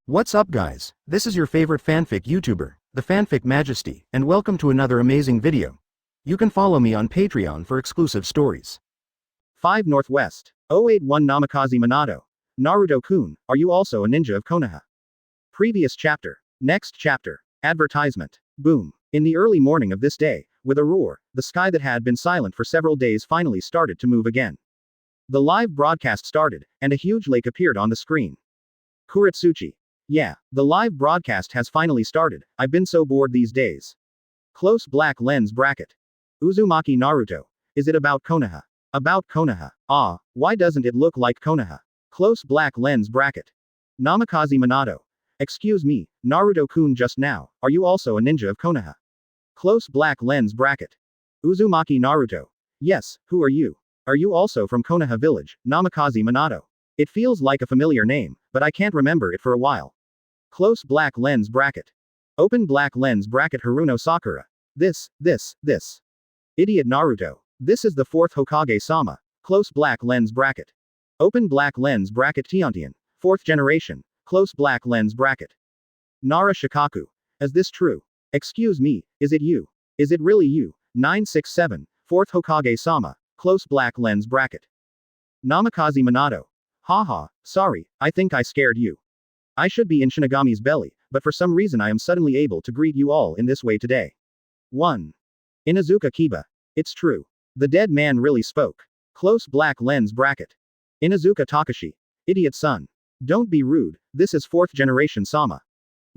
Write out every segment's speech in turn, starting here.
What's up guys, this is your favorite fanfic YouTuber, the Fanfic Majesty, and welcome to another amazing video. You can follow me on Patreon for exclusive stories. 5 Northwest. 081 Namikaze Minato. Naruto-kun, are you also a ninja of Konoha? Previous chapter. Next chapter. Advertisement. Boom. In the early morning of this day, with a roar, the sky that had been silent for several days finally started to move again. The live broadcast started, and a huge lake appeared on the screen. Kuretsuchi. Yeah, the live broadcast has finally started, I've been so bored these days. Close black lens bracket. Uzumaki Naruto. Is it about Konoha? About Konoha. Ah, why doesn't it look like Konoha? Close black lens bracket. Namikaze Minato. Excuse me, Naruto-kun just now, are you also a ninja of Konoha? Close black lens bracket. Uzumaki Naruto. Yes, who are you? Are you also from Konoha village, Namikaze Minato? It feels like a familiar name, but I can't remember it for a while. Close black lens bracket. Open black lens bracket Haruno Sakura. This. Idiot Naruto. This is the 4th Hokage-sama. Close black lens bracket. Open black lens bracket Tiantian. 4th generation. Close black lens bracket. Nara Shikaku. Is this true? Excuse me, is it you? Is it really you? 967. 4th Hokage-sama. Close black lens bracket. Namikaze Minato. Haha, sorry, I think I scared you. I should be in Shinigami's belly, but for some reason I am suddenly able to greet you all in this way today. 1. Inuzuka Kiba. It's true. The dead man really spoke. Close black lens bracket. Inuzuka Takashi. Idiot son. Don't be rude, this is 4th generation Sama.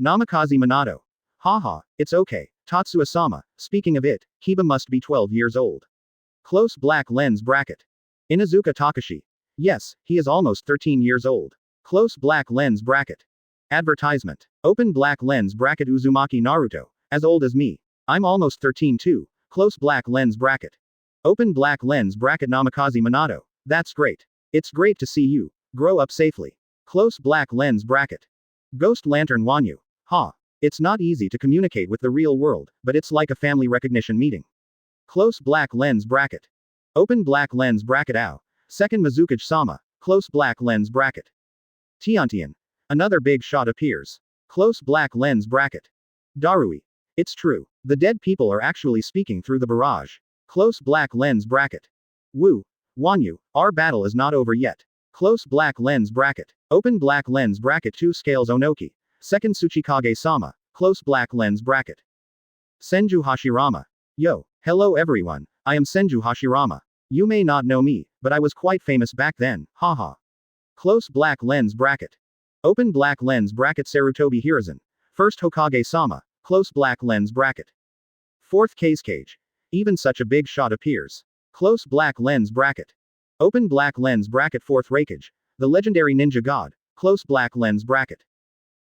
Namikaze Minato. Haha, it's okay, Tatsuya-sama, speaking of it, Kiba must be 12 years old. Close black lens bracket. Inuzuka Takashi. Yes, he is almost 13 years old. Close black lens bracket. Advertisement. Open black lens bracket Uzumaki Naruto. As old as me. I'm almost 13 too. Close black lens bracket. Open black lens bracket Namikaze Minato. That's great. It's great to see you. Grow up safely. Close black lens bracket. Ghost Lantern Wanyu. Ha. It's not easy to communicate with the real world, but it's like a family recognition meeting. Close black lens bracket. Open black lens bracket Ao. 2nd Mizukage-sama. Close black lens bracket. Tiantian. Another big shot appears. Close black lens bracket. Darui. It's true. The dead people are actually speaking through the barrage. Close black lens bracket. Wu. Wanyu, our battle is not over yet. Close black lens bracket. Open black lens bracket 2 Scales Onoki. 2nd Tsuchikage-sama. Close black lens bracket. Senju Hashirama. Yo, hello everyone, I am Senju Hashirama. You may not know me, but I was quite famous back then, haha. Close black lens bracket. Open black lens bracket Sarutobi Hiruzen. 1st Hokage-sama. Close black lens bracket. 4th Cage. Even such a big shot appears. Close black lens bracket. Open black lens bracket 4th Raikage. The legendary ninja god. Close black lens bracket.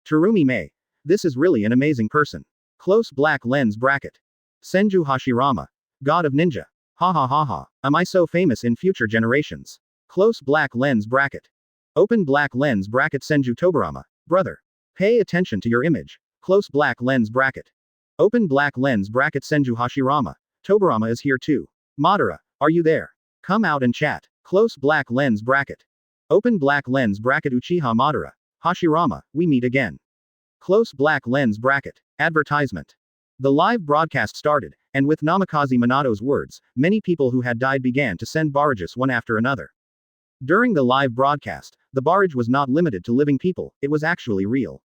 Terumi Mei. This is really an amazing person. Close black lens bracket. Senju Hashirama. God of ninja. Ha ha ha ha. Am I so famous in future generations? Close black lens bracket. Open black lens bracket Senju Tobarama. Brother. Pay attention to your image. Close black lens bracket. Open black lens bracket Senju Hashirama. Tobarama is here too. Madara, are you there? Come out and chat. Close black lens bracket. Open black lens bracket Uchiha Madara. Hashirama, we meet again. Close black lens bracket. Advertisement. The live broadcast started, and with Namikaze Minato's words, many people who had died began to send barrages one after another. During the live broadcast, the barrage was not limited to living people, it was actually real.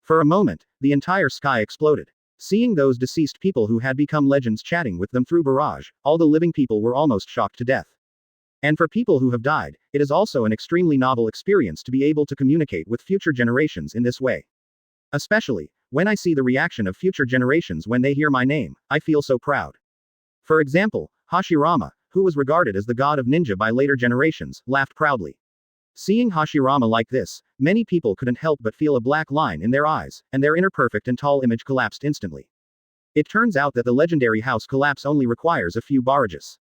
For a moment, the entire sky exploded. Seeing those deceased people who had become legends chatting with them through barrage, all the living people were almost shocked to death. And for people who have died, it is also an extremely novel experience to be able to communicate with future generations in this way. Especially, when I see the reaction of future generations when they hear my name, I feel so proud. For example, Hashirama, who was regarded as the god of ninja by later generations, laughed proudly. Seeing Hashirama like this, many people couldn't help but feel a black line in their eyes, and their inner perfect and tall image collapsed instantly. It turns out that the legendary house collapse only requires a few barrages.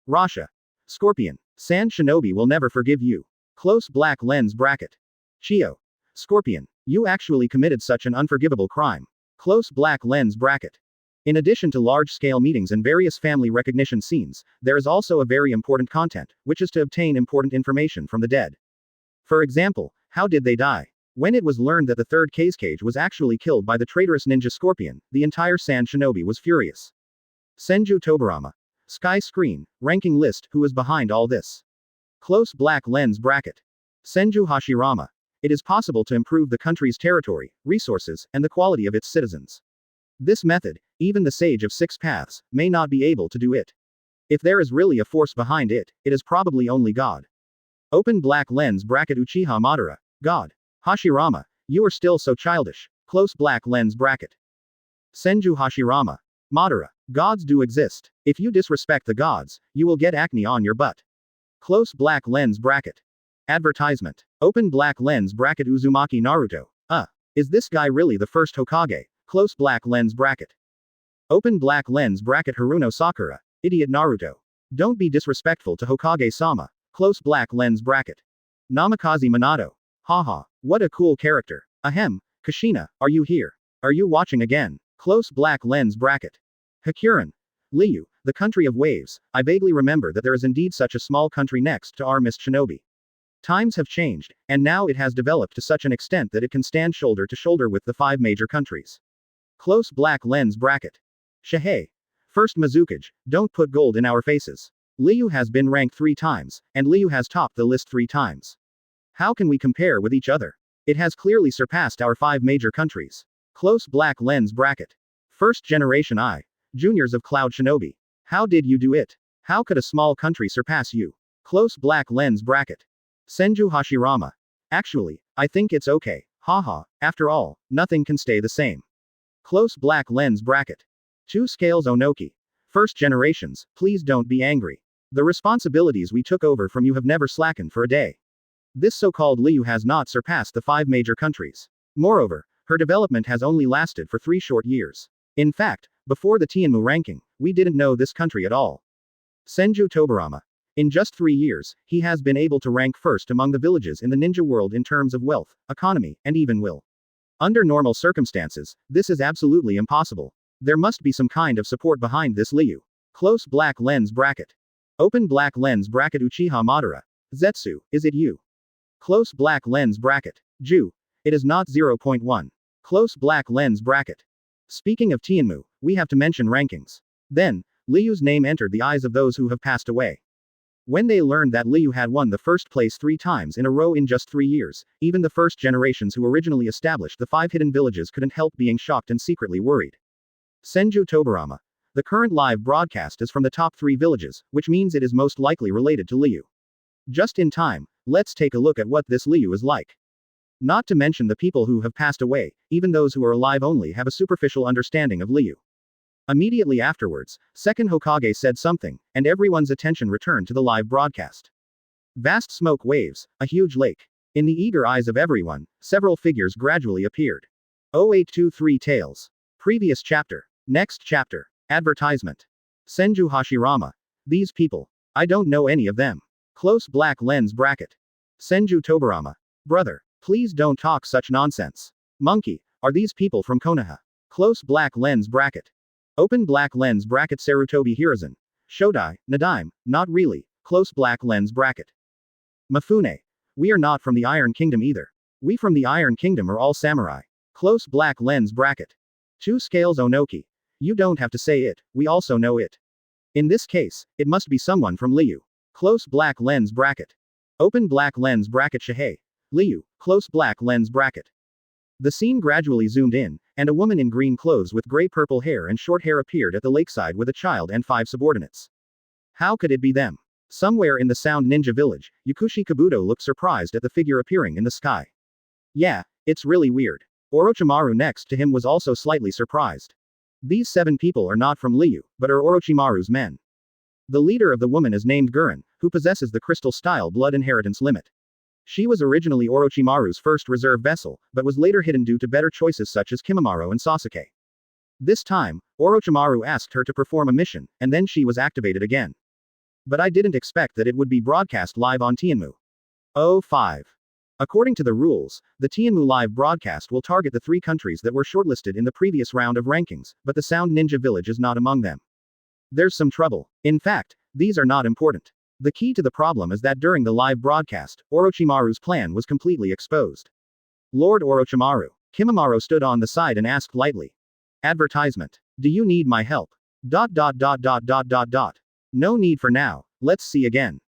Rasha. Scorpion. Sand Shinobi will never forgive you. Close black lens bracket. Chio. Scorpion. You actually committed such an unforgivable crime. Close black lens bracket. In addition to large-scale meetings and various family recognition scenes, there is also a very important content, which is to obtain important information from the dead. For example, how did they die? When it was learned that the third Kazekage was actually killed by the traitorous ninja Scorpion, the entire Sand Shinobi was furious. Senju Tobarama. Sky Screen, ranking list, who is behind all this? Close black lens bracket. Senju Hashirama. It is possible to improve the country's territory, resources, and the quality of its citizens. This method, even the Sage of Six Paths, may not be able to do it. If there is really a force behind it, it is probably only God. Open black lens bracket Uchiha Madara. God. Hashirama, you are still so childish. Close black lens bracket. Senju Hashirama. Madara. Gods do exist. If you disrespect the gods, you will get acne on your butt. Close black lens bracket. Advertisement. Open black lens bracket Uzumaki Naruto. Is this guy really the first Hokage? Close black lens bracket. Open black lens bracket Haruno Sakura. Idiot Naruto. Don't be disrespectful to Hokage-sama. Close black lens bracket. Namikaze Minato. Haha, what a cool character. Ahem, Kushina, are you here? Are you watching again? Close black lens bracket. Hakuren. Liyue, the country of waves. I vaguely remember that there is indeed such a small country next to our Mist Shinobi. Times have changed, and now it has developed to such an extent that it can stand shoulder to shoulder with the 5 major countries. Close black lens bracket. Shahei. First Mizukage, don't put gold in our faces. Liyue has been ranked 3 times, and Liyue has topped the list 3 times. How can we compare with each other? It has clearly surpassed our 5 major countries. Close black lens bracket. First generation juniors of Cloud Shinobi. How did you do it? How could a small country surpass you? Close black lens bracket. Senju Hashirama. Actually, I think it's okay. Haha, after all, nothing can stay the same. Close black lens bracket. 2 Scales Onoki. First generations, please don't be angry. The responsibilities we took over from you have never slackened for a day. This so-called Liyue has not surpassed the 5 major countries. Moreover, her development has only lasted for 3 short years. In fact, before the Tianmu ranking, we didn't know this country at all. Senju Tobarama. In just 3 years, he has been able to rank first among the villages in the ninja world in terms of wealth, economy, and even will. Under normal circumstances, this is absolutely impossible. There must be some kind of support behind this Liyue. Close black lens bracket. Open black lens bracket Uchiha Madara. Zetsu, is it you? Close black lens bracket. Ju. It is not 0.1. Close black lens bracket. Speaking of Tianmu, we have to mention rankings. Then, Liyue's name entered the eyes of those who have passed away. When they learned that Liyue had won the first place 3 times in a row in just 3 years, even the first generations who originally established the 5 hidden villages couldn't help being shocked and secretly worried. Senju Tobarama. The current live broadcast is from the top 3 villages, which means it is most likely related to Liyue. Just in time, let's take a look at what this Liyue is like. Not to mention the people who have passed away, even those who are alive only have a superficial understanding of Liyue. Immediately afterwards, second Hokage said something, and everyone's attention returned to the live broadcast. Vast smoke waves, a huge lake. In the eager eyes of everyone, several figures gradually appeared. 0823 Tales. Previous chapter. Next chapter. Advertisement. Senju Hashirama. These people. I don't know any of them. Close black lens bracket. Senju Tobarama. Brother, please don't talk such nonsense. Monkey, are these people from Konoha? Close black lens bracket. Open black lens bracket Sarutobi Hiruzen. Shodai, Nadaime, not really. Close black lens bracket. Mifune. We are not from the Iron Kingdom either. We from the Iron Kingdom are all samurai. Close black lens bracket. 2 Scales Onoki. You don't have to say it, we also know it. In this case, it must be someone from Liyue. Close black lens bracket. Open black lens bracket Shahei. Liyue, close black lens bracket. The scene gradually zoomed in, and a woman in green clothes with gray-purple hair and short hair appeared at the lakeside with a child and 5 subordinates. How could it be them? Somewhere in the Sound Ninja village, Yakushi Kabuto looked surprised at the figure appearing in the sky. Yeah, it's really weird. Orochimaru next to him was also slightly surprised. These 7 people are not from Liyue, but are Orochimaru's men. The leader of the woman is named Gurren, who possesses the crystal-style blood inheritance limit. She was originally Orochimaru's first reserve vessel, but was later hidden due to better choices such as Kimimaro and Sasuke. This time, Orochimaru asked her to perform a mission, and then she was activated again. But I didn't expect that it would be broadcast live on Tianmu. 05. According to the rules, the Tianmu live broadcast will target the 3 countries that were shortlisted in the previous round of rankings, but the Sound Ninja village is not among them. There's some trouble. In fact, these are not important. The key to the problem is that during the live broadcast, Orochimaru's plan was completely exposed. Lord Orochimaru. Kimimaro stood on the side and asked lightly. Advertisement. Do you need my help? ... No need for now, let's see again.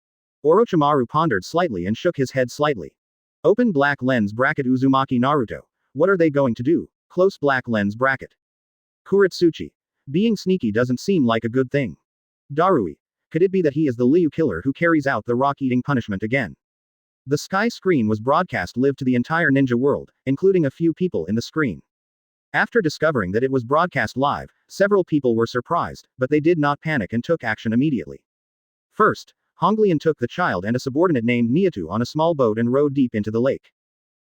Orochimaru pondered slightly and shook his head slightly. Open black lens bracket Uzumaki Naruto. What are they going to do? Close black lens bracket. Kuretsuchi. Being sneaky doesn't seem like a good thing. Darui. Could it be that he is the Liyue killer who carries out the rock-eating punishment again? The sky screen was broadcast live to the entire ninja world, including a few people in the screen. After discovering that it was broadcast live, several people were surprised, but they did not panic and took action immediately. First, Honglian took the child and a subordinate named Niatu on a small boat and rowed deep into the lake.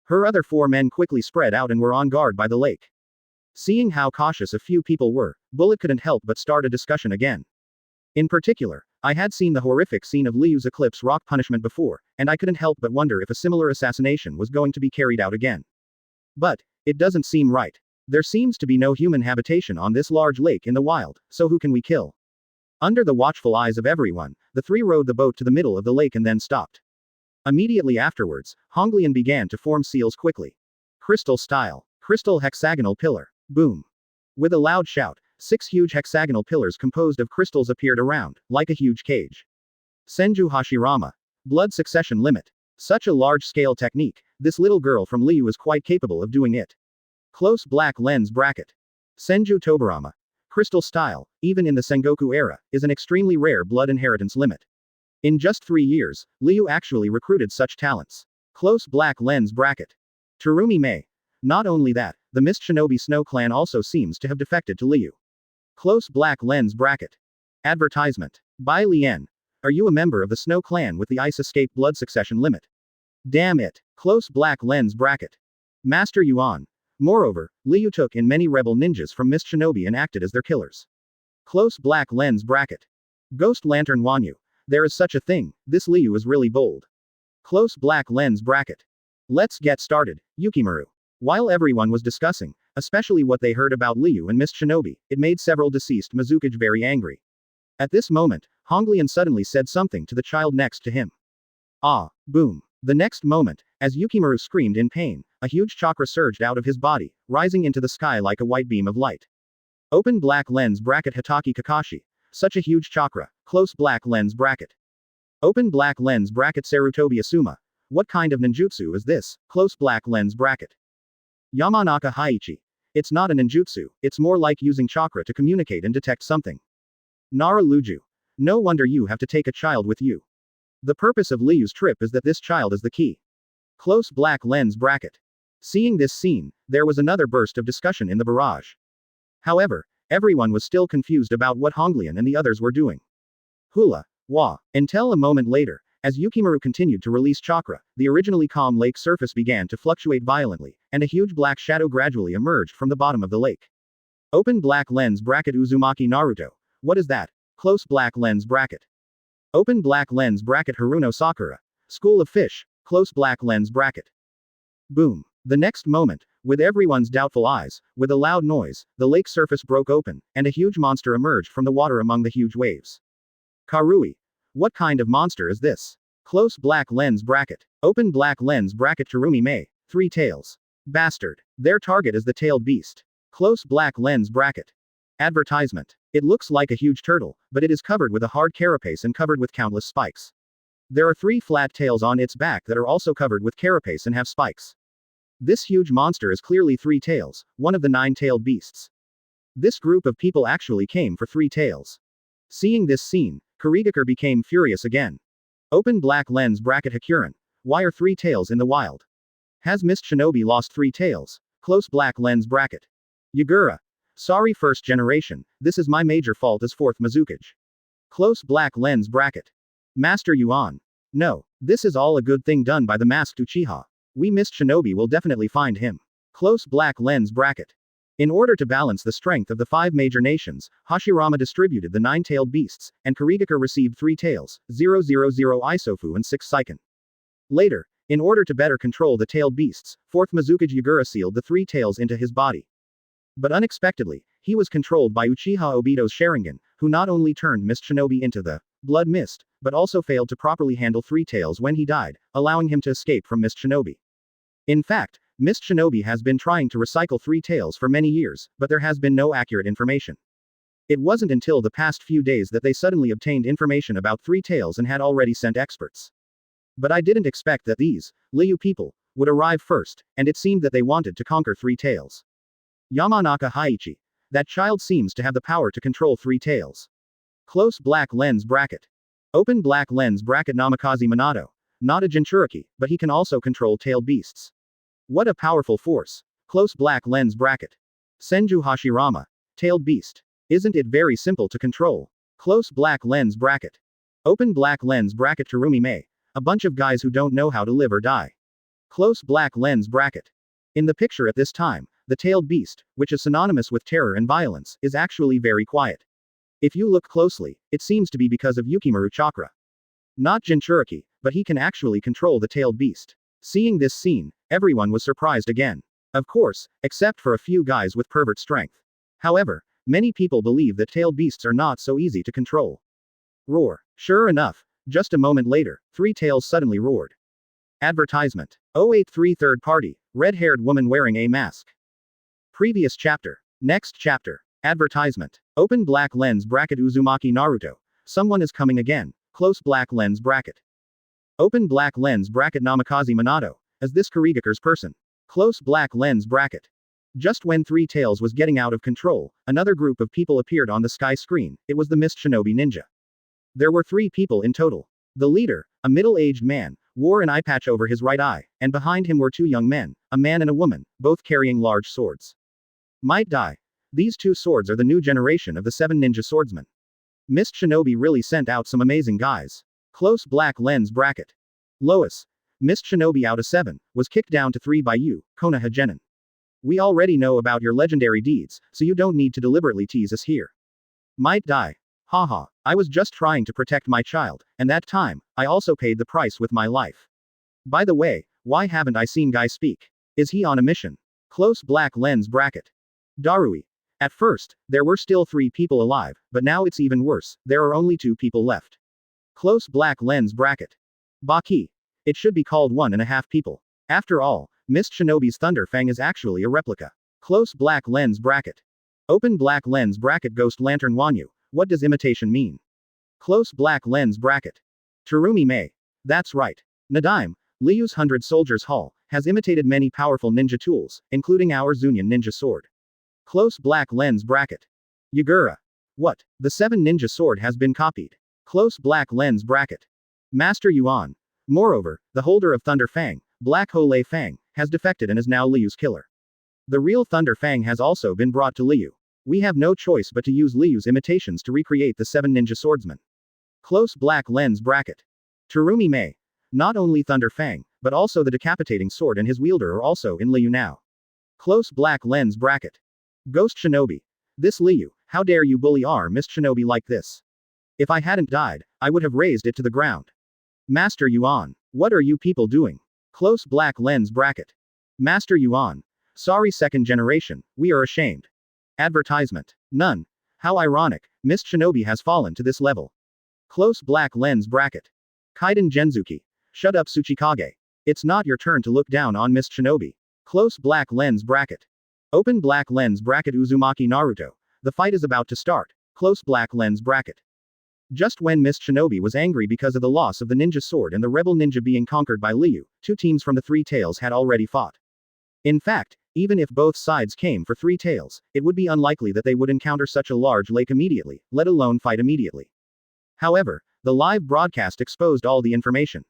Her other 4 men quickly spread out and were on guard by the lake. Seeing how cautious a few people were, Bullet couldn't help but start a discussion again. In particular, I had seen the horrific scene of Liyue's eclipse rock punishment before, and I couldn't help but wonder if a similar assassination was going to be carried out again. But it doesn't seem right. There seems to be no human habitation on this large lake in the wild, so who can we kill? Under the watchful eyes of everyone, the 3 rowed the boat to the middle of the lake and then stopped. Immediately afterwards, Honglian began to form seals quickly. Crystal style. Crystal hexagonal pillar. Boom. With a loud shout, 6 huge hexagonal pillars composed of crystals appeared around, like a huge cage. Senju Hashirama. Blood succession limit. Such a large-scale technique, this little girl from Liyue is quite capable of doing it. Close black lens bracket. Senju Tobarama. Crystal style, even in the Sengoku era, is an extremely rare blood inheritance limit. In just 3 years, Liyue actually recruited such talents. Close black lens bracket. Terumi Mei. Not only that, the Mist Shinobi Snow Clan also seems to have defected to Liyue. Close black lens bracket. Advertisement. By Lien. Are you a member of the Snow Clan with the Ice Escape blood succession limit? Damn it. Close black lens bracket. Master Yuan. Moreover, Liyue took in many rebel ninjas from Mist Shinobi and acted as their killers. Close black lens bracket. Ghost Lantern Wanyu. There is such a thing, this Liyue is really bold. Close black lens bracket. Let's get started, Yukimaru. While everyone was discussing, especially what they heard about Liyue and Mist Shinobi, it made several deceased Mizukage very angry. At this moment, Honglian suddenly said something to the child next to him. Ah, boom. The next moment, as Yukimaru screamed in pain, a huge chakra surged out of his body, rising into the sky like a white beam of light. Open black lens bracket Hitaki Kakashi. Such a huge chakra, close black lens bracket. Open black lens bracket Sarutobi Asuma. What kind of ninjutsu is this? Close black lens bracket. Yamanaka Haichi. It's not a ninjutsu, it's more like using chakra to communicate and detect something. Nara Luju. No wonder you have to take a child with you. The purpose of Liyue's trip is that this child is the key. Close black lens bracket. Seeing this scene, there was another burst of discussion in the barrage. However, everyone was still confused about what Honglian and the others were doing. Hula. Wah. Until a moment later, as Yukimaru continued to release chakra, the originally calm lake surface began to fluctuate violently, and a huge black shadow gradually emerged from the bottom of the lake. Open black lens bracket Uzumaki Naruto. What is that? Close black lens bracket. Open black lens bracket Haruno Sakura. School of Fish. Close black lens bracket. Boom. The next moment, with everyone's doubtful eyes, with a loud noise, the lake surface broke open, and a huge monster emerged from the water among the huge waves. Karui. What kind of monster is this? Close black lens bracket. Open black lens bracket Terumi Mei. 3 tails. Bastard. Their target is the tailed beast. Close black lens bracket. Advertisement. It looks like a huge turtle, but it is covered with a hard carapace and covered with countless spikes. There are 3 flat tails on its back that are also covered with carapace and have spikes. This huge monster is clearly 3 tails, one of the 9-tailed beasts. This group of people actually came for 3 tails. Seeing this scene, Kurigakure became furious again. Open black lens bracket Hakuren. Why are 3 tails in the wild? Has Mist Shinobi lost 3 tails? Close black lens bracket. Yagura. Sorry first generation, this is my major fault as 4th Mizukage. Close black lens bracket. Master Yuan. No, this is all a good thing done by the masked Uchiha. We Mist Shinobi will definitely find him. Close black lens bracket. In order to balance the strength of the 5 major nations, Hashirama distributed the 9-tailed beasts, and Kurigakure received 3 tails, 000 Isofu and 6 Seiken. Later, in order to better control the tailed beasts, 4th Mizukage Yagura sealed the 3 tails into his body. But unexpectedly, he was controlled by Uchiha Obito's Sharingan, who not only turned Mist Shinobi into the blood mist, but also failed to properly handle 3 tails when he died, allowing him to escape from Mist Shinobi. In fact, Mist Shinobi has been trying to recycle three tails for many years, but there has been no accurate information. It wasn't until the past few days that they suddenly obtained information about three tails and had already sent experts. But I didn't expect that these Liyue people would arrive first, and it seemed that they wanted to conquer three tails. Yamanaka Haichi. That child seems to have the power to control three tails. Close black lens bracket. Open black lens bracket. Namikaze Minato. Not a Jinchuriki, but he can also control tailed beasts. What a powerful force. Close black lens bracket. Senju Hashirama. Tailed beast. Isn't it very simple to control? Close black lens bracket. Open black lens bracket. Terumi Mei. A bunch of guys who don't know how to live or die. Close black lens bracket. In the picture at this time, the tailed beast, which is synonymous with terror and violence, is actually very quiet. If you look closely, it seems to be because of Yukimaru chakra. Not Jinchuriki, but he can actually control the tailed beast. Seeing this scene, everyone was surprised again. Of course, except for a few guys with pervert strength. However, many people believe that tailed beasts are not so easy to control. Roar. Sure enough, just a moment later, three tails suddenly roared. Advertisement. 083 Third party, red-haired woman wearing a mask. Previous chapter. Next chapter. Advertisement. Open black lens bracket. Uzumaki Naruto. Someone is coming again. Close black lens bracket. Open black lens bracket. Namikaze Minato. Is this Kurigaku's person? Close black lens bracket. Just when Three Tails was getting out of control, another group of people appeared on the sky screen. It was the Mist Shinobi Ninja. There were 3 people in total. The leader, a middle-aged man, wore an eye patch over his right eye, and behind him were 2 young men, a man and a woman, both carrying large swords. Might die. These 2 swords are the new generation of the 7 ninja swordsmen. Mist Shinobi really sent out some amazing guys. Close black lens bracket. Lois. Mist Shinobi out of 7, was kicked down to 3 by you, Konoha Genin. We already know about your legendary deeds, so you don't need to deliberately tease us here. Might die. Haha, I was just trying to protect my child, and that time, I also paid the price with my life. By the way, why haven't I seen Guy speak? Is he on a mission? Close black lens bracket. Darui. At first, there were still 3 people alive, but now it's even worse, there are only 2 people left. Close black lens bracket. Baki. It should be called 1.5 people. After all, Mist Shinobi's Thunder Fang is actually a replica. Close black lens bracket. Open black lens bracket. Ghost Lantern Wanyu. What does imitation mean? Close black lens bracket. Terumi Mei. That's right. Nadaime, Liyue's 100 Soldiers Hall, has imitated many powerful ninja tools, including our Zunin ninja sword. Close black lens bracket. Yagura. What? The 7 ninja sword has been copied. Close black lens bracket. Master Yuan. Moreover, the holder of Thunder Fang, Black Hole Fang, has defected and is now Liyue's killer. The real Thunder Fang has also been brought to Liyue. We have no choice but to use Liyue's imitations to recreate the 7 ninja swordsmen. Close black lens bracket. Terumi Mei. Not only Thunder Fang, but also the decapitating sword and his wielder are also in Liyue now. Close black lens bracket. Ghost Shinobi. This Liyue, how dare you bully our Mist Shinobi like this? If I hadn't died, I would have razed it to the ground. Master Yuan. What are you people doing? Close black lens bracket. Master Yuan. Sorry, 2nd generation, we are ashamed. Advertisement. None. How ironic, Mist Shinobi has fallen to this level. Close black lens bracket. Kaiden Genzuki. Shut up, Tsuchikage. It's not your turn to look down on Mist Shinobi. Close black lens bracket. Open black lens bracket. Uzumaki Naruto. The fight is about to start. Close black lens bracket. Just when Mist Shinobi was angry because of the loss of the ninja sword and the rebel ninja being conquered by Liyue, 2 teams from the 3 Tails had already fought. In fact, even if both sides came for 3 Tails, it would be unlikely that they would encounter such a large lake immediately, let alone fight immediately. However, the live broadcast exposed all the information.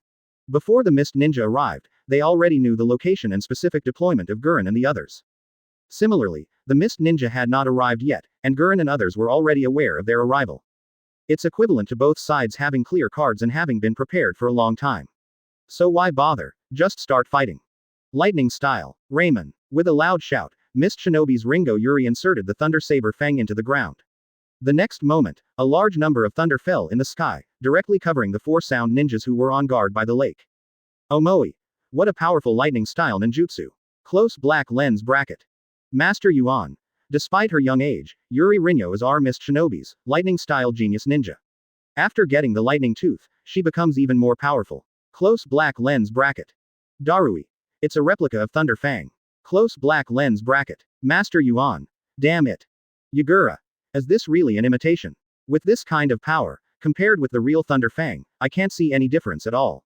Before the Mist Ninja arrived, they already knew the location and specific deployment of Gurren and the others. Similarly, the Mist Ninja had not arrived yet, and Gurren and others were already aware of their arrival. It's equivalent to both sides having clear cards and having been prepared for a long time. So why bother? Just start fighting. Lightning style. Raymond. With a loud shout, Mist Shinobi's Ringo Yuri inserted the Thunder Saber Fang into the ground. The next moment, a large number of thunder fell in the sky, directly covering the 4 sound ninjas who were on guard by the lake. Omoi. What a powerful lightning style ninjutsu. Close black lens bracket. Master Yuan. Despite her young age, Yuri Rinyo is our Mist Shinobi's lightning-style genius ninja. After getting the lightning tooth, she becomes even more powerful. Close black lens bracket. Darui. It's a replica of Thunder Fang. Close black lens bracket. Master Yuan. Damn it. Yagura. Is this really an imitation? With this kind of power, compared with the real Thunder Fang, I can't see any difference at all.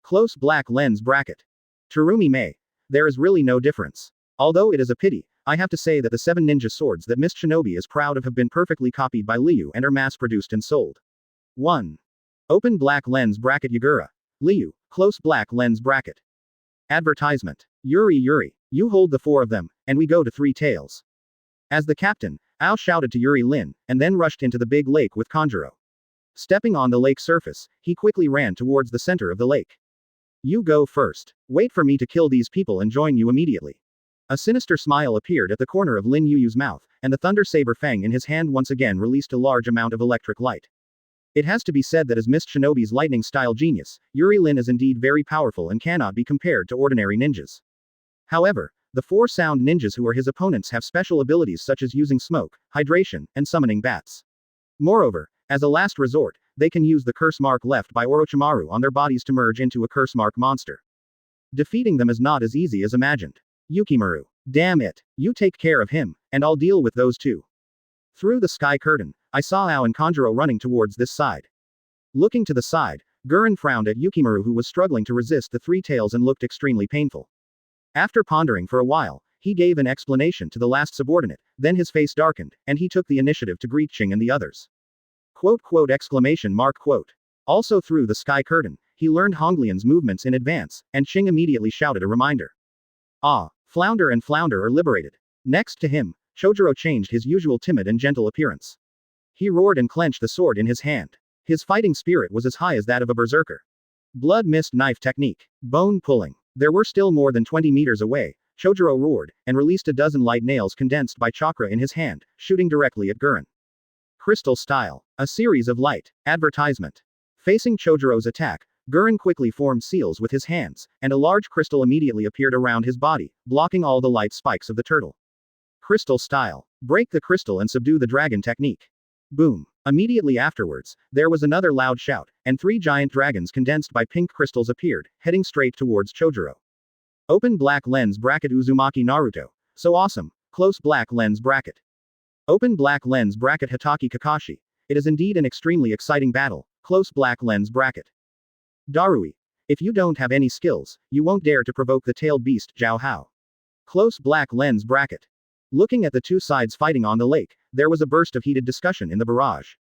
Close black lens bracket. Terumi Mei. There is really no difference. Although it is a pity, I have to say that the 7 ninja swords that Miss Shinobi is proud of have been perfectly copied by Liyue and are mass-produced and sold. 1. Open black lens bracket Yagura. Liyue, close black lens bracket. Advertisement. Yuri, you hold the 4 of them, and we go to 3 tails. As the captain, Ao shouted to Yuri Lin, and then rushed into the big lake with Kanjuro. Stepping on the lake surface, he quickly ran towards the center of the lake. You go first. Wait for me to kill these people and join you immediately. A sinister smile appeared at the corner of Lin Yu's mouth, and the thunder saber fang in his hand once again released a large amount of electric light. It has to be said that as Miss Shinobi's lightning-style genius, Yuri Lin is indeed very powerful and cannot be compared to ordinary ninjas. However, the 4 sound ninjas who are his opponents have special abilities such as using smoke, hydration, and summoning bats. Moreover, as a last resort, they can use the curse mark left by Orochimaru on their bodies to merge into a curse mark monster. Defeating them is not as easy as imagined. Yukimaru. Damn it. You take care of him, and I'll deal with those 2. Through the sky curtain, I saw Ao and Kanjuro running towards this side. Looking to the side, Gurren frowned at Yukimaru who was struggling to resist the 3 tails and looked extremely painful. After pondering for a while, he gave an explanation to the last subordinate, then his face darkened, and he took the initiative to greet Ching and the others. Exclamation mark quote. Also through the sky curtain, he learned Honglian's movements in advance, and Ching immediately shouted a reminder. Ah, Flounder and Flounder are liberated. Next to him, Chojuro changed his usual timid and gentle appearance. He roared and clenched the sword in his hand. His fighting spirit was as high as that of a berserker. Blood mist knife technique. Bone pulling. There were still more than 20 meters away. Chojuro roared, and released a dozen light nails condensed by chakra in his hand, shooting directly at Gurren. Crystal style. A series of light. Advertisement. Facing Chojuro's attack, Gurren quickly formed seals with his hands, and a large crystal immediately appeared around his body, blocking all the light spikes of the turtle. Crystal style. Break the crystal and subdue the dragon technique. Boom. Immediately afterwards, there was another loud shout, and 3 giant dragons condensed by pink crystals appeared, heading straight towards Chojuro. Open black lens bracket Uzumaki Naruto. So awesome. Close black lens bracket. Open black lens bracket Hitaki Kakashi. It is indeed an extremely exciting battle. Close black lens bracket. Darui. If you don't have any skills, you won't dare to provoke the tailed beast Zhao Hao. Close black lens bracket. Looking at the 2 sides fighting on the lake, there was a burst of heated discussion in the barrage.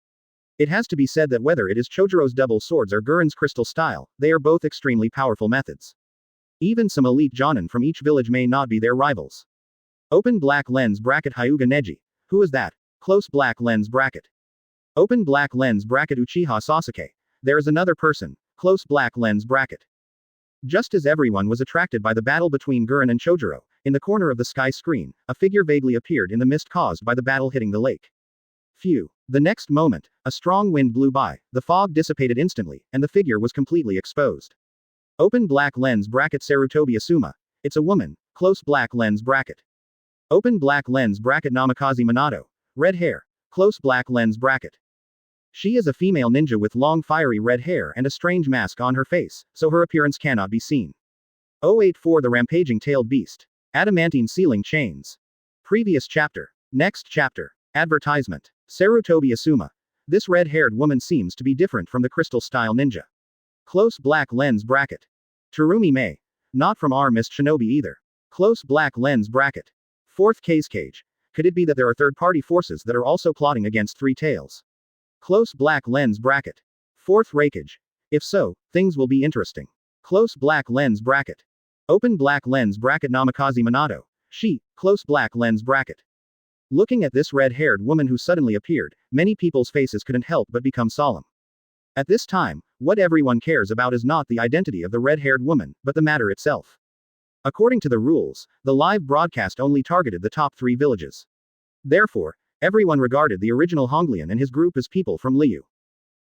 It has to be said that whether it is Chojuro's double swords or Gurren's crystal style, they are both extremely powerful methods. Even some elite jonin from each village may not be their rivals. Open black lens bracket Hyuga Neji. Who is that? Close black lens bracket. Open black lens bracket Uchiha Sasuke. There is another person. Close black lens bracket. Just as everyone was attracted by the battle between Gurren and Chojuro, in the corner of the sky screen, a figure vaguely appeared in the mist caused by the battle hitting the lake. Phew. The next moment, a strong wind blew by, the fog dissipated instantly, and the figure was completely exposed. Open black lens bracket Sarutobi Asuma. It's a woman. Close black lens bracket. Open black lens bracket Namikaze Minato. Red hair. Close black lens bracket. She is a female ninja with long fiery red hair and a strange mask on her face, so her appearance cannot be seen. 084 The Rampaging Tailed Beast. Adamantine Ceiling Chains. Previous chapter. Next chapter. Advertisement. Sarutobi Asuma. This red-haired woman seems to be different from the crystal-style ninja. Close black lens bracket. Terumi Mei. Not from our Miss Shinobi either. Close black lens bracket. 4th cage. Could it be that there are third-party forces that are also plotting against 3 tails? Close black lens bracket. 4th Raikage. If so, things will be interesting. Close black lens bracket. Open black lens bracket Namikaze Minato. She. Close black lens bracket. Looking at this red-haired woman who suddenly appeared, many people's faces couldn't help but become solemn. At this time, what everyone cares about is not the identity of the red-haired woman, but the matter itself. According to the rules, the live broadcast only targeted the top 3 villages. Therefore, everyone regarded the original Honglian and his group as people from Liyue.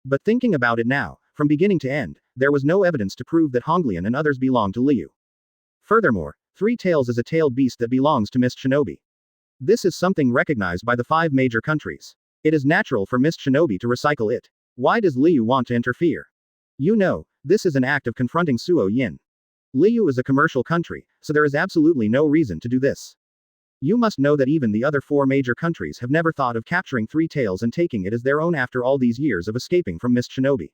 But thinking about it now, from beginning to end, there was no evidence to prove that Honglian and others belonged to Liyue. Furthermore, 3 Tails is a tailed beast that belongs to Miss Shinobi. This is something recognized by the 5 major countries. It is natural for Miss Shinobi to recycle it. Why does Liyue want to interfere? You know, this is an act of confronting Suo Yin. Liyue is a commercial country, so there is absolutely no reason to do this. You must know that even the other 4 major countries have never thought of capturing Three Tails and taking it as their own after all these years of escaping from Mist Shinobi.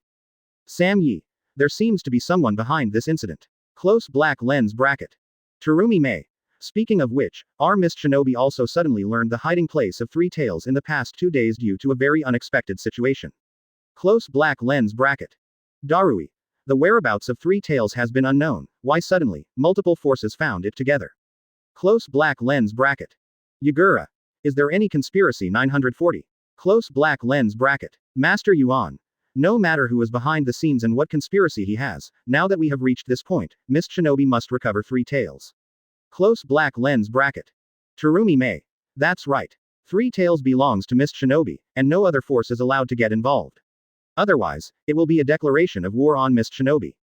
Sam Yi. There seems to be someone behind this incident. Close black lens bracket. Terumi Mei. Speaking of which, our Mist Shinobi also suddenly learned the hiding place of Three Tails in the past 2 days due to a very unexpected situation. Close black lens bracket. Darui. The whereabouts of Three Tails has been unknown, why suddenly, multiple forces found it together. Close black lens bracket. Yagura. Is there any conspiracy 940? Close black lens bracket. Master Yuan. No matter who is behind the scenes and what conspiracy he has, now that we have reached this point, Mist Shinobi must recover Three Tails. Close black lens bracket. Terumi Mei. That's right. Three Tails belongs to Mist Shinobi, and no other force is allowed to get involved. Otherwise, it will be a declaration of war on Mist Shinobi.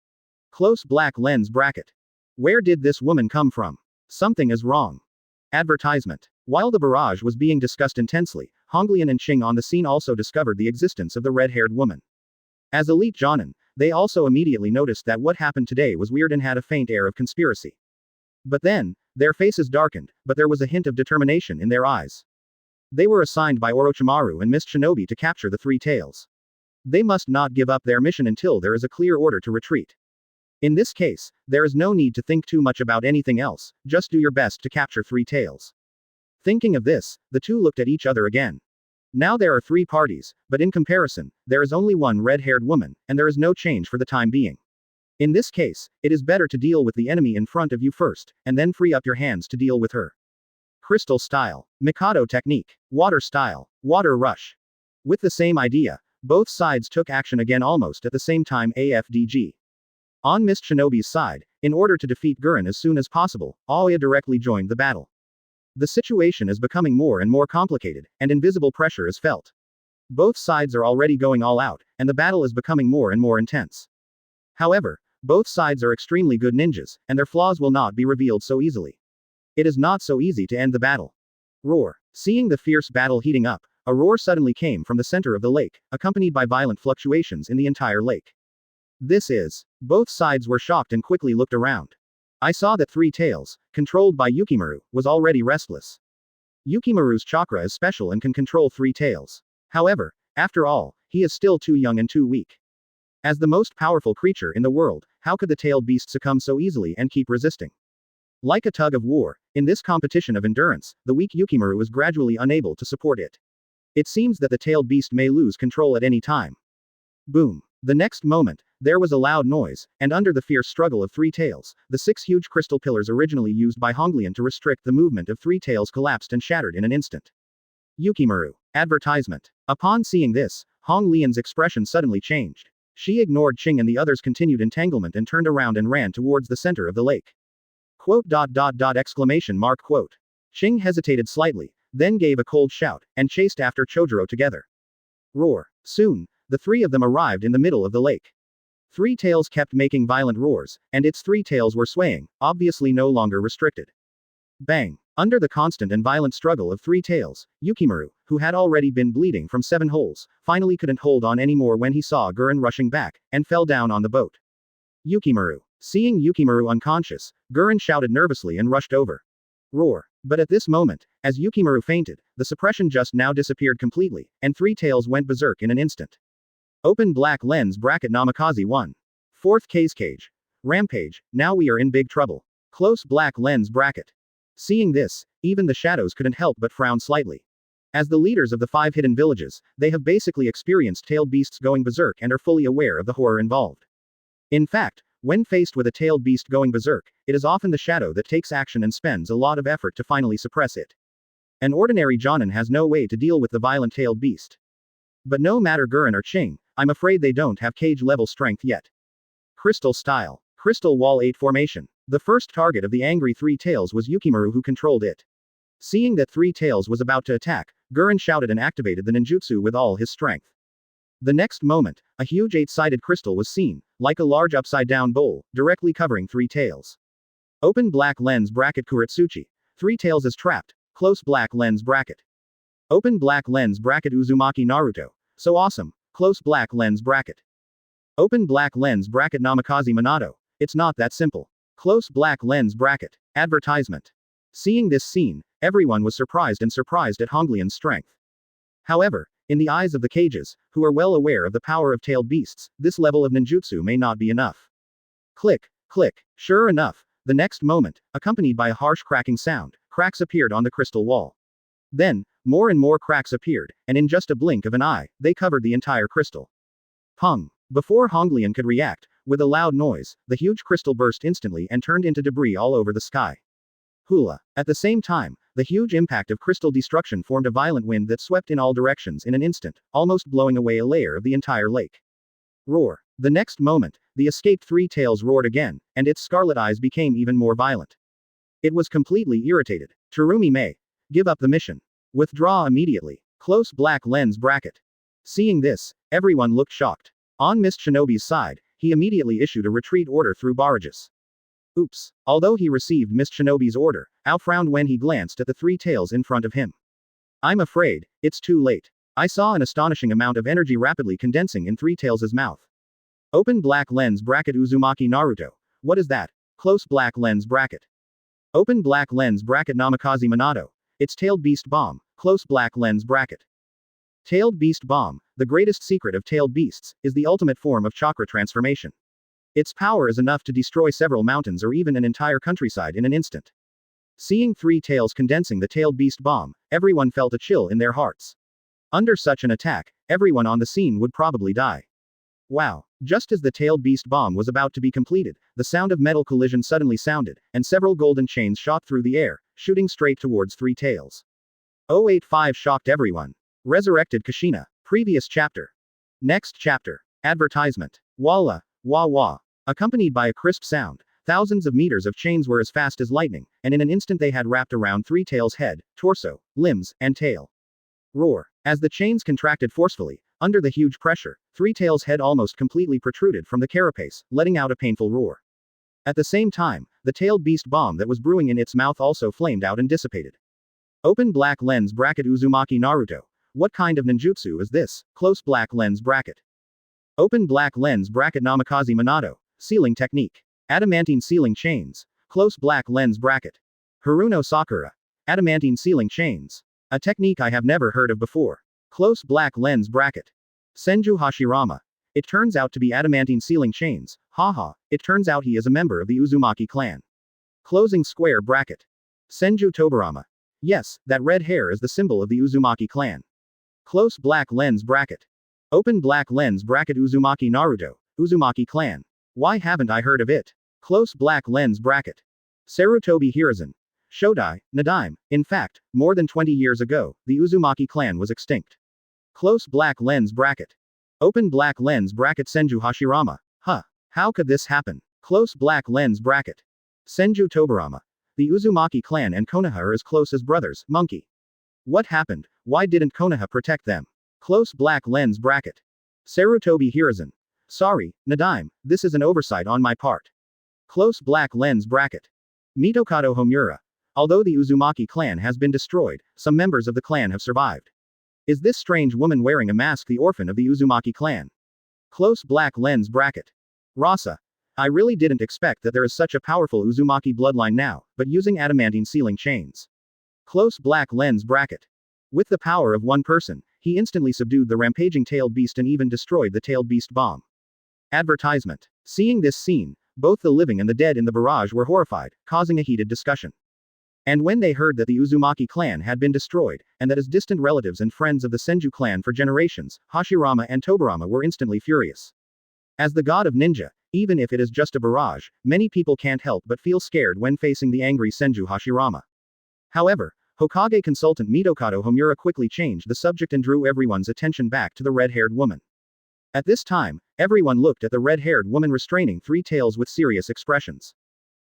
Close black lens bracket. Where did this woman come from? Something is wrong. Advertisement. While the barrage was being discussed intensely, Honglian and Qing on the scene also discovered the existence of the red-haired woman. As elite Jonin, they also immediately noticed that what happened today was weird and had a faint air of conspiracy. But then, their faces darkened, but there was a hint of determination in their eyes. They were assigned by Orochimaru and Mist Shinobi to capture the Three Tails. They must not give up their mission until there is a clear order to retreat. In this case, there is no need to think too much about anything else, just do your best to capture Three Tails. Thinking of this, the two looked at each other again. Now there are 3 parties, but in comparison, there is only one red-haired woman, and there is no change for the time being. In this case, it is better to deal with the enemy in front of you first, and then free up your hands to deal with her. Crystal style. Mikado technique. Water style. Water rush. With the same idea, both sides took action again almost at the same time AFDG. On Mist Shinobi's side, in order to defeat Gurren as soon as possible, Aoya directly joined the battle. The situation is becoming more and more complicated, and invisible pressure is felt. Both sides are already going all out, and the battle is becoming more and more intense. However, both sides are extremely good ninjas, and their flaws will not be revealed so easily. It is not so easy to end the battle. Roar. Seeing the fierce battle heating up, a roar suddenly came from the center of the lake, accompanied by violent fluctuations in the entire lake. This is. Both sides were shocked and quickly looked around. I saw that Three Tails, controlled by Yukimaru, was already restless. Yukimaru's chakra is special and can control Three Tails. However, after all, he is still too young and too weak. As the most powerful creature in the world, how could the tailed beast succumb so easily and keep resisting? Like a tug of war, in this competition of endurance, the weak Yukimaru is gradually unable to support it. It seems that the tailed beast may lose control at any time. Boom. The next moment, there was a loud noise, and under the fierce struggle of Three Tails, the 6 huge crystal pillars originally used by Honglian to restrict the movement of Three Tails collapsed and shattered in an instant. Yukimaru. Advertisement. Upon seeing this, Honglian's expression suddenly changed. She ignored Qing and the others' continued entanglement and turned around and ran towards the center of the lake. Exclamation mark quote. Qing hesitated slightly, then gave a cold shout, and chased after Chojuro together. Roar. Soon, the 3 of them arrived in the middle of the lake. Three Tails kept making violent roars, and its 3 tails were swaying, obviously no longer restricted. Bang! Under the constant and violent struggle of Three Tails, Yukimaru, who had already been bleeding from 7 holes, finally couldn't hold on anymore when he saw Gurren rushing back, and fell down on the boat. Yukimaru. Seeing Yukimaru unconscious, Gurren shouted nervously and rushed over. Roar. But at this moment, as Yukimaru fainted, the suppression just now disappeared completely, and Three Tails went berserk in an instant. Open black lens bracket Namikaze 1. 4th cage. Rampage, now we are in big trouble. Close black lens bracket. Seeing this, even the shadows couldn't help but frown slightly. As the leaders of the 5 hidden villages, they have basically experienced tailed beasts going berserk and are fully aware of the horror involved. In fact, when faced with a tailed beast going berserk, it is often the shadow that takes action and spends a lot of effort to finally suppress it. An ordinary Jonin has no way to deal with the violent tailed beast. But no matter Gurren or Qing, I'm afraid they don't have cage-level strength yet. Crystal style. Crystal Wall 8 formation. The first target of the angry Three Tails was Yukimaru, who controlled it. Seeing that Three Tails was about to attack, Gurren shouted and activated the ninjutsu with all his strength. The next moment, a huge 8-sided crystal was seen, like a large upside-down bowl, directly covering Three Tails. Open black lens bracket Kuretsuchi. Three Tails is trapped. Close black lens bracket. Open black lens bracket Uzumaki Naruto. So awesome. Close black lens bracket. Open black lens bracket Namikaze Minato. It's not that simple. Close black lens bracket. Advertisement. Seeing this scene, everyone was surprised at Honglian's strength. However, in the eyes of the cages, who are well aware of the power of tailed beasts, this level of ninjutsu may not be enough. Click, click. Sure enough, the next moment, accompanied by a harsh cracking sound, cracks appeared on the crystal wall. Then, more and more cracks appeared, and in just a blink of an eye, they covered the entire crystal. Pung! Before Honglian could react, with a loud noise, the huge crystal burst instantly and turned into debris all over the sky. Hula! At the same time, the huge impact of crystal destruction formed a violent wind that swept in all directions in an instant, almost blowing away a layer of the entire lake. Roar! The next moment, the escaped three tails roared again, and its scarlet eyes became even more violent. It was completely irritated. Terumi may give up the mission. Withdraw immediately. Close black lens bracket. Seeing this, everyone looked shocked. On Mist Shinobi's side, he immediately issued a retreat order through barrages. Oops. Although he received Mist Shinobi's order, Ao frowned when he glanced at the three tails in front of him. I'm afraid, it's too late. I saw an astonishing amount of energy rapidly condensing in Three Tails' mouth. Open black lens bracket Uzumaki Naruto. What is that? Close black lens bracket. Open black lens bracket Namikaze Minato. It's tailed beast bomb. Close black lens bracket. Tailed beast bomb, the greatest secret of tailed beasts, is the ultimate form of chakra transformation. Its power is enough to destroy several mountains or even an entire countryside in an instant. Seeing Three Tails condensing the tailed beast bomb, everyone felt a chill in their hearts. Under such an attack, everyone on the scene would probably die. Wow! Just as the tailed beast bomb was about to be completed, the sound of metal collision suddenly sounded, and several golden chains shot through the air, shooting straight towards Three Tails. 085 shocked everyone. Resurrected Kushina. Previous chapter. Next chapter. Advertisement. Walla, wah wah. Accompanied by a crisp sound, thousands of meters of chains were as fast as lightning, and in an instant they had wrapped around Three Tails' head, torso, limbs, and tail. Roar. As the chains contracted forcefully, under the huge pressure, Three Tails' head almost completely protruded from the carapace, letting out a painful roar. At the same time, the tailed beast bomb that was brewing in its mouth also flamed out and dissipated. Open black lens bracket Uzumaki Naruto. What kind of ninjutsu is this? Close black lens bracket. Open black lens bracket Namikaze Minato. Sealing technique. Adamantine sealing chains. Close black lens bracket. Haruno Sakura. Adamantine sealing chains. A technique I have never heard of before. Close black lens bracket. Senju Hashirama. It turns out to be adamantine sealing chains. Haha, it turns out he is a member of the Uzumaki clan. Closing square bracket. Senju Tobarama. Yes, that red hair is the symbol of the Uzumaki clan. Close black lens bracket. Open black lens bracket Uzumaki Naruto. Uzumaki clan. Why haven't I heard of it? Close black lens bracket. Sarutobi Hiruzen. Shodai, Nadaime. In fact, more than 20 years ago, the Uzumaki clan was extinct. Close black lens bracket. Open black lens bracket Senju Hashirama. Huh. How could this happen? Close black lens bracket. Senju Tobarama. The Uzumaki clan and Konoha are as close as brothers, monkey. What happened? Why didn't Konoha protect them? Close black lens bracket. Sarutobi Hiruzen. Sorry, Nadaime, this is an oversight on my part. Close black lens bracket. Mitokado Homura. Although the Uzumaki clan has been destroyed, some members of the clan have survived. Is this strange woman wearing a mask the orphan of the Uzumaki clan? Close black lens bracket. Rasa. I really didn't expect that there is such a powerful Uzumaki bloodline now, but using adamantine sealing chains. Close black lens bracket. With the power of one person, he instantly subdued the rampaging tailed beast and even destroyed the tailed beast bomb. Advertisement. Seeing this scene, both the living and the dead in the barrage were horrified, causing a heated discussion. And when they heard that the Uzumaki clan had been destroyed, and that as distant relatives and friends of the Senju clan for generations, Hashirama and Tobarama were instantly furious. As the god of ninja, even if it is just a barrage, many people can't help but feel scared when facing the angry Senju Hashirama. However, Hokage consultant Mitokado Homura quickly changed the subject and drew everyone's attention back to the red-haired woman. At this time, everyone looked at the red-haired woman restraining Three Tails with serious expressions.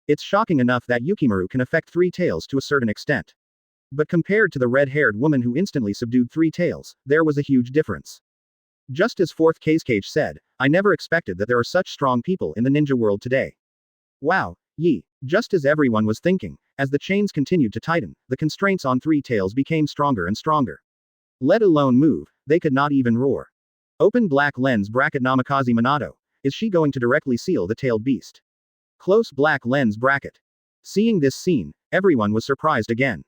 It's shocking enough that Yukimaru can affect Three Tails to a certain extent. But compared to the red-haired woman who instantly subdued Three Tails, there was a huge difference. Just as Fourth Cage said, I never expected that there are such strong people in the ninja world today. Wow, yee. Just as everyone was thinking, as the chains continued to tighten, the constraints on Three Tails became stronger and stronger. Let alone move, they could not even roar. Open black lens bracket Namikaze Minato. Is she going to directly seal the tailed beast? Close black lens bracket. Seeing this scene, everyone was surprised again.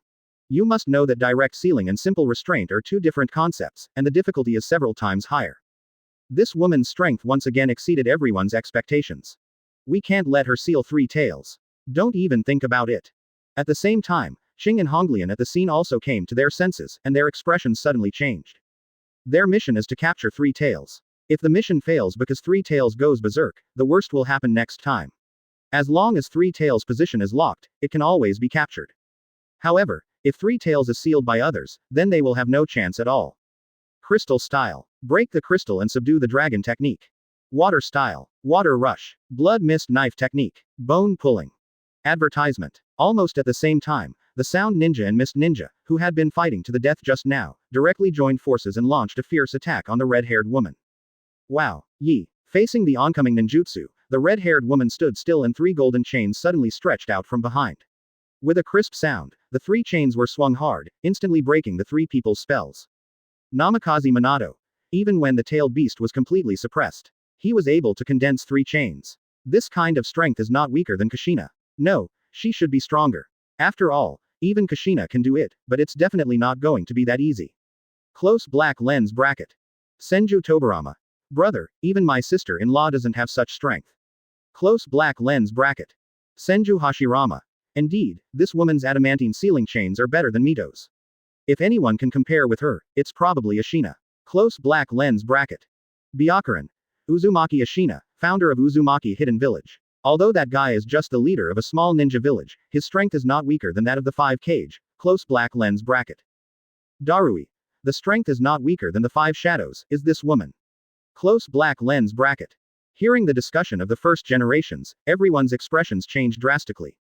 You must know that direct sealing and simple restraint are two different concepts, and the difficulty is several times higher. This woman's strength once again exceeded everyone's expectations. We can't let her seal 3 tails. Don't even think about it. At the same time, Qing and Honglian at the scene also came to their senses, and their expressions suddenly changed. Their mission is to capture 3 tails. If the mission fails because 3 tails goes berserk, the worst will happen next time. As long as 3 tails position is locked, it can always be captured. However, if 3 tails is sealed by others, then they will have no chance at all. Crystal style. Break the crystal and subdue the dragon technique. Water style. Water rush. Blood mist knife technique. Bone pulling. Advertisement. Almost at the same time, the Sound Ninja and Mist Ninja, who had been fighting to the death just now, directly joined forces and launched a fierce attack on the red-haired woman. Wow. Yi. Facing the oncoming ninjutsu, the red-haired woman stood still and 3 golden chains suddenly stretched out from behind. With a crisp sound, the 3 chains were swung hard, instantly breaking the 3 people's spells. Namikaze Minato. Even when the tailed beast was completely suppressed, he was able to condense 3 chains. This kind of strength is not weaker than Kushina. No, she should be stronger. After all, even Kushina can do it, but it's definitely not going to be that easy. Close black lens bracket. Senju Tobarama. Brother, even my sister-in-law doesn't have such strength. Close black lens bracket. Senju Hashirama. Indeed, this woman's adamantine sealing chains are better than Mito's. If anyone can compare with her, it's probably Ashina. Close black lens bracket. Byakuran. Uzumaki Ashina, founder of Uzumaki Hidden Village. Although that guy is just the leader of a small ninja village, his strength is not weaker than that of the 5 Cage. Close black lens bracket. Darui. The strength is not weaker than the 5 Shadows, is this woman. Close black lens bracket. Hearing the discussion of the first generations, everyone's expressions changed drastically.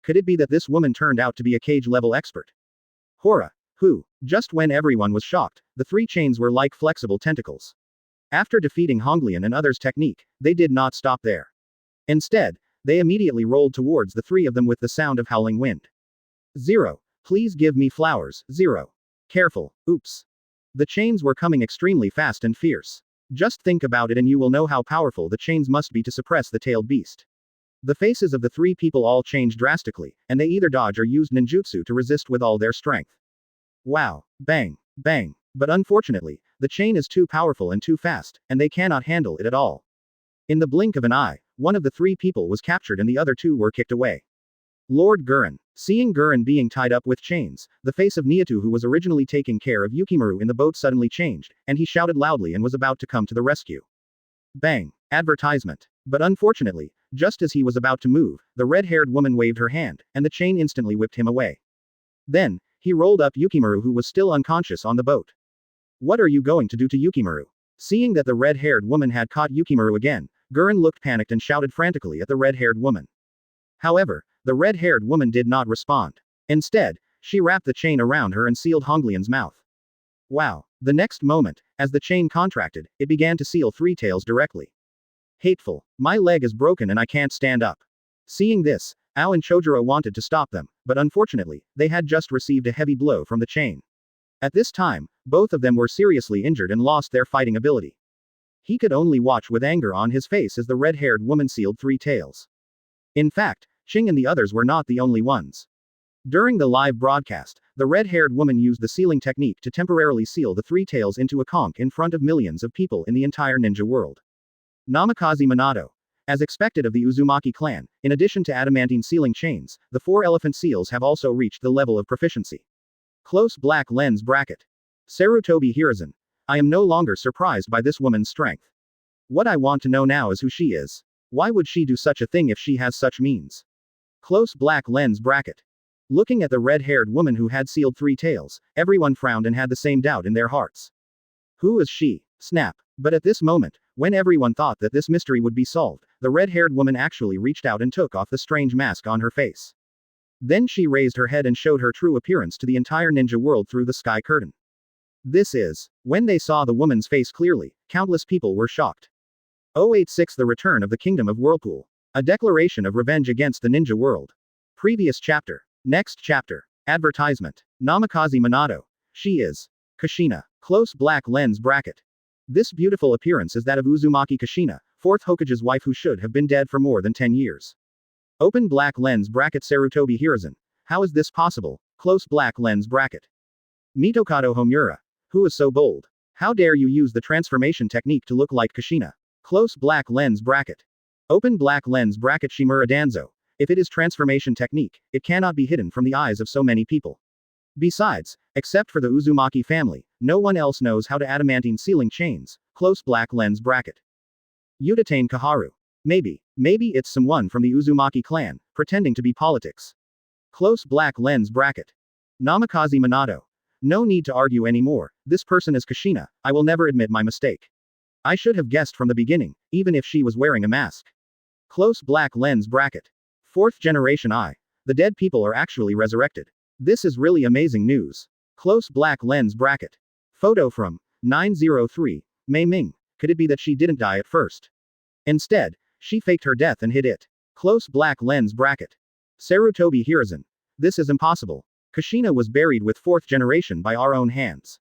Could it be that this woman turned out to be a cage-level expert? Hora. Who? Just when everyone was shocked, the 3 chains were like flexible tentacles. After defeating Honglian and others' technique, they did not stop there. Instead, they immediately rolled towards the 3 of them with the sound of howling wind. 0. Please give me flowers, 0. Careful, oops. The chains were coming extremely fast and fierce. Just think about it and you will know how powerful the chains must be to suppress the tailed beast. The faces of the 3 people all changed drastically, and they either dodge or used ninjutsu to resist with all their strength. Wow. Bang. Bang. But unfortunately, the chain is too powerful and too fast, and they cannot handle it at all. In the blink of an eye, one of the 3 people was captured and the other 2 were kicked away. Lord Gurren. Seeing Gurren being tied up with chains, the face of Niatu, who was originally taking care of Yukimaru in the boat, suddenly changed, and he shouted loudly and was about to come to the rescue. Bang. Advertisement. But unfortunately, just as he was about to move, the red-haired woman waved her hand, and the chain instantly whipped him away. Then, he rolled up Yukimaru, who was still unconscious on the boat. What are you going to do to Yukimaru? Seeing that the red-haired woman had caught Yukimaru again, Gurren looked panicked and shouted frantically at the red-haired woman. However, the red-haired woman did not respond. Instead, she wrapped the chain around her and sealed Honglian's mouth. Wow. The next moment, as the chain contracted, it began to seal 3 tails directly. Hateful. My leg is broken and I can't stand up. Seeing this, Ao and Chojuro wanted to stop them, but unfortunately, they had just received a heavy blow from the chain. At this time, both of them were seriously injured and lost their fighting ability. He could only watch with anger on his face as the red-haired woman sealed 3 tails. In fact, Qing and the others were not the only ones. During the live broadcast, the red-haired woman used the sealing technique to temporarily seal the 3 tails into a conch in front of millions of people in the entire ninja world. Namikaze Minato. As expected of the Uzumaki clan, in addition to adamantine sealing chains, the 4 elephant seals have also reached the level of proficiency. Close black lens bracket. Sarutobi Hiruzen. I am no longer surprised by this woman's strength. What I want to know now is who she is. Why would she do such a thing if she has such means? Close black lens bracket. Looking at the red-haired woman who had sealed 3 tails, everyone frowned and had the same doubt in their hearts. Who is she? Snap. But at this moment, when everyone thought that this mystery would be solved, the red-haired woman actually reached out and took off the strange mask on her face. Then she raised her head and showed her true appearance to the entire ninja world through the sky curtain. This is. When they saw the woman's face clearly, countless people were shocked. 086 The Return of the Kingdom of Whirlpool. A declaration of revenge against the ninja world. Previous chapter. Next chapter. Advertisement. Namikaze Minato. She is. Kushina. Close black lens bracket. This beautiful appearance is that of Uzumaki Kushina, 4th Hokage's wife who should have been dead for more than 10 years. Open black lens bracket Sarutobi Hiruzen. How is this possible? Close black lens bracket. Mitokado Homura. Who is so bold? How dare you use the transformation technique to look like Kushina? Close black lens bracket. Open black lens bracket Shimura Danzo. If it is transformation technique, it cannot be hidden from the eyes of so many people. Besides, except for the Uzumaki family, no one else knows how to adamantine sealing chains. Close black lens bracket. Utatane Kaharu. Maybe it's someone from the Uzumaki clan, pretending to be politics. Close black lens bracket. Namikaze Minato. No need to argue anymore, this person is Kushina, I will never admit my mistake. I should have guessed from the beginning, even if she was wearing a mask. Close black lens bracket. Fourth generation I. The dead people are actually resurrected. This is really amazing news. Close black lens bracket. Photo from 903. Mei Ming. Could it be that she didn't die at first? Instead, she faked her death and hid it. Close black lens bracket. Sarutobi Hiruzen. This is impossible. Kushina was buried with fourth generation by our own hands.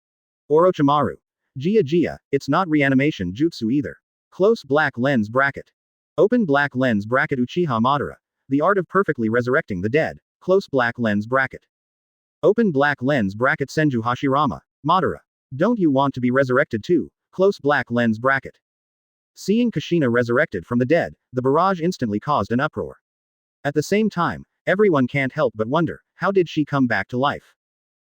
Orochimaru. Jia, it's not reanimation jutsu either. Close black lens bracket. Open black lens bracket Uchiha Madara. The art of perfectly resurrecting the dead. Close black lens bracket. Open black lens bracket Senju Hashirama. Madara. Don't you want to be resurrected too? Close black lens bracket. Seeing Kushina resurrected from the dead, the barrage instantly caused an uproar. At the same time, everyone can't help but wonder, how did she come back to life?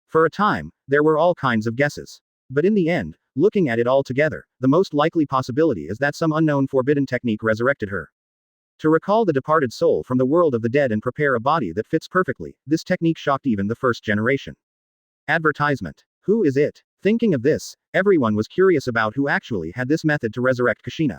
For a time, there were all kinds of guesses. But in the end, looking at it all together, the most likely possibility is that some unknown forbidden technique resurrected her. To recall the departed soul from the world of the dead and prepare a body that fits perfectly, this technique shocked even the first generation. Advertisement. Who is it? Thinking of this, everyone was curious about who actually had this method to resurrect Kushina.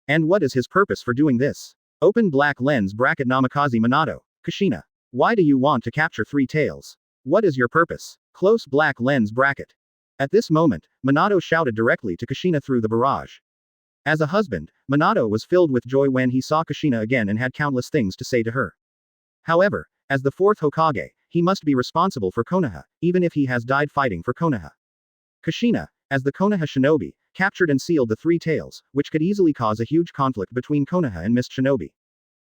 And what is his purpose for doing this? Open black lens bracket Namikaze Minato. Kushina. Why do you want to capture three tails? What is your purpose? Close black lens bracket. At this moment, Minato shouted directly to Kushina through the barrage. As a husband, Minato was filled with joy when he saw Kushina again and had countless things to say to her. However, as the fourth Hokage, he must be responsible for Konoha, even if he has died fighting for Konoha. Kushina, as the Konoha shinobi, captured and sealed the three tails, which could easily cause a huge conflict between Konoha and Mist Shinobi.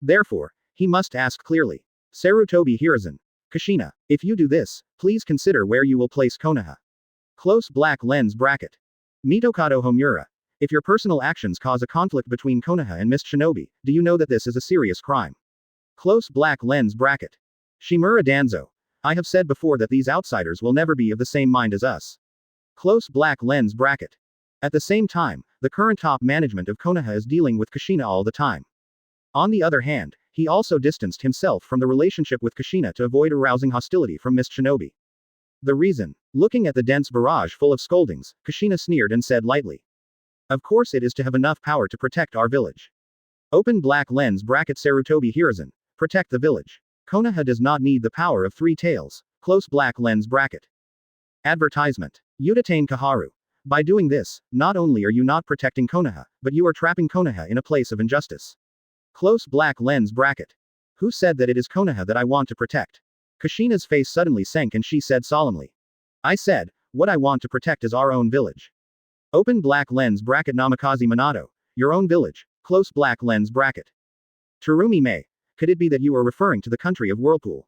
Therefore, he must ask clearly. Sarutobi Hiruzen. Kushina, if you do this, please consider where you will place Konoha. Close black lens bracket. Mitokado Homura. If your personal actions cause a conflict between Konoha and Mist Shinobi, do you know that this is a serious crime? Close black lens bracket. Shimura Danzo. I have said before that these outsiders will never be of the same mind as us. Close black lens bracket. At the same time, the current top management of Konoha is dealing with Kushina all the time. On the other hand, he also distanced himself from the relationship with Kushina to avoid arousing hostility from Mist Shinobi. The reason? Looking at the dense barrage full of scoldings, Kushina sneered and said lightly. Of course it is to have enough power to protect our village. Open black lens bracket Sarutobi Hiruzen. Protect the village. Konoha does not need the power of three tails. Close black lens bracket. Advertisement. Utatane Kaharu. By doing this, not only are you not protecting Konoha, but you are trapping Konoha in a place of injustice. Close black lens bracket. Who said that it is Konoha that I want to protect? Kushina's face suddenly sank and she said solemnly. I said, what I want to protect is our own village. Open black lens bracket Namikaze Minato. Your own village. Close black lens bracket. Terumi Mei. Could it be that you are referring to the country of Whirlpool?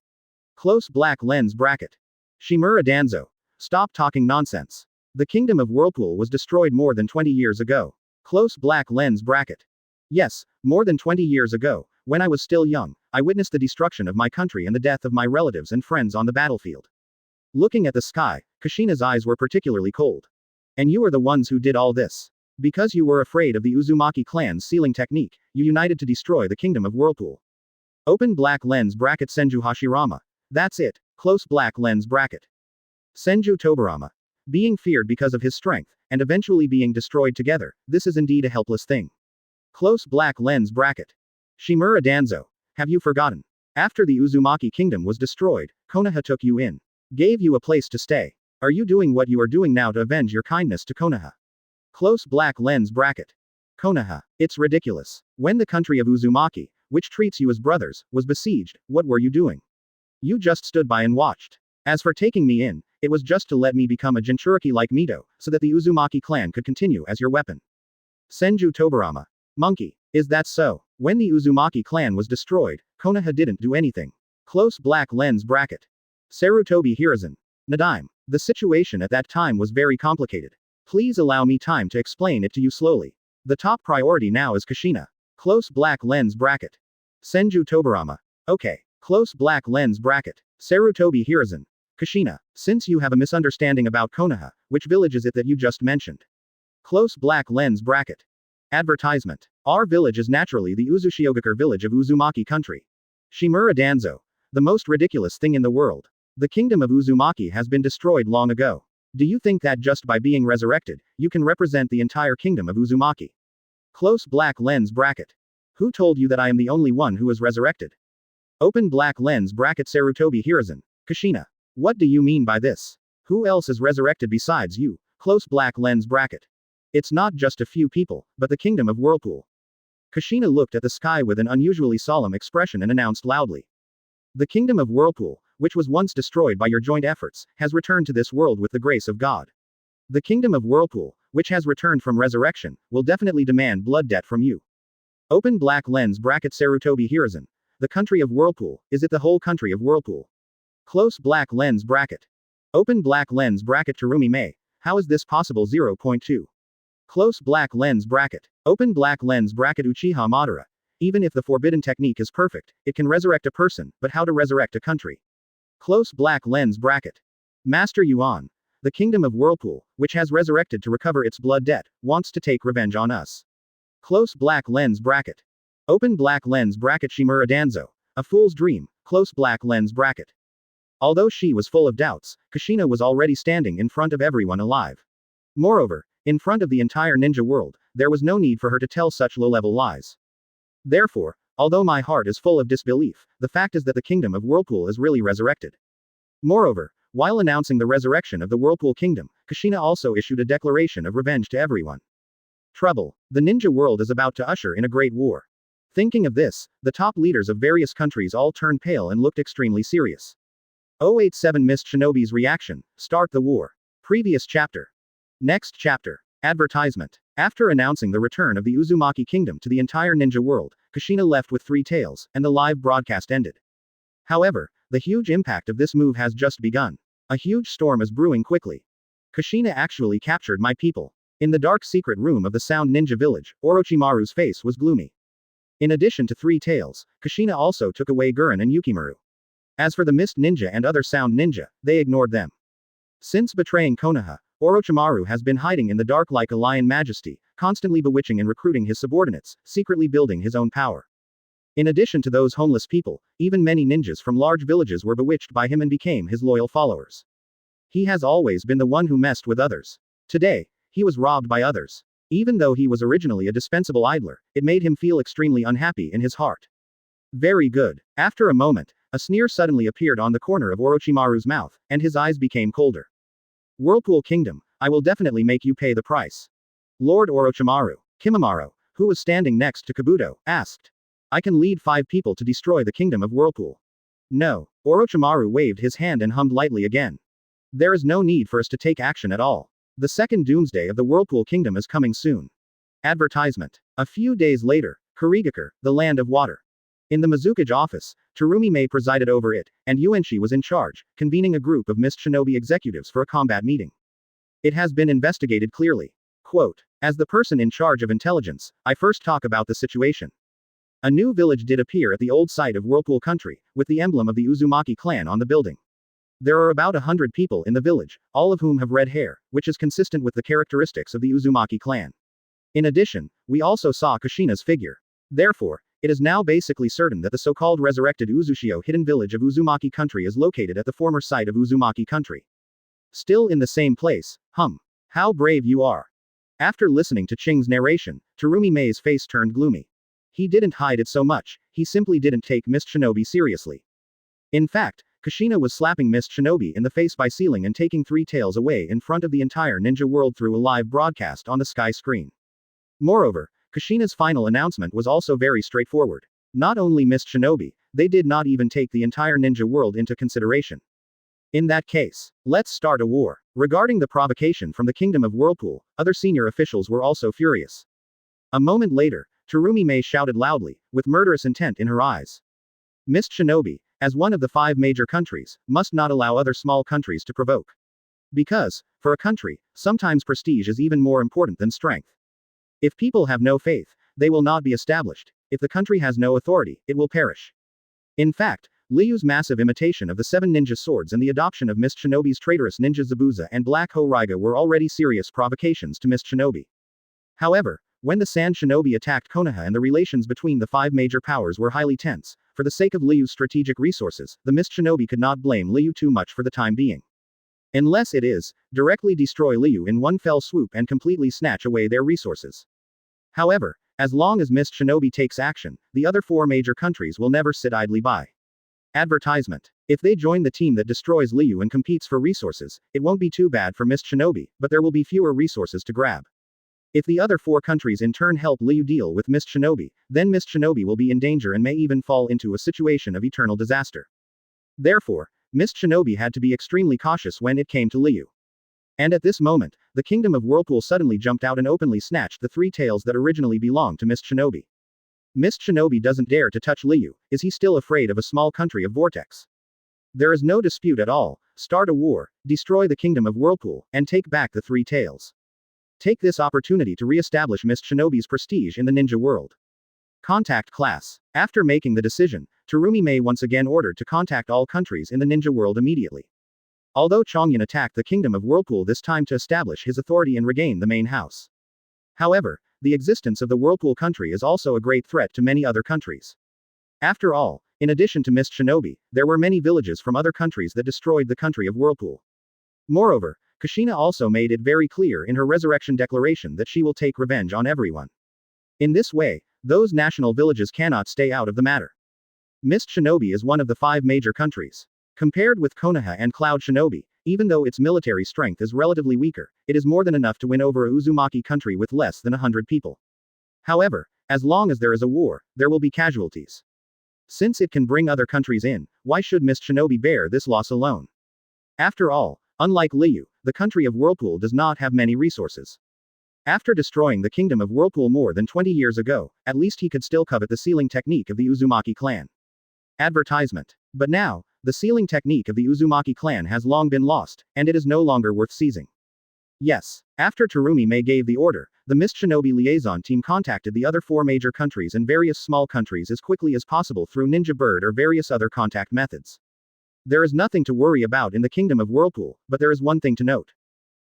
Close black lens bracket. Shimura Danzo. Stop talking nonsense. The kingdom of Whirlpool was destroyed more than 20 years ago. Close black lens bracket. Yes, more than 20 years ago, when I was still young, I witnessed the destruction of my country and the death of my relatives and friends on the battlefield. Looking at the sky, Kushina's eyes were particularly cold. And you are the ones who did all this. Because you were afraid of the Uzumaki clan's sealing technique, you united to destroy the kingdom of Whirlpool. Open black lens bracket Senju Hashirama. That's it. Close black lens bracket. Senju Tobarama. Being feared because of his strength, and eventually being destroyed together, this is indeed a helpless thing. Close black lens bracket. Shimura Danzo. Have you forgotten? After the Uzumaki kingdom was destroyed, Konoha took you in. Gave you a place to stay. Are you doing what you are doing now to avenge your kindness to Konoha? Close black lens bracket. Konoha. It's ridiculous. When the country of Uzumaki, which treats you as brothers, was besieged, what were you doing? You just stood by and watched. As for taking me in, it was just to let me become a Jinchuriki like Mito, so that the Uzumaki clan could continue as your weapon. Senju Tobarama. Monkey. Is that so? When the Uzumaki clan was destroyed, Konoha didn't do anything. Close black lens bracket. Sarutobi Hiruzen. Nadime. The situation at that time was very complicated. Please allow me time to explain it to you slowly. The top priority now is Kushina. Close black lens bracket. Senju Tobarama. Okay. Close black lens bracket. Sarutobi Hiruzen. Kushina. Since you have a misunderstanding about Konoha, which village is it that you just mentioned? Close black lens bracket. Advertisement. Our village is naturally the Uzushiogakure village of Uzumaki country. Shimura Danzo. The most ridiculous thing in the world. The kingdom of Uzumaki has been destroyed long ago. Do you think that just by being resurrected, you can represent the entire kingdom of Uzumaki? Close black lens bracket. Who told you that I am the only one who is resurrected? Open black lens bracket. Sarutobi Hiruzen. Kushina. What do you mean by this? Who else is resurrected besides you? Close black lens bracket. It's not just a few people, but the kingdom of Whirlpool. Kushina looked at the sky with an unusually solemn expression and announced loudly. The kingdom of Whirlpool, which was once destroyed by your joint efforts, has returned to this world with the grace of God. The kingdom of Whirlpool, which has returned from resurrection, will definitely demand blood debt from you. Open black lens bracket. Sarutobi Hiruzen. The country of Whirlpool, is it the whole country of Whirlpool? Close black lens bracket. Open black lens bracket. Terumi Mei. How is this possible? 0.2. Close black lens bracket. Open black lens bracket. Uchiha Madara. Even if the forbidden technique is perfect, it can resurrect a person, but how to resurrect a country? Close black lens bracket. Master Yuan. The kingdom of Whirlpool, which has resurrected to recover its blood debt, wants to take revenge on us. Close black lens bracket. Open black lens bracket. Shimura Danzo. A fool's dream. Close black lens bracket. Although she was full of doubts, Kushina was already standing in front of everyone alive. Moreover, in front of the entire ninja world, there was no need for her to tell such low-level lies. Therefore, although my heart is full of disbelief, the fact is that the kingdom of Whirlpool is really resurrected. Moreover, while announcing the resurrection of the Whirlpool kingdom, Kushina also issued a declaration of revenge to everyone. Trouble. The ninja world is about to usher in a great war. Thinking of this, the top leaders of various countries all turned pale and looked extremely serious. 087 Missed Shinobi's reaction. Start the war. Previous chapter. Next chapter. Advertisement. After announcing the return of the Uzumaki kingdom to the entire ninja world, Kushina left with 3 tails, and the live broadcast ended. However, the huge impact of this move has just begun. A huge storm is brewing quickly. Kushina actually captured my people. In the dark secret room of the Sound Ninja village, Orochimaru's face was gloomy. In addition to 3 tails, Kushina also took away Gurren and Yukimaru. As for the Mist Ninja and other Sound Ninja, they ignored them. Since betraying Konoha, Orochimaru has been hiding in the dark like a lion majesty, constantly bewitching and recruiting his subordinates, secretly building his own power. In addition to those homeless people, even many ninjas from large villages were bewitched by him and became his loyal followers. He has always been the one who messed with others. Today, he was robbed by others. Even though he was originally a dispensable idler, it made him feel extremely unhappy in his heart. Very good. After a moment, a sneer suddenly appeared on the corner of Orochimaru's mouth, and his eyes became colder. Whirlpool Kingdom, I will definitely make you pay the price. Lord Orochimaru. Kimimaro, who was standing next to Kabuto, asked. I can lead 5 people to destroy the kingdom of Whirlpool. No. Orochimaru waved his hand and hummed lightly again. There is no need for us to take action at all. The second doomsday of the Whirlpool Kingdom is coming soon. Advertisement. A few days later, Kurigakure, the land of water. In the Mizukage office, Terumi Mei presided over it, and Yuenshi was in charge, convening a group of Mist Shinobi executives for a combat meeting. It has been investigated clearly. Quote, as the person in charge of intelligence, I first talk about the situation. A new village did appear at the old site of Whirlpool Country, with the emblem of the Uzumaki clan on the building. There are about 100 people in the village, all of whom have red hair, which is consistent with the characteristics of the Uzumaki clan. In addition, we also saw Kushina's figure. Therefore, it is now basically certain that the so-called resurrected Uzushio hidden village of Uzumaki country is located at the former site of Uzumaki country. Still in the same place, How brave you are. After listening to Ching's narration, Terumi Mei's face turned gloomy. He didn't hide it so much, he simply didn't take Mist Shinobi seriously. In fact, Kushina was slapping Mist Shinobi in the face by sealing and taking 3 tails away in front of the entire ninja world through a live broadcast on the sky screen. Moreover, Kushina's final announcement was also very straightforward. Not only Mist Shinobi, they did not even take the entire ninja world into consideration. In that case, let's start a war. Regarding the provocation from the Kingdom of Whirlpool, other senior officials were also furious. A moment later, Terumi Mei shouted loudly, with murderous intent in her eyes. Mist Shinobi, as one of the 5 major countries, must not allow other small countries to provoke. Because, for a country, sometimes prestige is even more important than strength. If people have no faith, they will not be established. If the country has no authority, it will perish. In fact, Liyue's massive imitation of the 7 ninja swords and the adoption of Mist Shinobi's traitorous ninja Zabuza and Black Ho-Raiga were already serious provocations to Mist Shinobi. However, when the Sand Shinobi attacked Konoha and the relations between the 5 major powers were highly tense, for the sake of Liyue's strategic resources, the Mist Shinobi could not blame Liyue too much for the time being. Unless it is, directly destroy Liyue in one fell swoop and completely snatch away their resources. However, as long as Mist Shinobi takes action, the other 4 major countries will never sit idly by. Advertisement. If they join the team that destroys Liyue and competes for resources, it won't be too bad for Mist Shinobi, but there will be fewer resources to grab. If the other 4 countries in turn help Liyue deal with Mist Shinobi, then Mist Shinobi will be in danger and may even fall into a situation of eternal disaster. Therefore, Mist Shinobi had to be extremely cautious when it came to Liyue. And at this moment, the Kingdom of Whirlpool suddenly jumped out and openly snatched the 3 tails that originally belonged to Mist Shinobi. Mist Shinobi doesn't dare to touch Liyue. Is he still afraid of a small country of Vortex? There is no dispute at all. Start a war, destroy the Kingdom of Whirlpool, and take back the 3 tails. Take this opportunity to re-establish Mist Shinobi's prestige in the ninja world. Contact class. After making the decision, Terumi Mei once again ordered to contact all countries in the ninja world immediately. Although Changyan attacked the Kingdom of Whirlpool this time to establish his authority and regain the main house. However, the existence of the Whirlpool country is also a great threat to many other countries. After all, in addition to Mist Shinobi, there were many villages from other countries that destroyed the country of Whirlpool. Moreover, Kushina also made it very clear in her resurrection declaration that she will take revenge on everyone. In this way, those national villages cannot stay out of the matter. Mist Shinobi is one of the 5 major countries. Compared with Konoha and Cloud Shinobi, even though its military strength is relatively weaker, it is more than enough to win over a Uzumaki country with less than 100 people. However, as long as there is a war, there will be casualties. Since it can bring other countries in, why should Mist Shinobi bear this loss alone? After all, unlike Liyue, the country of Whirlpool does not have many resources. After destroying the Kingdom of Whirlpool more than 20 years ago, at least he could still covet the sealing technique of the Uzumaki clan. Advertisement. But now, the sealing technique of the Uzumaki clan has long been lost, and it is no longer worth seizing. Yes, after Terumi Mei gave the order, the Mist Shinobi liaison team contacted the other 4 major countries and various small countries as quickly as possible through Ninja Bird or various other contact methods. There is nothing to worry about in the Kingdom of Whirlpool, but there is one thing to note.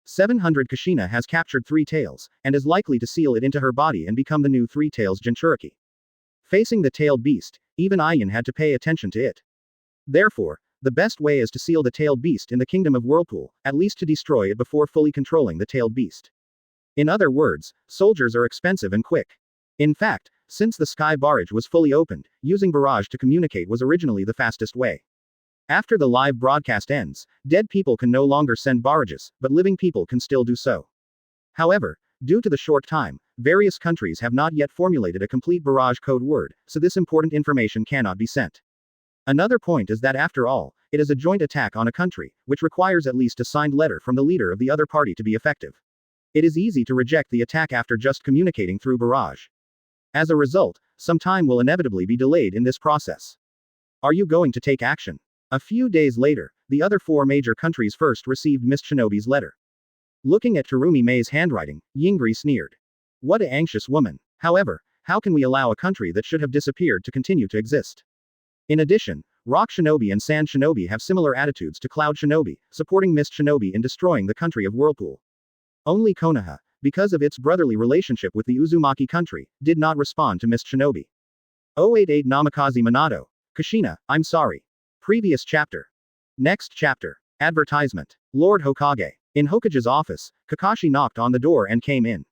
700 Kushina has captured 3 tails, and is likely to seal it into her body and become the new 3 tails Jinchuriki. Facing the tailed beast, even Ayan had to pay attention to it. Therefore, the best way is to seal the tailed beast in the Kingdom of Whirlpool, at least to destroy it before fully controlling the tailed beast. In other words, soldiers are expensive and quick. In fact, since the sky barrage was fully opened, using barrage to communicate was originally the fastest way. After the live broadcast ends, dead people can no longer send barrages, but living people can still do so. However, due to the short time, various countries have not yet formulated a complete barrage code word, so this important information cannot be sent. Another point is that after all, it is a joint attack on a country, which requires at least a signed letter from the leader of the other party to be effective. It is easy to reject the attack after just communicating through barrage. As a result, some time will inevitably be delayed in this process. Are you going to take action? A few days later, the other 4 major countries first received Mist Shinobi's letter. Looking at Terumi Mei's handwriting, Yingri sneered. What an anxious woman. However, how can we allow a country that should have disappeared to continue to exist? In addition, Rock Shinobi and Sand Shinobi have similar attitudes to Cloud Shinobi, supporting Mist Shinobi in destroying the country of Whirlpool. Only Konoha, because of its brotherly relationship with the Uzumaki country, did not respond to Mist Shinobi. 088 Namikaze Minato. Kushina, I'm sorry. Previous chapter. Next chapter. Advertisement. Lord Hokage. In Hokage's office, Kakashi knocked on the door and came in.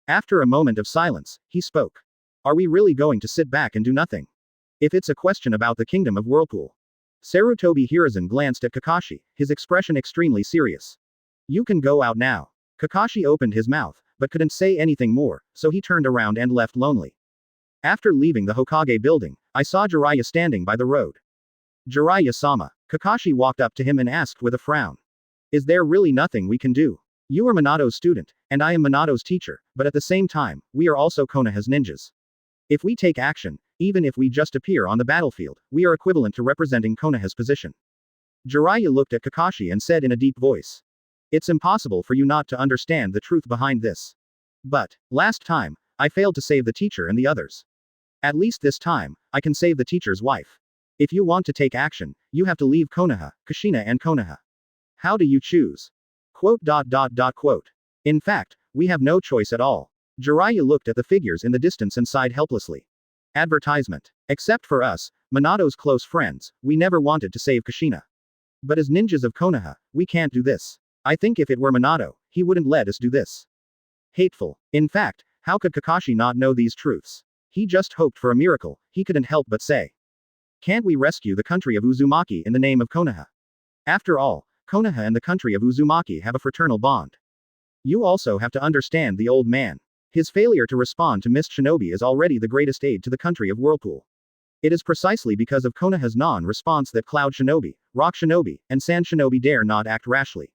After a moment of silence, he spoke. Are we really going to sit back and do nothing? If it's a question about the Kingdom of Whirlpool. Sarutobi Hiruzen glanced at Kakashi, his expression extremely serious. You can go out now. Kakashi opened his mouth, but couldn't say anything more, so he turned around and left lonely. After leaving the Hokage building, I saw Jiraiya standing by the road. Jiraiya-sama. Kakashi walked up to him and asked with a frown. Is there really nothing we can do? You are Minato's student, and I am Minato's teacher, but at the same time, we are also Konoha's ninjas. If we take action, even if we just appear on the battlefield, we are equivalent to representing Konoha's position. Jiraiya looked at Kakashi and said in a deep voice. It's impossible for you not to understand the truth behind this. But, last time, I failed to save the teacher and the others. At least this time, I can save the teacher's wife. If you want to take action, you have to leave Konoha, Kushina and Konoha. How do you choose? Quote. In fact, we have no choice at all. Jiraiya looked at the figures in the distance and sighed helplessly. Advertisement. Except for us, Minato's close friends, we never wanted to save Kushina. But as ninjas of Konoha, we can't do this. I think if it were Minato, he wouldn't let us do this. Hateful. In fact, how could Kakashi not know these truths? He just hoped for a miracle, he couldn't help but say. Can't we rescue the country of Uzumaki in the name of Konoha? After all, Konoha and the country of Uzumaki have a fraternal bond. You also have to understand the old man. His failure to respond to Mist Shinobi is already the greatest aid to the country of Whirlpool. It is precisely because of Konoha's non-response that Cloud Shinobi, Rock Shinobi, and Sand Shinobi dare not act rashly.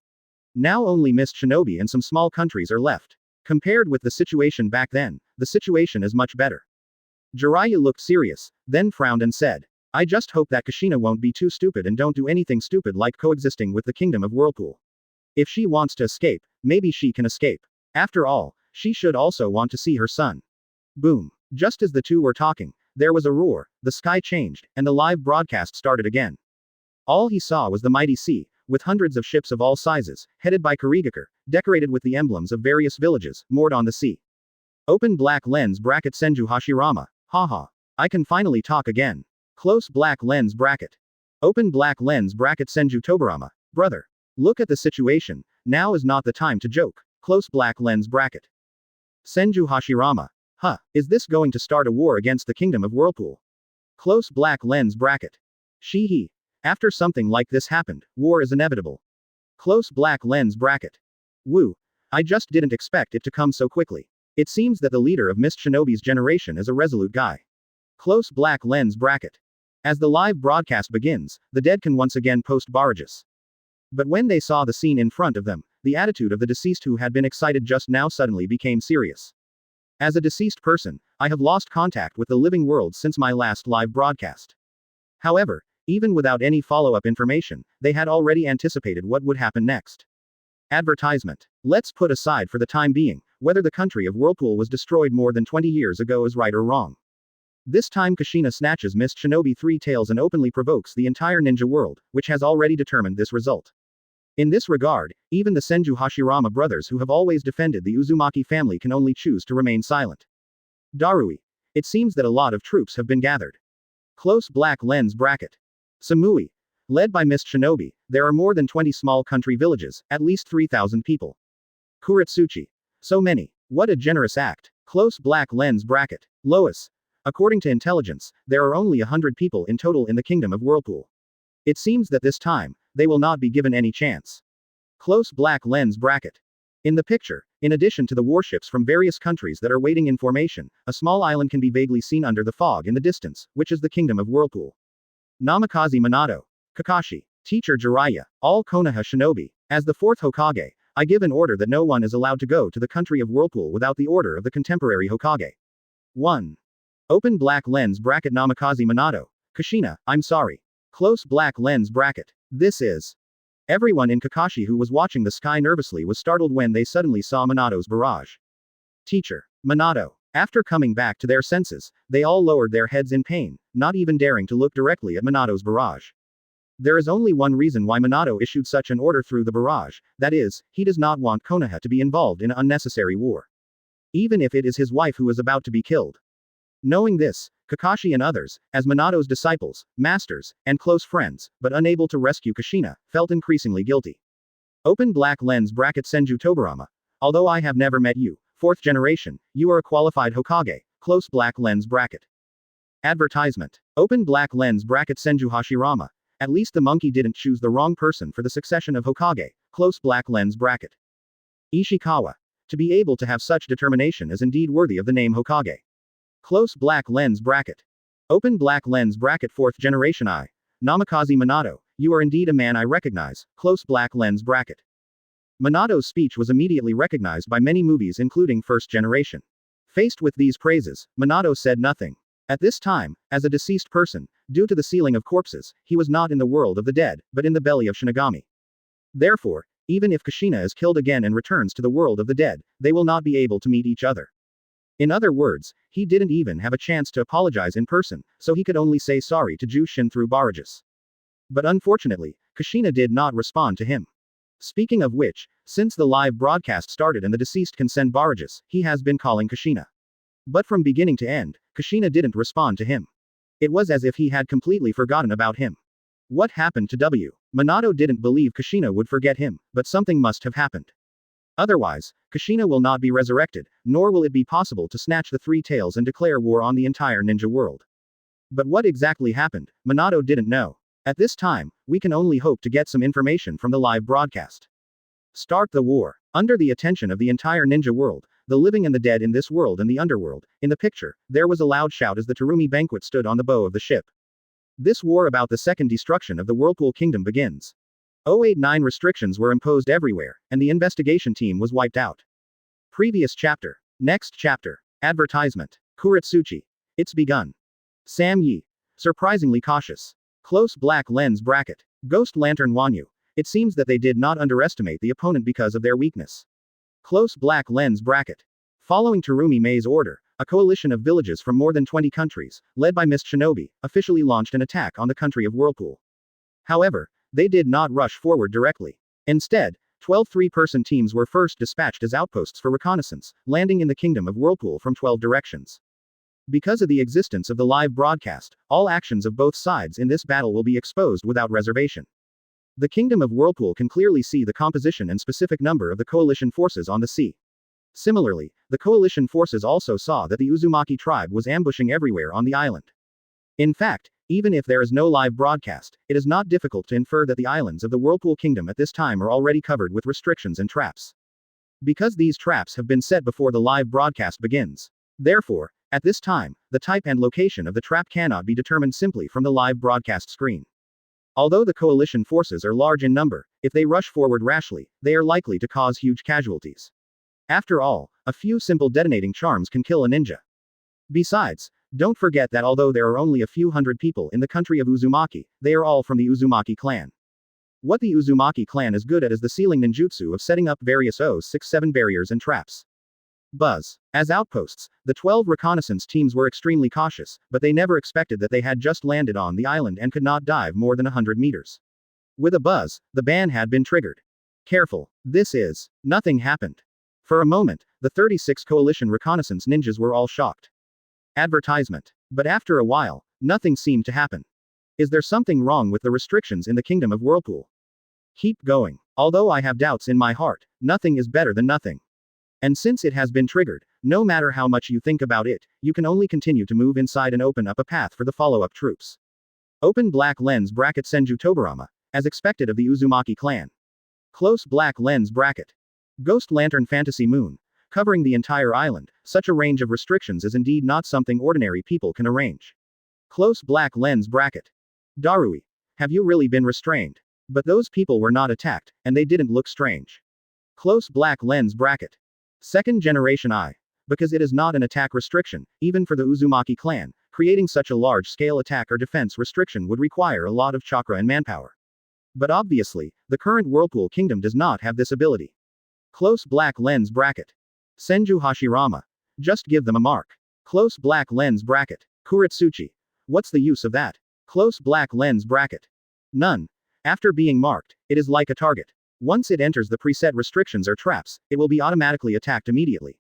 Now only Mist Shinobi and some small countries are left. Compared with the situation back then, the situation is much better. Jiraiya looked serious, then frowned and said, I just hope that Kushina won't be too stupid and don't do anything stupid like coexisting with the kingdom of Whirlpool. If she wants to escape, maybe she can escape. After all, she should also want to see her son. Boom. Just as the two were talking, there was a roar, the sky changed, and the live broadcast started again. All he saw was the mighty sea, with hundreds of ships of all sizes, headed by Kurigakure, decorated with the emblems of various villages, moored on the sea. Open black lens bracket Senju Hashirama. Haha. I can finally talk again. Close black lens bracket. Open black lens bracket Senju Tobarama. Brother. Look at the situation, now is not the time to joke. Close black lens bracket. Senju Hashirama. Huh, is this going to start a war against the kingdom of Whirlpool? Close black lens bracket. Shehe. After something like this happened, war is inevitable. Close black lens bracket. Woo. I just didn't expect it to come so quickly. It seems that the leader of Mist Shinobi's generation is a resolute guy. Close black lens bracket. As the live broadcast begins, the dead can once again post barrages. But when they saw the scene in front of them, the attitude of the deceased who had been excited just now suddenly became serious. As a deceased person, I have lost contact with the living world since my last live broadcast. However, even without any follow-up information, they had already anticipated what would happen next. Advertisement. Let's put aside for the time being, whether the country of Whirlpool was destroyed more than 20 years ago is right or wrong. This time Kushina snatches Mist Shinobi 3 tails and openly provokes the entire ninja world, which has already determined this result. In this regard, even the Senju Hashirama brothers who have always defended the Uzumaki family can only choose to remain silent. Darui. It seems that a lot of troops have been gathered. Close black lens bracket. Samui. Led by Mist Shinobi, there are more than 20 small country villages, at least 3,000 people. Kuretsuchi. So many. What a generous act. Close black lens bracket. Lois. According to intelligence, there are only 100 people in total in the kingdom of Whirlpool. It seems that this time, they will not be given any chance. Close black lens bracket. In the picture, in addition to the warships from various countries that are waiting in formation, a small island can be vaguely seen under the fog in the distance, which is the kingdom of Whirlpool. Namikaze Minato. Kakashi. Teacher Jiraiya. All Konoha shinobi. As the fourth Hokage, I give an order that no one is allowed to go to the country of Whirlpool without the order of the contemporary Hokage. 1. Open black lens bracket Namikaze Minato. Kushina, I'm sorry. Close black lens bracket. This is. Everyone in Kakashi who was watching the sky nervously was startled when they suddenly saw Minato's barrage. Teacher. Minato. After coming back to their senses, they all lowered their heads in pain, not even daring to look directly at Minato's barrage. There is only one reason why Minato issued such an order through the barrage, that is, he does not want Konoha to be involved in an unnecessary war. Even if it is his wife who is about to be killed. Knowing this, Kakashi and others, as Minato's disciples, masters, and close friends, but unable to rescue Kushina, felt increasingly guilty. Open black lens bracket Senju Tobarama. Although I have never met you, 4th generation, you are a qualified Hokage, close black lens bracket. Advertisement. Open black lens bracket Senju Hashirama. At least the monkey didn't choose the wrong person for the succession of Hokage, close black lens bracket. Ishikawa. To be able to have such determination is indeed worthy of the name Hokage. Close black lens bracket. Open black lens bracket 4th generation I. Namikaze Minato, you are indeed a man I recognize, close black lens bracket. Minato's speech was immediately recognized by many movies including 1st generation. Faced with these praises, Minato said nothing. At this time, as a deceased person, due to the sealing of corpses, he was not in the world of the dead, but in the belly of Shinigami. Therefore, even if Kushina is killed again and returns to the world of the dead, they will not be able to meet each other. In other words, he didn't even have a chance to apologize in person, so he could only say sorry to Jushin through barrages. But unfortunately, Kushina did not respond to him. Speaking of which, since the live broadcast started and the deceased can send barrages, he has been calling Kushina. But from beginning to end, Kushina didn't respond to him. It was as if he had completely forgotten about him. What happened to W? Minato didn't believe Kushina would forget him, but something must have happened. Otherwise, Kushina will not be resurrected, nor will it be possible to snatch the three tails and declare war on the entire ninja world. But what exactly happened, Minato didn't know. At this time, we can only hope to get some information from the live broadcast. Start the war. Under the attention of the entire ninja world, the living and the dead in this world and the underworld, in the picture, there was a loud shout as the Terumi banquet stood on the bow of the ship. This war about the second destruction of the Whirlpool Kingdom begins. 089 restrictions were imposed everywhere, and the investigation team was wiped out. Previous chapter. Next chapter. Advertisement. Kuretsuchi. It's begun. Sam Yi. Surprisingly cautious. Close black lens bracket. Ghost Lantern Wanyu. It seems that they did not underestimate the opponent because of their weakness. Close black lens bracket. Following Terumi Mei's order, a coalition of villages from more than 20 countries, led by Mist Shinobi, officially launched an attack on the country of Whirlpool. However, they did not rush forward directly. Instead, 12 three-person teams were first dispatched as outposts for reconnaissance, landing in the kingdom of Whirlpool from 12 directions. Because of the existence of the live broadcast, all actions of both sides in this battle will be exposed without reservation. The kingdom of Whirlpool can clearly see the composition and specific number of the coalition forces on the sea. Similarly, the coalition forces also saw that the Uzumaki tribe was ambushing everywhere on the island. In fact, even if there is no live broadcast, it is not difficult to infer that the islands of the Whirlpool Kingdom at this time are already covered with restrictions and traps. Because these traps have been set before the live broadcast begins. Therefore, at this time, the type and location of the trap cannot be determined simply from the live broadcast screen. Although the coalition forces are large in number, if they rush forward rashly, they are likely to cause huge casualties. After all, a few simple detonating charms can kill a ninja. Besides, don't forget that although there are only a few hundred people in the country of Uzumaki, they are all from the Uzumaki clan. What the Uzumaki clan is good at is the sealing ninjutsu of setting up various 067 barriers and traps. Buzz. As outposts, the 12 reconnaissance teams were extremely cautious, but they never expected that they had just landed on the island and could not dive more than 100 meters. With a buzz, the ban had been triggered. Careful. This is. Nothing happened. For a moment, the 36 coalition reconnaissance ninjas were all shocked. Advertisement. But after a while, nothing seemed to happen. Is there something wrong with the restrictions in the kingdom of Whirlpool? Keep going. Although I have doubts in my heart, nothing is better than nothing. And since it has been triggered, no matter how much you think about it, you can only continue to move inside and open up a path for the follow-up troops. Open black lens bracket Senju Tobarama, as expected of the Uzumaki clan. Close black lens bracket. Ghost Lantern Fantasy Moon. Covering the entire island, such a range of restrictions is indeed not something ordinary people can arrange. Close black lens bracket. Darui. Have you really been restrained? But those people were not attacked, and they didn't look strange. Close black lens bracket. Second generation I. Because it is not an attack restriction, even for the Uzumaki clan, creating such a large-scale attack or defense restriction would require a lot of chakra and manpower. But obviously, the current Whirlpool Kingdom does not have this ability. Close black lens bracket. Senju Hashirama. Just give them a mark. Close black lens bracket. Kuretsuchi. What's the use of that? Close black lens bracket. None. After being marked, it is like a target. Once it enters the preset restrictions or traps, it will be automatically attacked immediately.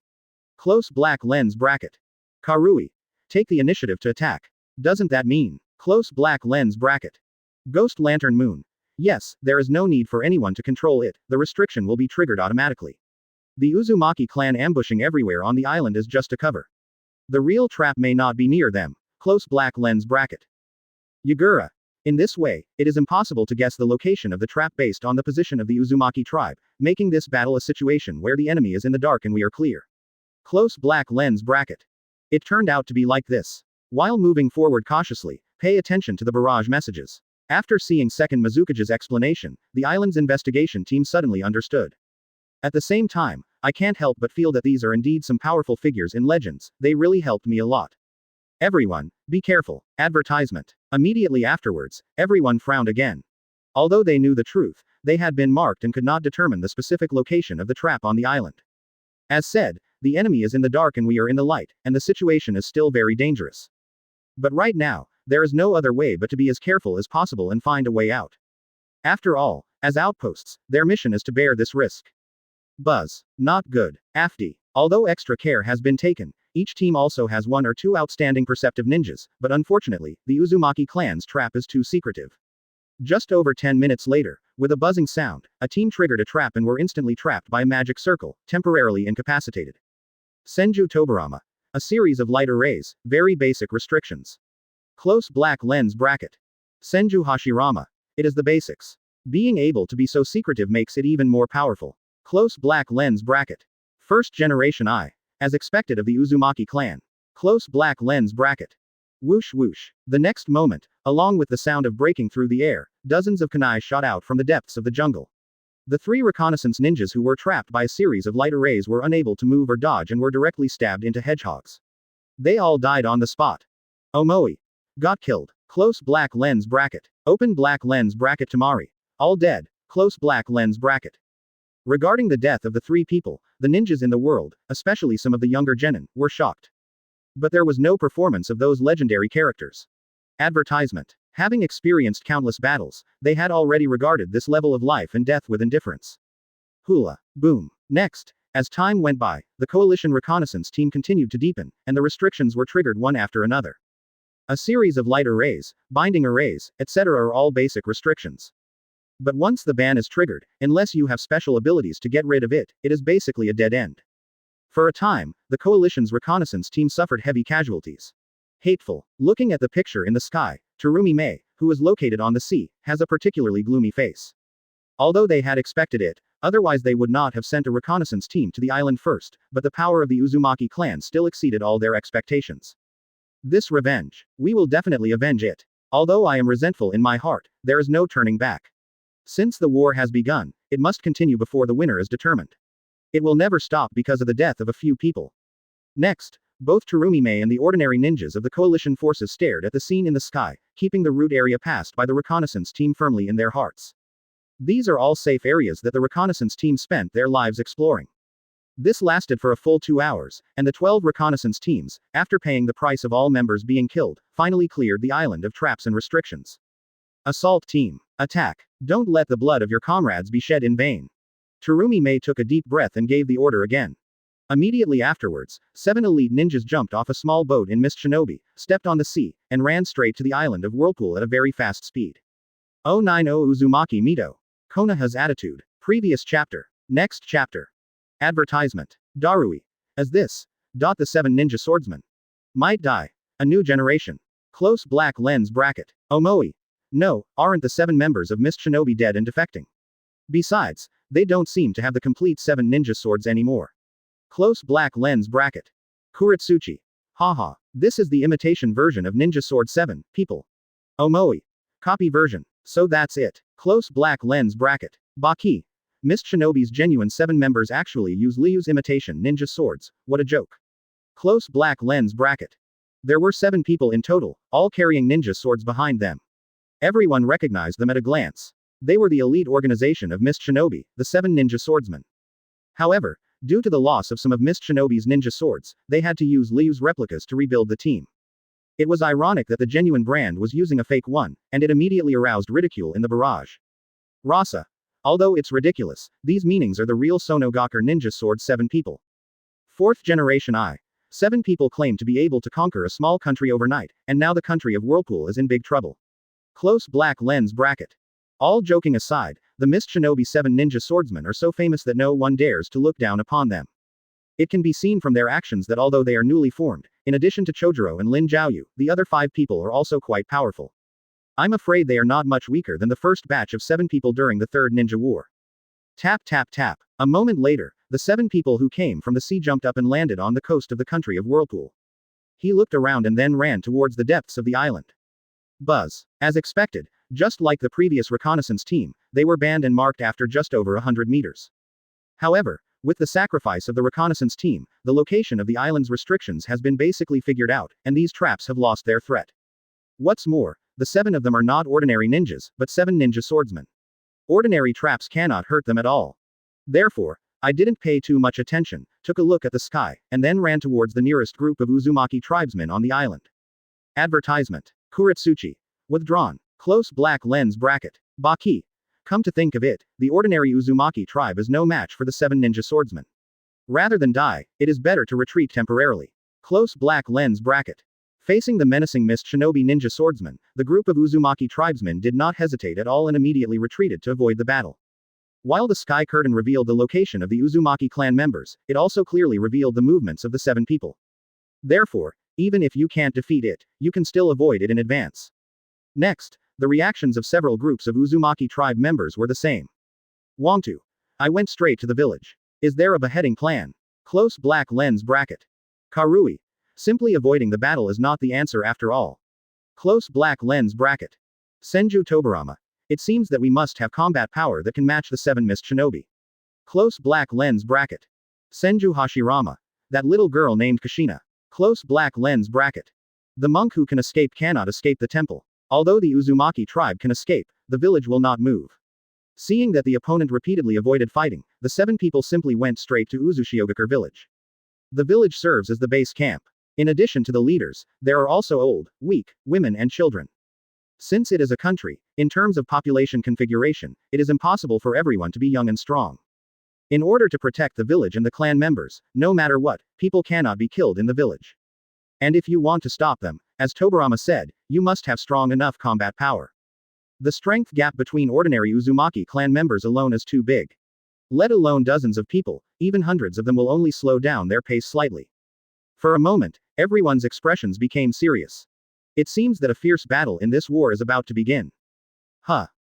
Close black lens bracket. Karui. Take the initiative to attack. Doesn't that mean? Close black lens bracket. Ghost Lantern Moon. Yes, there is no need for anyone to control it, the restriction will be triggered automatically. The Uzumaki clan ambushing everywhere on the island is just a cover. The real trap may not be near them. Close black lens bracket. Yagura. In this way, it is impossible to guess the location of the trap based on the position of the Uzumaki tribe, making this battle a situation where the enemy is in the dark and we are clear. Close black lens bracket. It turned out to be like this. While moving forward cautiously, pay attention to the barrage messages. After seeing second Mizukage's explanation, the island's investigation team suddenly understood. At the same time, I can't help but feel that these are indeed some powerful figures in legends, they really helped me a lot. Everyone, be careful. Advertisement. Immediately afterwards, everyone frowned again. Although they knew the truth, they had been marked and could not determine the specific location of the trap on the island. As said, the enemy is in the dark and we are in the light, and the situation is still very dangerous. But right now, there is no other way but to be as careful as possible and find a way out. After all, as outposts, their mission is to bear this risk. Buzz. Not good. Afdi. Although extra care has been taken, each team also has one or two outstanding perceptive ninjas, but unfortunately, the Uzumaki clan's trap is too secretive. Just over 10 minutes later, with a buzzing sound, a team triggered a trap and were instantly trapped by a magic circle, temporarily incapacitated. Senju Tobarama. A series of light arrays, very basic restrictions. Close black lens bracket. Senju Hashirama. It is the basics. Being able to be so secretive makes it even more powerful. Close black lens bracket. First generation eye. As expected of the Uzumaki clan. Close black lens bracket. Whoosh whoosh. The next moment, along with the sound of breaking through the air, dozens of kunai shot out from the depths of the jungle. The three reconnaissance ninjas who were trapped by a series of light arrays were unable to move or dodge and were directly stabbed into hedgehogs. They all died on the spot. Omoi. Got killed. Close black lens bracket. Open black lens bracket Tamari. All dead. Close black lens bracket. Regarding the death of the three people, the ninjas in the world, especially some of the younger genin, were shocked. But there was no performance of those legendary characters. Advertisement. Having experienced countless battles, they had already regarded this level of life and death with indifference. Hula. Boom. Next, as time went by, the coalition reconnaissance team continued to deepen, and the restrictions were triggered one after another. A series of light arrays, binding arrays, etc. are all basic restrictions. But once the ban is triggered, unless you have special abilities to get rid of it, it is basically a dead end. For a time, the coalition's reconnaissance team suffered heavy casualties. Hateful. Looking at the picture in the sky, Terumi Mei, who is located on the sea, has a particularly gloomy face. Although they had expected it, otherwise they would not have sent a reconnaissance team to the island first, but the power of the Uzumaki clan still exceeded all their expectations. This revenge. We will definitely avenge it. Although I am resentful in my heart, there is no turning back. Since the war has begun, it must continue before the winner is determined. It will never stop because of the death of a few people. Next, both Terumi Mei and the ordinary ninjas of the coalition forces stared at the scene in the sky, keeping the route area passed by the reconnaissance team firmly in their hearts. These are all safe areas that the reconnaissance team spent their lives exploring. This lasted for a full 2 hours, and the 12 reconnaissance teams, after paying the price of all members being killed, finally cleared the island of traps and restrictions. Assault team. Attack. Don't let the blood of your comrades be shed in vain. Terumi Mei took a deep breath and gave the order again. Immediately afterwards, 7 elite ninjas jumped off a small boat in Mist Shinobi, stepped on the sea, and ran straight to the island of Whirlpool at a very fast speed. 090 Uzumaki Mito. Konoha's attitude. Previous chapter. Next chapter. Advertisement. Darui. As this. The 7 ninja swordsmen. Might die. A new generation. Close black lens bracket. Omoi. No, aren't the 7 members of Mist Shinobi dead and defecting? Besides, they don't seem to have the complete 7 ninja swords anymore. Close black lens bracket. Kuritsuchi. Haha. This is the imitation version of Ninja Sword 7, people. Omoi. Copy version. So that's it. Close black lens bracket. Baki. Mist Shinobi's genuine 7 members actually use Liyue's imitation ninja swords, what a joke. Close black lens bracket. There were 7 people in total, all carrying ninja swords behind them. Everyone recognized them at a glance. They were the elite organization of Mist Shinobi, the 7 ninja swordsmen. However, due to the loss of some of Mist Shinobi's ninja swords, they had to use Liyue's replicas to rebuild the team. It was ironic that the genuine brand was using a fake one, and it immediately aroused ridicule in the barrage. Rasa. Although it's ridiculous, these meanings are the real Sonogakure ninja sword 7 people. 4th generation I. 7 people claim to be able to conquer a small country overnight, and now the country of Whirlpool is in big trouble. Close black lens bracket. All joking aside, the Mist Shinobi 7 ninja swordsmen are so famous that no one dares to look down upon them. It can be seen from their actions that although they are newly formed, in addition to Chojuro and Lin Jiaoyu, the other 5 people are also quite powerful. I'm afraid they are not much weaker than the first batch of 7 people during the Third Ninja War. Tap tap tap. A moment later, the 7 people who came from the sea jumped up and landed on the coast of the country of Whirlpool. He looked around and then ran towards the depths of the island. Buzz. As expected, just like the previous reconnaissance team, they were banned and marked after just over 100 meters. However, With the sacrifice of the reconnaissance team, the location of the island's restrictions has been basically figured out, and these traps have lost their threat. What's more, the 7 of them are not ordinary ninjas, but 7 ninja swordsmen. Ordinary traps cannot hurt them at all. Therefore, I didn't pay too much attention, took a look at the sky, and then ran towards the nearest group of Uzumaki tribesmen on the island. Advertisement. Kuretsuchi. Withdrawn. Close black lens bracket. Baki. Come to think of it, the ordinary Uzumaki tribe is no match for the 7 ninja swordsmen. Rather than die, it is better to retreat temporarily. Close black lens bracket. Facing the menacing mist shinobi ninja swordsmen, the group of Uzumaki tribesmen did not hesitate at all and immediately retreated to avoid the battle. While the sky curtain revealed the location of the Uzumaki clan members, it also clearly revealed the movements of the 7 people. Therefore, even if you can't defeat it, you can still avoid it in advance. Next, the reactions of several groups of Uzumaki tribe members were the same. Wangtu. I went straight to the village. Is there a beheading plan? Close black lens bracket. Karui. Simply avoiding the battle is not the answer after all. Close black lens bracket. Senju Tobarama. It seems that we must have combat power that can match the 7 mist shinobi. Close black lens bracket. Senju Hashirama. That little girl named Kushina. Close black lens bracket. The monk who can escape cannot escape the temple. Although the Uzumaki tribe can escape, the village will not move. Seeing that the opponent repeatedly avoided fighting, the 7 people simply went straight to Uzushiogakure village. The village serves as the base camp. In addition to the leaders, there are also old, weak, women and children. Since it is a country, in terms of population configuration, it is impossible for everyone to be young and strong. In order to protect the village and the clan members, no matter what, people cannot be killed in the village. And if you want to stop them, as Tobarama said, you must have strong enough combat power. The strength gap between ordinary Uzumaki clan members alone is too big. Let alone dozens of people, even hundreds of them will only slow down their pace slightly. For a moment, everyone's expressions became serious. It seems that a fierce battle in this war is about to begin.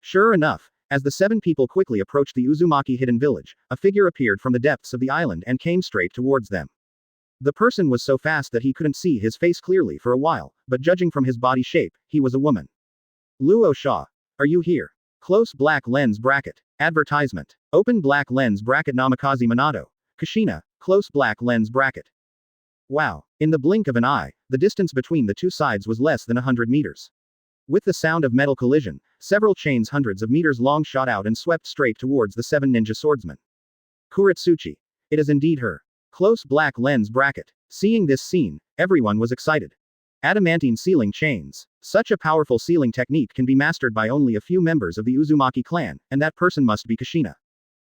Sure enough, as the 7 people quickly approached the Uzumaki hidden village, a figure appeared from the depths of the island and came straight towards them. The person was so fast that he couldn't see his face clearly for a while, but judging from his body shape, he was a woman. Luo Sha. Are you here? Close black lens bracket. Advertisement. Open black lens bracket Namikaze Minato. Kushina. Close black lens bracket. Wow. In the blink of an eye, the distance between the two sides was less than 100 meters. With the sound of metal collision, several chains hundreds of meters long shot out and swept straight towards the 7 ninja swordsmen. Kuretsuchi. It is indeed her. Close black lens bracket. Seeing this scene, everyone was excited. Adamantine sealing chains. Such a powerful sealing technique can be mastered by only a few members of the Uzumaki clan, and that person must be Kushina.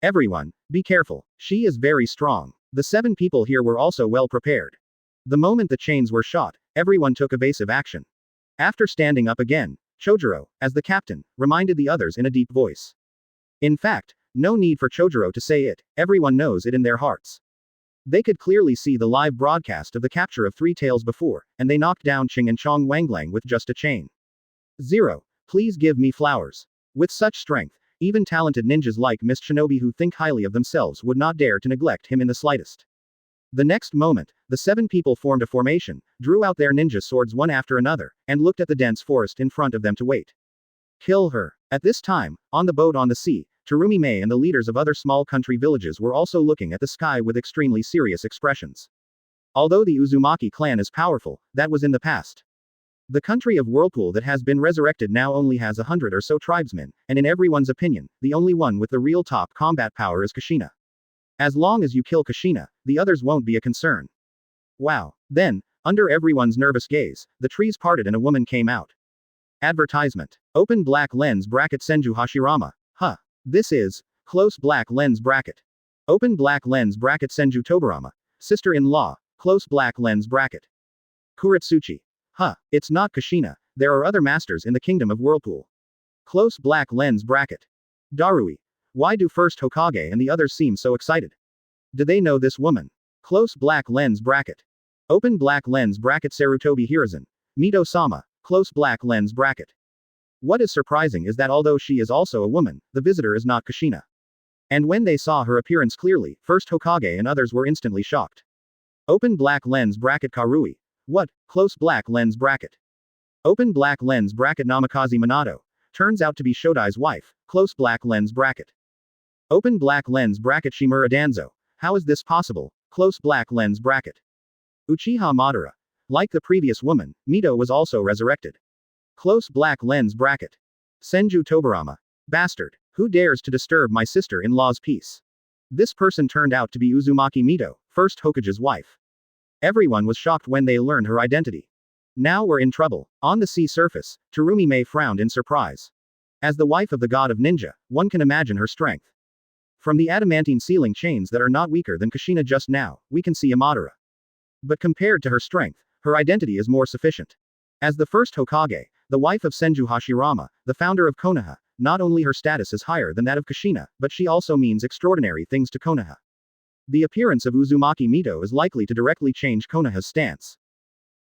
Everyone, be careful, she is very strong. The 7 people here were also well prepared. The moment the chains were shot, everyone took evasive action. After standing up again, Chojuro, as the captain, reminded the others in a deep voice. In fact, no need for Chojuro to say it, everyone knows it in their hearts. They could clearly see the live broadcast of the capture of 3 tails before, and they knocked down Ching and Chong Wanglang with just a chain. 0. Please give me flowers. With such strength, even talented ninjas like Mist Shinobi who think highly of themselves would not dare to neglect him in the slightest. The next moment, the 7 people formed a formation, drew out their ninja swords one after another, and looked at the dense forest in front of them to wait. Kill her. At this time, on the boat on the sea, Terumi Mei and the leaders of other small country villages were also looking at the sky with extremely serious expressions. Although the Uzumaki clan is powerful, that was in the past. The country of Whirlpool that has been resurrected now only has 100 or so tribesmen, and in everyone's opinion, the only one with the real top combat power is Kushina. As long as you kill Kushina, the others won't be a concern. Wow. Then, under everyone's nervous gaze, the trees parted and a woman came out. Advertisement. Open black lens bracket Senju Hashirama. This is, close black lens bracket. Open black lens bracket Senju Tobarama. Sister-in-law, close black lens bracket. Kuretsuchi. It's not Kushina, there are other masters in the kingdom of Whirlpool. Close black lens bracket. Darui. Why do first Hokage and the others seem so excited? Do they know this woman? Close black lens bracket. Open black lens bracket Sarutobi Hiruzen. Mito-sama, close black lens bracket. What is surprising is that although she is also a woman, the visitor is not Kushina. And when they saw her appearance clearly, first Hokage and others were instantly shocked. Open black lens bracket Karui. What? Close black lens bracket. Open black lens bracket Namikaze Minato. Turns out to be Shodai's wife, close black lens bracket. Open black lens bracket Shimura Danzo. How is this possible? Close black lens bracket. Uchiha Madara. Like the previous woman, Mito was also resurrected. Close black lens bracket. Senju Tobarama. Bastard. Who dares to disturb my sister-in-law's peace? This person turned out to be Uzumaki Mito, first Hokage's wife. Everyone was shocked when they learned her identity. Now we're in trouble. On the sea surface, Terumi Mei frowned in surprise. As the wife of the god of ninja, one can imagine her strength. From the adamantine sealing chains that are not weaker than Kushina just now, we can see Madara. But compared to her strength, her identity is more sufficient. As the first Hokage, the wife of Senju Hashirama, the founder of Konoha, not only her status is higher than that of Kushina, but she also means extraordinary things to Konoha. The appearance of Uzumaki Mito is likely to directly change Konoha's stance.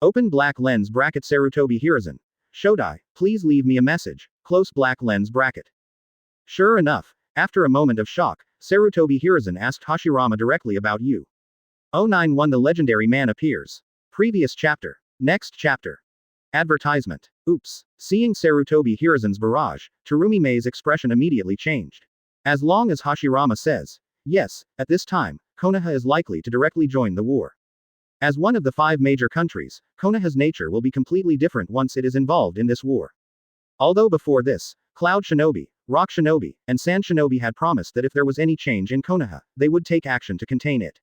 Open black lens bracket Sarutobi Hiruzen. Shodai, please leave me a message. Close black lens bracket. Sure enough, after a moment of shock, Sarutobi Hiruzen asked Hashirama directly about you. 091 The legendary man appears. Previous chapter. Next chapter. Advertisement. Oops. Seeing Sarutobi Hiruzen's barrage, Terumi Mei's expression immediately changed. As long as Hashirama says yes, at this time, Konoha is likely to directly join the war. As one of the 5 major countries, Konoha's nature will be completely different once it is involved in this war. Although before this, Cloud Shinobi, Rock Shinobi, and Sand Shinobi had promised that if there was any change in Konoha, they would take action to contain it.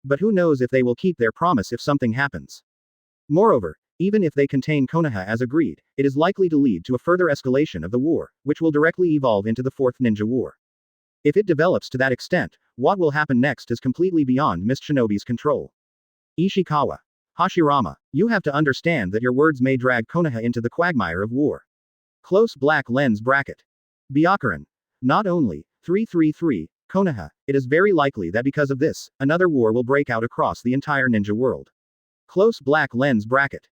But who knows if they will keep their promise if something happens. Moreover, even if they contain Konoha as agreed, it is likely to lead to a further escalation of the war, which will directly evolve into the 4th Ninja War. If it develops to that extent, what will happen next is completely beyond Mist Shinobi's control. Ishikawa. Hashirama, you have to understand that your words may drag Konoha into the quagmire of war. Close black lens bracket. Byakuran. Not only 333, Konoha, it is very likely that because of this, another war will break out across the entire ninja world. Close black lens bracket.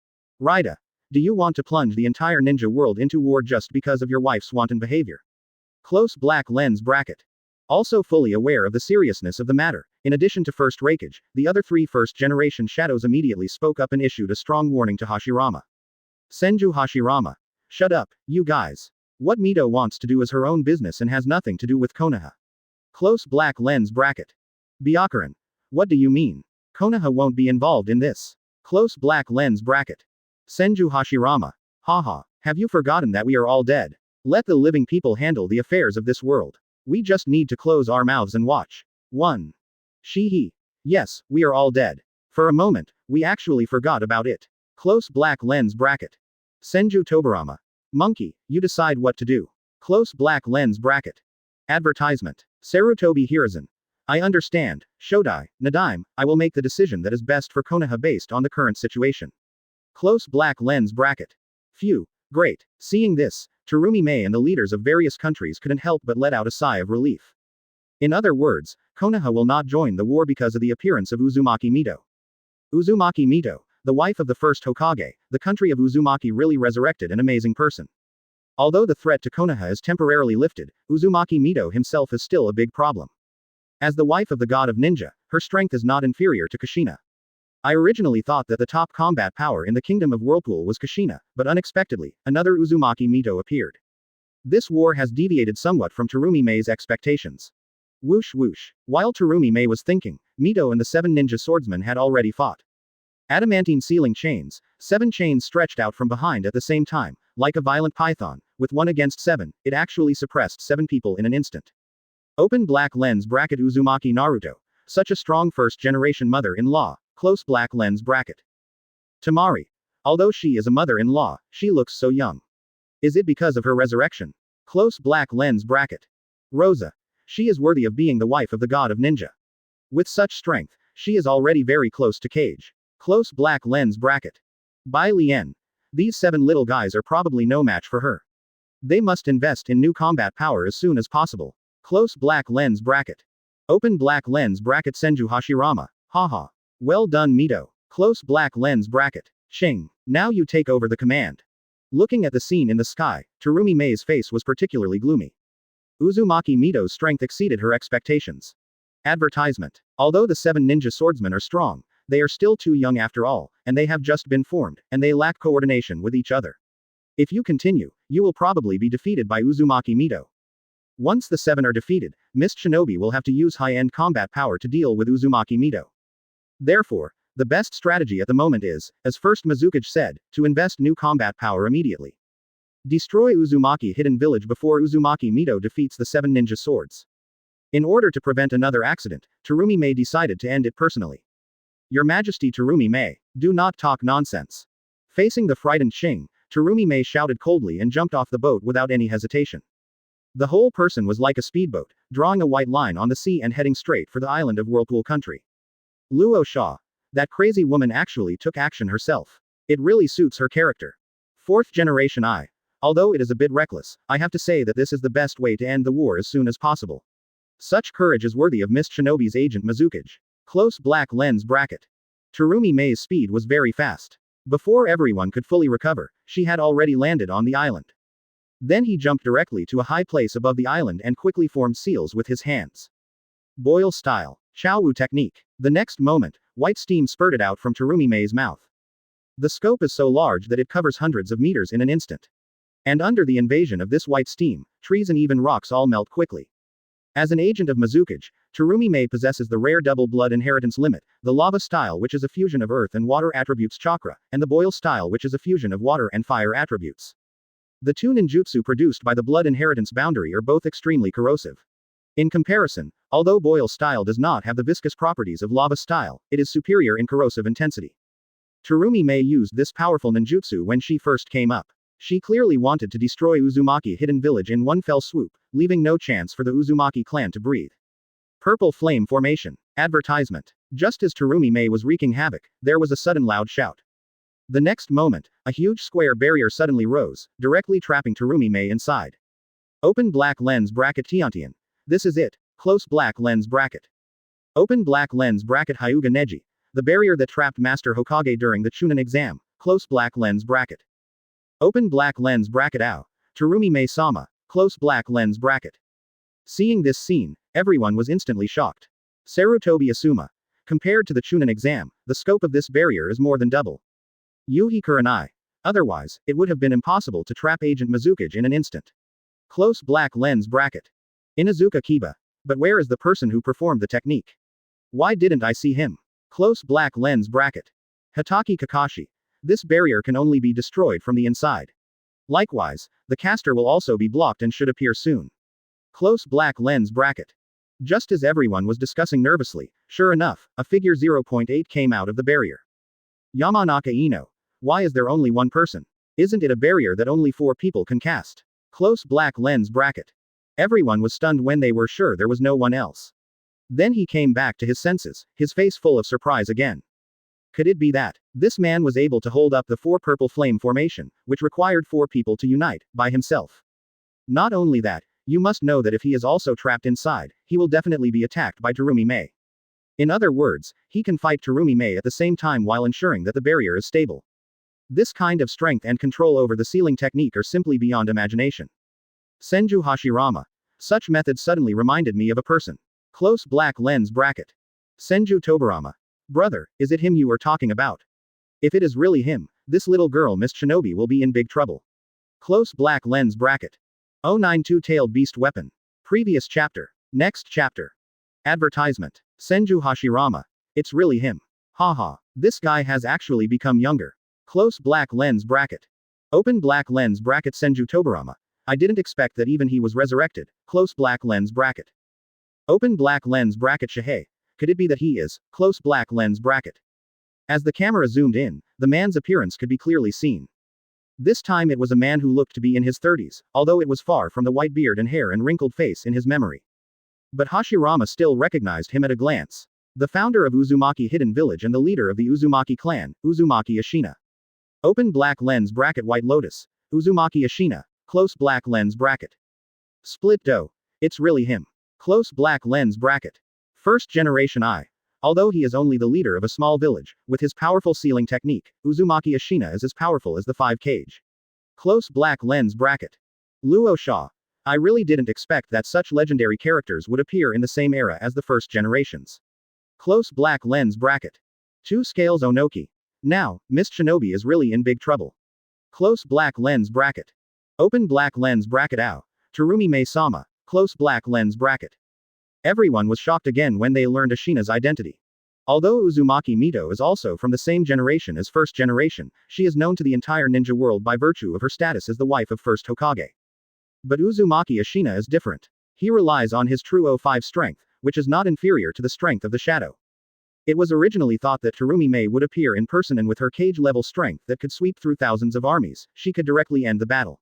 Raida. Do you want to plunge the entire ninja world into war just because of your wife's wanton behavior? Close black lens bracket. Also fully aware of the seriousness of the matter, in addition to First Raikage, the other 3 first-generation shadows immediately spoke up and issued a strong warning to Hashirama. Senju Hashirama. Shut up, you guys. What Mito wants to do is her own business and has nothing to do with Konoha. Close black lens bracket. Byakuran. What do you mean? Konoha won't be involved in this. Close black lens bracket. Senju Hashirama. Haha, have you forgotten that we are all dead? Let the living people handle the affairs of this world. We just need to close our mouths and watch. 1. He. Yes, we are all dead. For a moment, we actually forgot about it. Close black lens bracket. Senju Tobarama. Monkey, you decide what to do. Close black lens bracket. Advertisement. Sarutobi Hiruzen. I understand, Shodai, Nadaime, I will make the decision that is best for Konoha based on the current situation. Close black lens bracket. Phew, great. Seeing this, Terumi Mei and the leaders of various countries couldn't help but let out a sigh of relief. In other words, Konoha will not join the war because of the appearance of Uzumaki Mito. Uzumaki Mito, the wife of the first Hokage, the country of Uzumaki really resurrected an amazing person. Although the threat to Konoha is temporarily lifted, Uzumaki Mito himself is still a big problem. As the wife of the god of ninja, her strength is not inferior to Kushina. I originally thought that the top combat power in the kingdom of Whirlpool was Kushina, but unexpectedly, another Uzumaki Mito appeared. This war has deviated somewhat from Terumi Mei's expectations. Whoosh whoosh. While Terumi Mei was thinking, Mito and the 7 ninja swordsmen had already fought. Adamantine sealing chains, 7 chains stretched out from behind at the same time, like a violent python, with 1 against 7, it actually suppressed 7 people in an instant. Open black lens bracket Uzumaki Naruto. Such a strong first-generation mother-in-law. Close black lens bracket. Tamari. Although she is a mother-in-law, she looks so young. Is it because of her resurrection? Close black lens bracket. Rosa. She is worthy of being the wife of the god of ninja. With such strength, she is already very close to Cage. Close black lens bracket. Bai Lian. These 7 little guys are probably no match for her. They must invest in new combat power as soon as possible. Close black lens bracket. Open black lens bracket Senju Hashirama. Haha. Well done Mito. Close black lens bracket. Shing. Now you take over the command. Looking at the scene in the sky, Terumi Mei's face was particularly gloomy. Uzumaki Mito's strength exceeded her expectations. Advertisement. Although the 7 ninja swordsmen are strong, they are still too young after all, and they have just been formed, and they lack coordination with each other. If you continue, you will probably be defeated by Uzumaki Mito. Once the 7 are defeated, Mist Shinobi will have to use high-end combat power to deal with Uzumaki Mito. Therefore, the best strategy at the moment is, as first Mizukage said, to invest new combat power immediately. Destroy Uzumaki Hidden Village before Uzumaki Mito defeats the 7 ninja swords. In order to prevent another accident, Terumi Mei decided to end it personally. Your Majesty Terumi Mei, do not talk nonsense. Facing the frightened Qing, Terumi Mei shouted coldly and jumped off the boat without any hesitation. The whole person was like a speedboat, drawing a white line on the sea and heading straight for the island of Whirlpool Country. Luo Sha. That crazy woman actually took action herself. It really suits her character. 4th generation I. Although it is a bit reckless, I have to say that this is the best way to end the war as soon as possible. Such courage is worthy of Mist Shinobi's agent Mizukage. Close black lens bracket. Terumi Mei's speed was very fast. Before everyone could fully recover, she had already landed on the island. Then he jumped directly to a high place above the island and quickly formed seals with his hands. Boil style. Xiaowu technique. The next moment, white steam spurted out from Terumi Mei's mouth. The scope is so large that it covers hundreds of meters in an instant. And under the invasion of this white steam, trees and even rocks all melt quickly. As an agent of Mizukage, Terumi Mei possesses the rare double blood inheritance limit, the lava style which is a fusion of earth and water attributes chakra, and the boil style which is a fusion of water and fire attributes. The two ninjutsu produced by the blood inheritance boundary are both extremely corrosive. In comparison, although boil style does not have the viscous properties of lava style, it is superior in corrosive intensity. Terumi Mei used this powerful ninjutsu when she first came up. She clearly wanted to destroy Uzumaki Hidden Village in one fell swoop, leaving no chance for the Uzumaki clan to breathe. Purple Flame Formation. Advertisement. Just as Terumi Mei was wreaking havoc, there was a sudden loud shout. The next moment, a huge square barrier suddenly rose, directly trapping Terumi Mei inside. Open black lens bracket Tiantian. This is it. Close black lens bracket. Open black lens bracket Hyuga Neji. The barrier that trapped Master Hokage during the Chūnin exam. Close black lens bracket. Open black lens bracket Ao. Terumi Mei Sama. Close black lens bracket. Seeing this scene, everyone was instantly shocked. Sarutobi Asuma. Compared to the Chūnin exam, the scope of this barrier is more than double. Yuhi Kurenai. Otherwise, it would have been impossible to trap Agent Mizukage in an instant. Close black lens bracket. Inazuka Kiba. But where is the person who performed the technique? Why didn't I see him? Close black lens bracket. Hataki Kakashi. This barrier can only be destroyed from the inside. Likewise, the caster will also be blocked and should appear soon. Close black lens bracket. Just as everyone was discussing nervously, sure enough, a figure 0.8 came out of the barrier. Yamanaka Ino. Why is there only one person? Isn't it a barrier that only 4 people can cast? Close black lens bracket. Everyone was stunned when they were sure there was no one else. Then he came back to his senses, his face full of surprise again. Could it be that this man was able to hold up the 4 purple flame formation, which required 4 people to unite, by himself? Not only that, you must know that if he is also trapped inside, he will definitely be attacked by Terumi Mei. In other words, he can fight Terumi Mei at the same time while ensuring that the barrier is stable. This kind of strength and control over the sealing technique are simply beyond imagination. Senju Hashirama. Such methods suddenly reminded me of a person. Close black lens bracket. Senju Tobarama. Brother, is it him you were talking about? If it is really him, this little girl Mist Shinobi will be in big trouble. Close black lens bracket. 09 Two-tailed beast weapon. Previous chapter. Next chapter. Advertisement. Senju Hashirama. It's really him. Haha. This guy has actually become younger. Close black lens bracket. Open black lens bracket Senju Tobarama. I didn't expect that even he was resurrected. Close black lens bracket. Open black lens bracket Shihei. Could it be that he is? Close black lens bracket. As the camera zoomed in, the man's appearance could be clearly seen. This time it was a man who looked to be in his 30s, although it was far from the white beard and hair and wrinkled face in his memory. But Hashirama still recognized him at a glance. The founder of Uzumaki Hidden Village and the leader of the Uzumaki clan, Uzumaki Ashina. Open black lens bracket White Lotus. Uzumaki Ashina. Close black lens bracket. Split dough. It's really him. Close black lens bracket. First generation I. Although he is only the leader of a small village, with his powerful sealing technique, Uzumaki Ashina is as powerful as the 5 cage. Close black lens bracket. Luo Sha. I really didn't expect that such legendary characters would appear in the same era as the first generations. Close black lens bracket. 2 scales Onoki. Now, Mist Shinobi is really in big trouble. Close black lens bracket. Open black lens bracket Ao. Terumi Mei Sama. Close black lens bracket. Everyone was shocked again when they learned Ashina's identity. Although Uzumaki Mito is also from the same generation as first generation, she is known to the entire ninja world by virtue of her status as the wife of first Hokage. But Uzumaki Ashina is different. He relies on his true 05 strength, which is not inferior to the strength of the shadow. It was originally thought that Terumi Mei would appear in person, and with her cage-level strength that could sweep through thousands of armies, she could directly end the battle.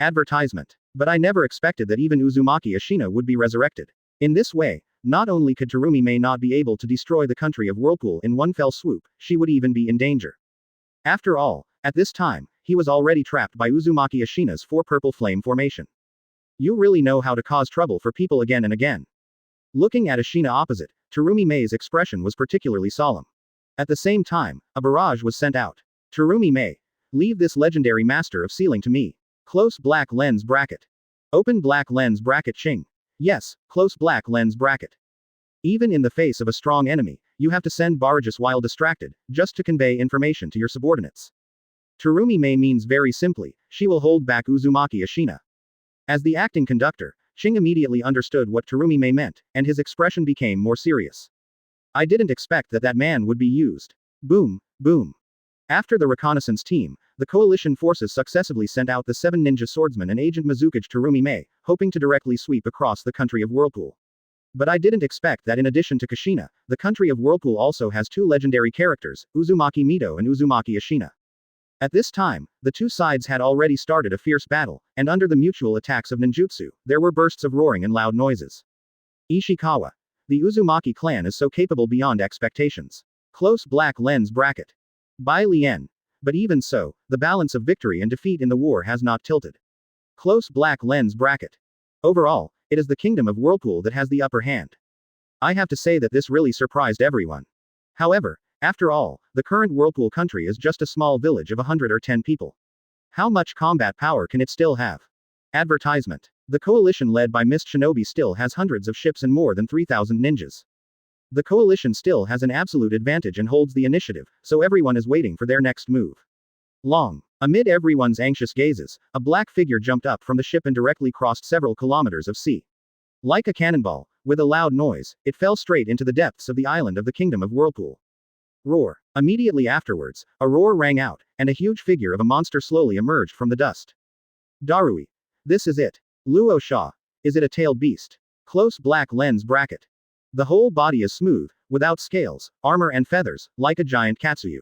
Advertisement. But I never expected that even Uzumaki Ashina would be resurrected. In this way, not only could Terumi Mei not be able to destroy the country of Whirlpool in one fell swoop, she would even be in danger. After all, at this time, he was already trapped by Uzumaki Ashina's 4 purple flame formation. You really know how to cause trouble for people again and again. Looking at Ashina opposite, Terumi Mei's expression was particularly solemn. At the same time, a barrage was sent out. Terumi Mei. Leave this legendary master of sealing to me. Close black lens bracket. Open black lens bracket Ching. Yes, close black lens bracket. Even in the face of a strong enemy, you have to send barrages while distracted, just to convey information to your subordinates. Terumi Mei means very simply, she will hold back Uzumaki Ashina. As the acting conductor, Ching immediately understood what Terumi Mei meant, and his expression became more serious. I didn't expect that man would be used. Boom, boom. After the reconnaissance team, the coalition forces successively sent out the 7 ninja swordsmen and Agent Mizukage Terumi Mei, hoping to directly sweep across the country of Whirlpool. But I didn't expect that in addition to Kushina, the country of Whirlpool also has 2 legendary characters, Uzumaki Mito and Uzumaki Ashina. At this time, the 2 sides had already started a fierce battle, and under the mutual attacks of ninjutsu, there were bursts of roaring and loud noises. Ishikawa. The Uzumaki clan is so capable beyond expectations. Close black lens bracket. Bai Lian. But even so, the balance of victory and defeat in the war has not tilted. Close black lens bracket. Overall, it is the kingdom of Whirlpool that has the upper hand. I have to say that this really surprised everyone. However, after all, the current Whirlpool country is just a small village of 100 or 10 people. How much combat power can it still have? Advertisement. The coalition led by Mist Shinobi still has hundreds of ships and more than 3,000 ninjas. The coalition still has an absolute advantage and holds the initiative, so everyone is waiting for their next move. Long. Amid everyone's anxious gazes, a black figure jumped up from the ship and directly crossed several kilometers of sea. Like a cannonball, with a loud noise, it fell straight into the depths of the island of the kingdom of Whirlpool. Roar. Immediately afterwards, a roar rang out, and a huge figure of a monster slowly emerged from the dust. Darui. This is it. Luo Sha. Is it a tailed beast? Close black lens bracket. The whole body is smooth, without scales, armor and feathers, like a giant Katsuyu.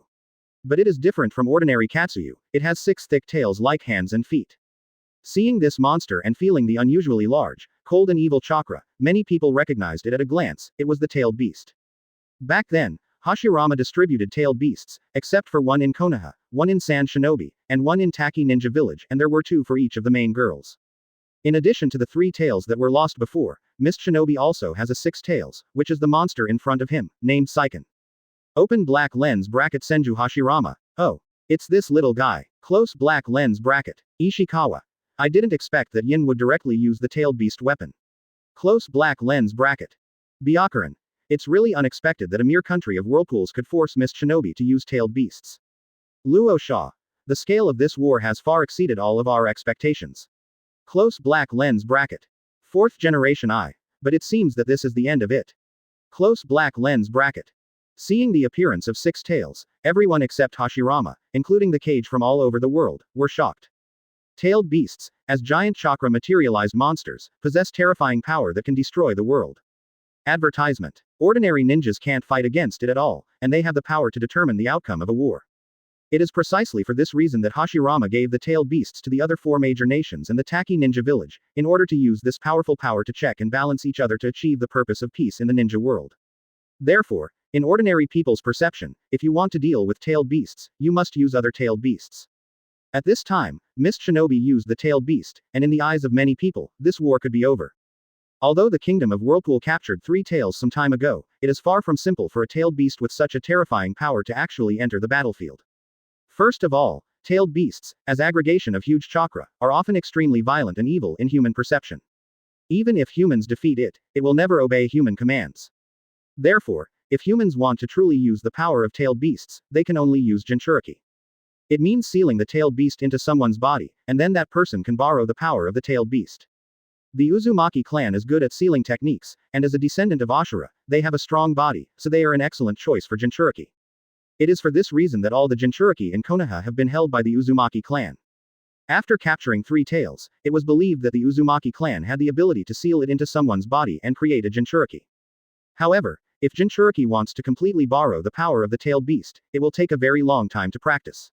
But it is different from ordinary Katsuyu, it has 6 thick tails like hands and feet. Seeing this monster and feeling the unusually large, cold and evil chakra, many people recognized it at a glance, it was the tailed beast. Back then, Hashirama distributed tailed beasts, except for one in Konoha, one in San Shinobi, and one in Taki Ninja Village, and there were 2 for each of the main girls. In addition to the 3 tails that were lost before, Mist Shinobi also has a 6 tails, which is the monster in front of him, named Seiken. Open black lens bracket Senju Hashirama. Oh. It's this little guy. Close black lens bracket. Ishikawa. I didn't expect that Yin would directly use the tailed beast weapon. Close black lens bracket. Byakuran. It's really unexpected that a mere country of whirlpools could force Mist Shinobi to use tailed beasts. Luo Sha. The scale of this war has far exceeded all of our expectations. Close black lens bracket. 4th generation I. But it seems that this is the end of it. Close black lens bracket. Seeing the appearance of 6 tails, everyone except Hashirama, including the cage from all over the world, were shocked. Tailed beasts, as giant chakra materialized monsters, possess terrifying power that can destroy the world. Advertisement. Ordinary ninjas can't fight against it at all, and they have the power to determine the outcome of a war. It is precisely for this reason that Hashirama gave the tailed beasts to the other 4 major nations and the Taki Ninja Village, in order to use this powerful power to check and balance each other to achieve the purpose of peace in the ninja world. Therefore, in ordinary people's perception, if you want to deal with tailed beasts, you must use other tailed beasts. At this time, Mist Shinobi used the tailed beast, and in the eyes of many people, this war could be over. Although the kingdom of Whirlpool captured 3 tails some time ago, it is far from simple for a tailed beast with such a terrifying power to actually enter the battlefield. First of all, tailed beasts, as aggregation of huge chakra, are often extremely violent and evil in human perception. Even if humans defeat it, it will never obey human commands. Therefore, if humans want to truly use the power of tailed beasts, they can only use Jinchuriki. It means sealing the tailed beast into someone's body, and then that person can borrow the power of the tailed beast. The Uzumaki clan is good at sealing techniques, and as a descendant of Ashura, they have a strong body, so they are an excellent choice for Jinchuriki. It is for this reason that all the Jinchuriki in Konoha have been held by the Uzumaki clan. After capturing Three Tails, it was believed that the Uzumaki clan had the ability to seal it into someone's body and create a Jinchuriki. However, if Jinchuriki wants to completely borrow the power of the tailed beast, it will take a very long time to practice.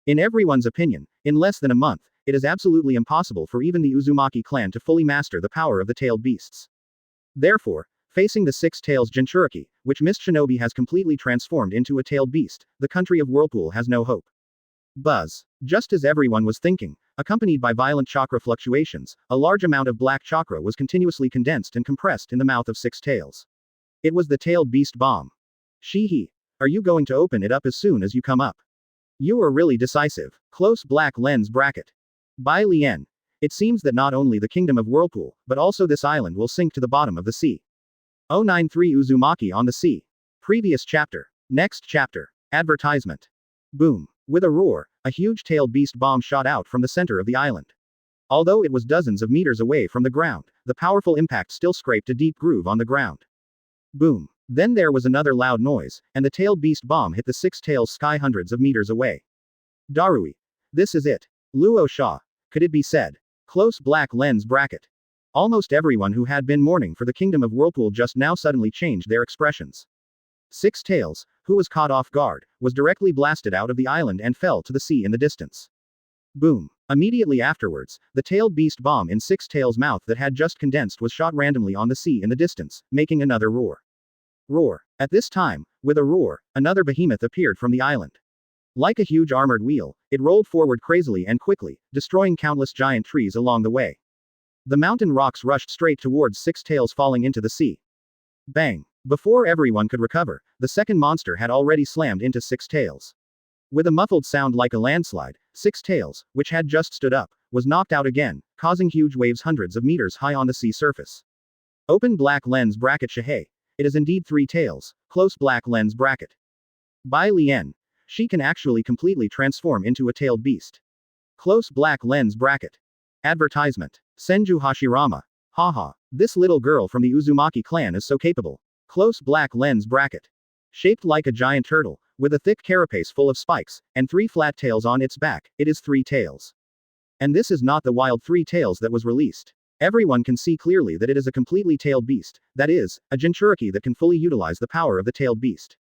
In everyone's opinion, in less than a month, it is absolutely impossible for even the Uzumaki clan to fully master the power of the tailed beasts. Therefore, facing the Six Tails Jinchuriki, which Mist Shinobi has completely transformed into a tailed beast, the country of Whirlpool has no hope. Buzz. Just as everyone was thinking, accompanied by violent chakra fluctuations, a large amount of black chakra was continuously condensed and compressed in the mouth of Six Tails. It was the tailed beast bomb. Shihi. Are you going to open it up as soon as you come up? You are really decisive. Close black lens bracket. By Lien. It seems that not only the kingdom of Whirlpool, but also this island will sink to the bottom of the sea. 093 Uzumaki on the sea. Previous chapter. Next chapter. Advertisement. Boom. With a roar, a huge tailed beast bomb shot out from the center of the island. Although it was dozens of meters away from the ground, the powerful impact still scraped a deep groove on the ground. Boom. Then there was another loud noise, and the tailed beast bomb hit the Six Tails sky hundreds of meters away. Darui. This is it. Luo Sha. Could it be said? Close black lens bracket. Almost everyone who had been mourning for the kingdom of Whirlpool just now suddenly changed their expressions. Six Tails, who was caught off guard, was directly blasted out of the island and fell to the sea in the distance. Boom. Immediately afterwards, the tailed beast bomb in Six Tails' mouth that had just condensed was shot randomly on the sea in the distance, making another roar. Roar. At this time, with a roar, another behemoth appeared from the island. Like a huge armored wheel, it rolled forward crazily and quickly, destroying countless giant trees along the way. The mountain rocks rushed straight towards Six Tails, falling into the sea. Bang! Before everyone could recover, the second monster had already slammed into Six Tails. With a muffled sound like a landslide, Six Tails, which had just stood up, was knocked out again, causing huge waves hundreds of meters high on the sea surface. Open black lens bracket Shihei. It is indeed Three Tails, close black lens bracket. By Lien. She can actually completely transform into a tailed beast. Close black lens bracket. Advertisement. Senju Hashirama. Haha. This little girl from the Uzumaki clan is so capable. Close black lens bracket. Shaped like a giant turtle, with a thick carapace full of spikes, and three flat tails on its back, it is Three Tails. And this is not the wild Three Tails that was released. Everyone can see clearly that it is a completely tailed beast, that is, a Jinchuriki that can fully utilize the power of the tailed beast.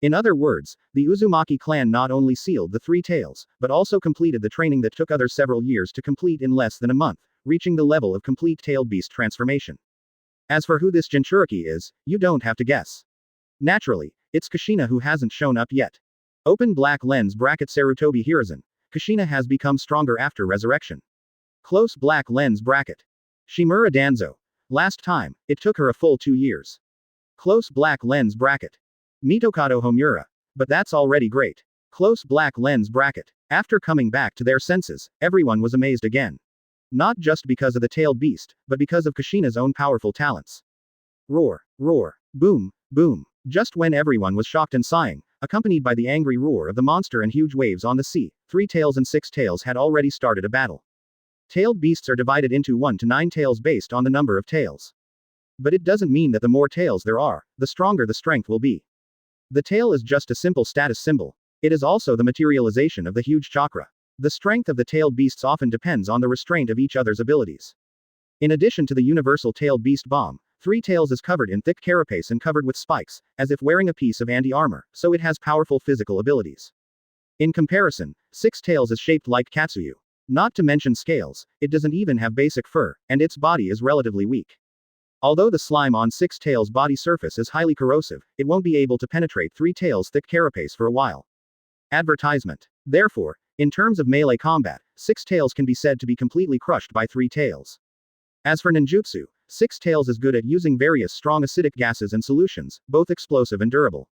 In other words, the Uzumaki clan not only sealed the Three Tails, but also completed the training that took others several years to complete in less than a month, reaching the level of complete tailed beast transformation. As for who this Jinchuriki is, you don't have to guess. Naturally, it's Kushina who hasn't shown up yet. Open black lens bracket Sarutobi Hiruzen. Kushina has become stronger after resurrection. Close black lens bracket. Shimura Danzo. Last time, it took her a full 2 years. Close black lens bracket. Mitokado Homura. But that's already great. Close black lens bracket. After coming back to their senses, everyone was amazed again. Not just because of the tailed beast, but because of Kushina's own powerful talents. Roar, roar, boom, boom. Just when everyone was shocked and sighing, accompanied by the angry roar of the monster and huge waves on the sea, Three Tails and Six Tails had already started a battle. Tailed beasts are divided into 1 to 9 tails based on the number of tails. But it doesn't mean that the more tails there are, the stronger the strength will be. The tail is just a simple status symbol. It is also the materialization of the huge chakra. The strength of the tailed beasts often depends on the restraint of each other's abilities. In addition to the universal tailed beast bomb, Three Tails is covered in thick carapace and covered with spikes, as if wearing a piece of anti-armor, so it has powerful physical abilities. In comparison, Six Tails is shaped like Katsuyu. Not to mention scales, it doesn't even have basic fur, and its body is relatively weak. Although the slime on Six Tails' body surface is highly corrosive, it won't be able to penetrate Three Tails' thick carapace for a while. Advertisement. Therefore, in terms of melee combat, Six Tails can be said to be completely crushed by Three Tails. As for ninjutsu, Six Tails is good at using various strong acidic gases and solutions, both explosive and durable.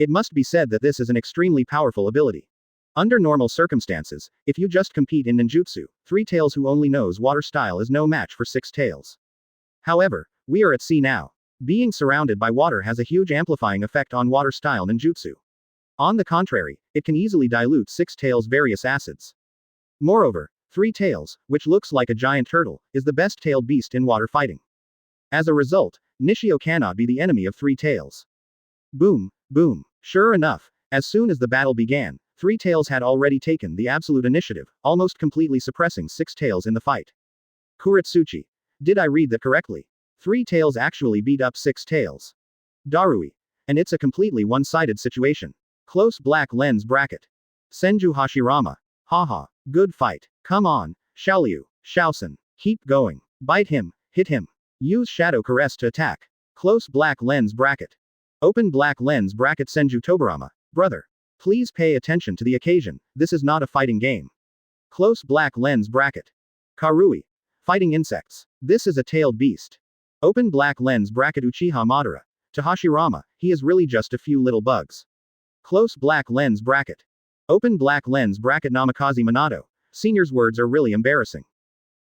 It must be said that this is an extremely powerful ability. Under normal circumstances, if you just compete in ninjutsu, Three Tails who only knows water style is no match for Six Tails. However, we are at sea now. Being surrounded by water has a huge amplifying effect on water style ninjutsu. On the contrary, it can easily dilute Six Tails' various acids. Moreover, Three Tails, which looks like a giant turtle, is the best tailed beast in water fighting. As a result, Nishio cannot be the enemy of Three Tails. Boom, boom. Sure enough, as soon as the battle began, Three Tails had already taken the absolute initiative, almost completely suppressing Six Tails in the fight. Kuretsuchi. Did I read that correctly? Three Tails actually beat up Six Tails. Darui. And it's a completely one-sided situation. Close black lens bracket. Senju Hashirama. Haha. Good fight. Come on, Xiaoliu, Xiaosun. Keep going. Bite him, hit him. Use Shadow Caress to attack. Close black lens bracket. Open black lens bracket. Senju Tobarama. Brother. Please pay attention to the occasion, this is not a fighting game. Close black lens bracket. Karui. Fighting insects. This is a tailed beast. Open black lens bracket. Uchiha Madara. To Hashirama, he is really just a few little bugs. Close black lens bracket. Open black lens bracket. Namikaze Minato. Senior's words are really embarrassing.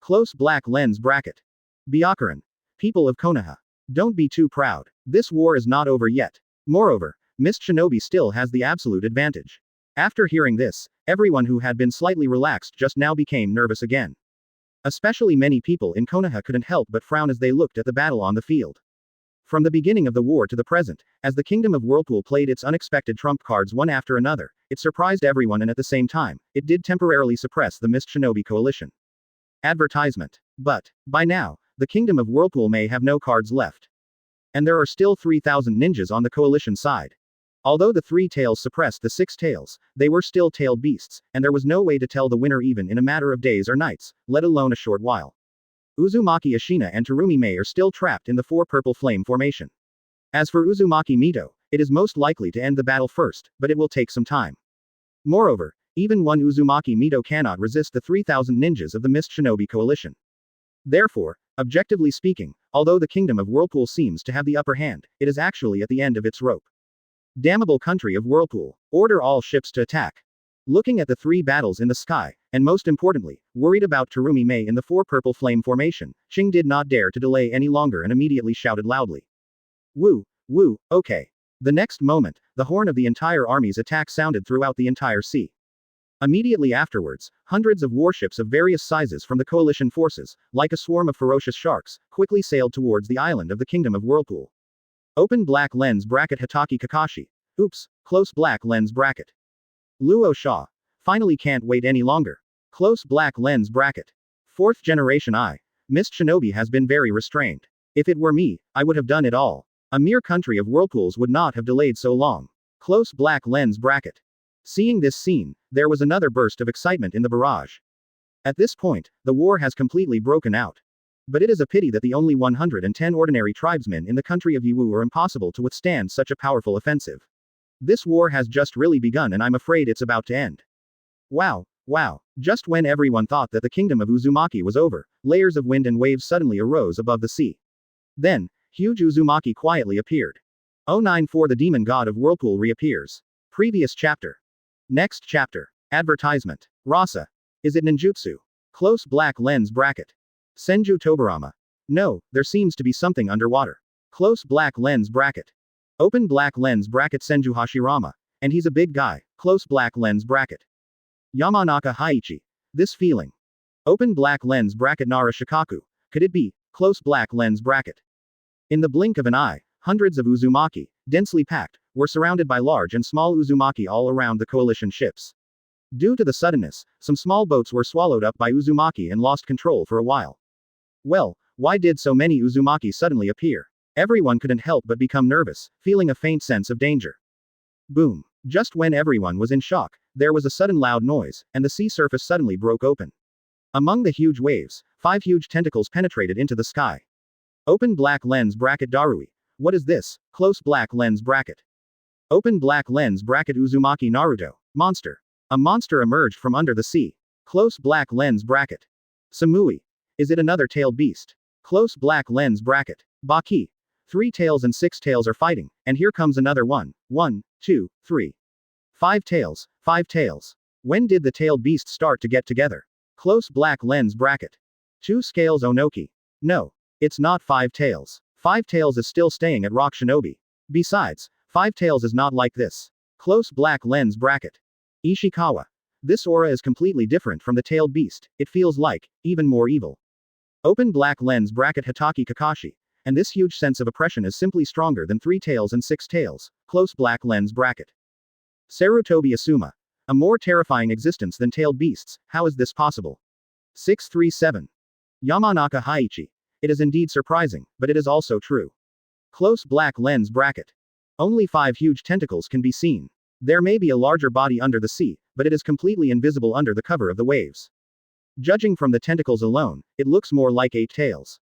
Close black lens bracket. Byakuran. People of Konoha. Don't be too proud. This war is not over yet. Moreover, Mist Shinobi still has the absolute advantage. After hearing this, everyone who had been slightly relaxed just now became nervous again. Especially many people in Konoha couldn't help but frown as they looked at the battle on the field. From the beginning of the war to the present, as the Kingdom of Whirlpool played its unexpected trump cards one after another, it surprised everyone and at the same time, it did temporarily suppress the Mist Shinobi coalition. Advertisement. But, by now, the Kingdom of Whirlpool may have no cards left. And there are still 3,000 ninjas on the coalition side. Although the Three Tails suppressed the Six Tails, they were still tailed beasts, and there was no way to tell the winner even in a matter of days or nights, let alone a short while. Uzumaki Ashina and Terumi Mei are still trapped in the Four Purple Flame formation. As for Uzumaki Mito, it is most likely to end the battle first, but it will take some time. Moreover, even one Uzumaki Mito cannot resist the 3,000 ninjas of the Mist Shinobi coalition. Therefore, objectively speaking, although the Kingdom of Whirlpool seems to have the upper hand, it is actually at the end of its rope. Damnable country of Whirlpool, order all ships to attack. Looking at the three battles in the sky, and most importantly, worried about Terumi Mei in the Four Purple Flame formation, Ching did not dare to delay any longer and immediately shouted loudly. Woo, woo, okay. The next moment, the horn of the entire army's attack sounded throughout the entire sea. Immediately afterwards, hundreds of warships of various sizes from the coalition forces, like a swarm of ferocious sharks, quickly sailed towards the island of the Kingdom of Whirlpool. Open black lens bracket. Hitaki Kakashi. Oops, close black lens bracket. Luo Sha. Finally can't wait any longer. Close black lens bracket. Fourth generation Mist Shinobi has been very restrained. If it were me, I would have done it all. A mere country of whirlpools would not have delayed so long. Close black lens bracket. Seeing this scene, there was another burst of excitement in the barrage. At this point, the war has completely broken out. But it is a pity that the only 110 ordinary tribesmen in the country of Yiwu are impossible to withstand such a powerful offensive. This war has just really begun and I'm afraid it's about to end. Wow, wow. Just when everyone thought that the kingdom of Uzumaki was over, layers of wind and waves suddenly arose above the sea. Then, huge Uzumaki quietly appeared. 094 The demon god of Whirlpool reappears. Previous chapter. Next chapter. Advertisement. Rasa. Is it ninjutsu? Close black lens bracket. Senju Tobarama. No, there seems to be something underwater. Close black lens bracket. Open black lens bracket. Senju Hashirama. And he's a big guy. Close black lens bracket. Yamanaka Haichi. This feeling. Open black lens bracket. Nara Shikaku. Could it be? Close black lens bracket. In the blink of an eye, hundreds of Uzumaki, densely packed, were surrounded by large and small Uzumaki all around the coalition ships. Due to the suddenness, some small boats were swallowed up by Uzumaki and lost control for a while. Well, why did so many Uzumaki suddenly appear? Everyone couldn't help but become nervous, feeling a faint sense of danger. Boom. Just when everyone was in shock, there was a sudden loud noise, and the sea surface suddenly broke open. Among the huge waves, 5 huge tentacles penetrated into the sky. Open black lens bracket. Darui. What is this? Close black lens bracket. Open black lens bracket. Uzumaki Naruto. Monster. A monster emerged from under the sea. Close black lens bracket. Samui. Is it another tailed beast? Close black lens bracket. Baki. 3 tails and 6 tails are fighting, and here comes another one. 1, 2, 3. 5 tails, 5 tails. When did the tailed beasts start to get together? Close black lens bracket. 2 scales Onoki. No. It's not 5 tails. 5 tails is still staying at Rock Shinobi. Besides, 5 tails is not like this. Close black lens bracket. Ishikawa. This aura is completely different from the tailed beast, it feels like, even more evil. Open black lens bracket Hitaki Kakashi. And this huge sense of oppression is simply stronger than 3 tails and 6 tails, close black lens bracket. Sarutobi Asuma. A more terrifying existence than tailed beasts, how is this possible? 637. Yamanaka Haichi. It is indeed surprising, but it is also true. Close black lens bracket. Only 5 huge tentacles can be seen. There may be a larger body under the sea, but it is completely invisible under the cover of the waves. Judging from the tentacles alone, it looks more like 8 tails.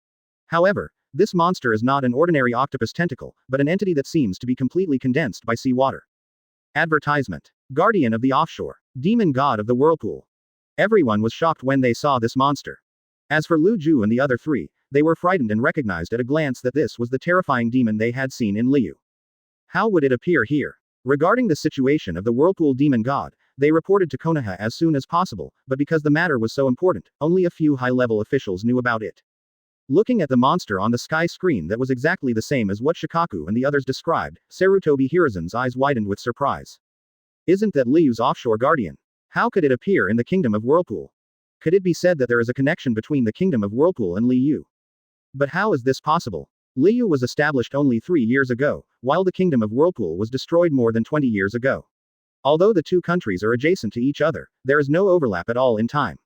However, this monster is not an ordinary octopus tentacle, but an entity that seems to be completely condensed by seawater. Advertisement. Guardian of the offshore. Demon god of the whirlpool. Everyone was shocked when they saw this monster. As for Lu Ju and the other 3, they were frightened and recognized at a glance that this was the terrifying demon they had seen in Liyue. How would it appear here? Regarding the situation of the whirlpool demon god, they reported to Konoha as soon as possible, but because the matter was so important, only a few high-level officials knew about it. Looking at the monster on the sky screen that was exactly the same as what Shikaku and the others described, Sarutobi Hiruzen's eyes widened with surprise. Isn't that Liyue's offshore guardian? How could it appear in the Kingdom of Whirlpool? Could it be said that there is a connection between the Kingdom of Whirlpool and Liyue? But how is this possible? Liyue was established only 3 years ago, while the Kingdom of Whirlpool was destroyed more than 20 years ago. Although the 2 countries are adjacent to each other, there is no overlap at all in time.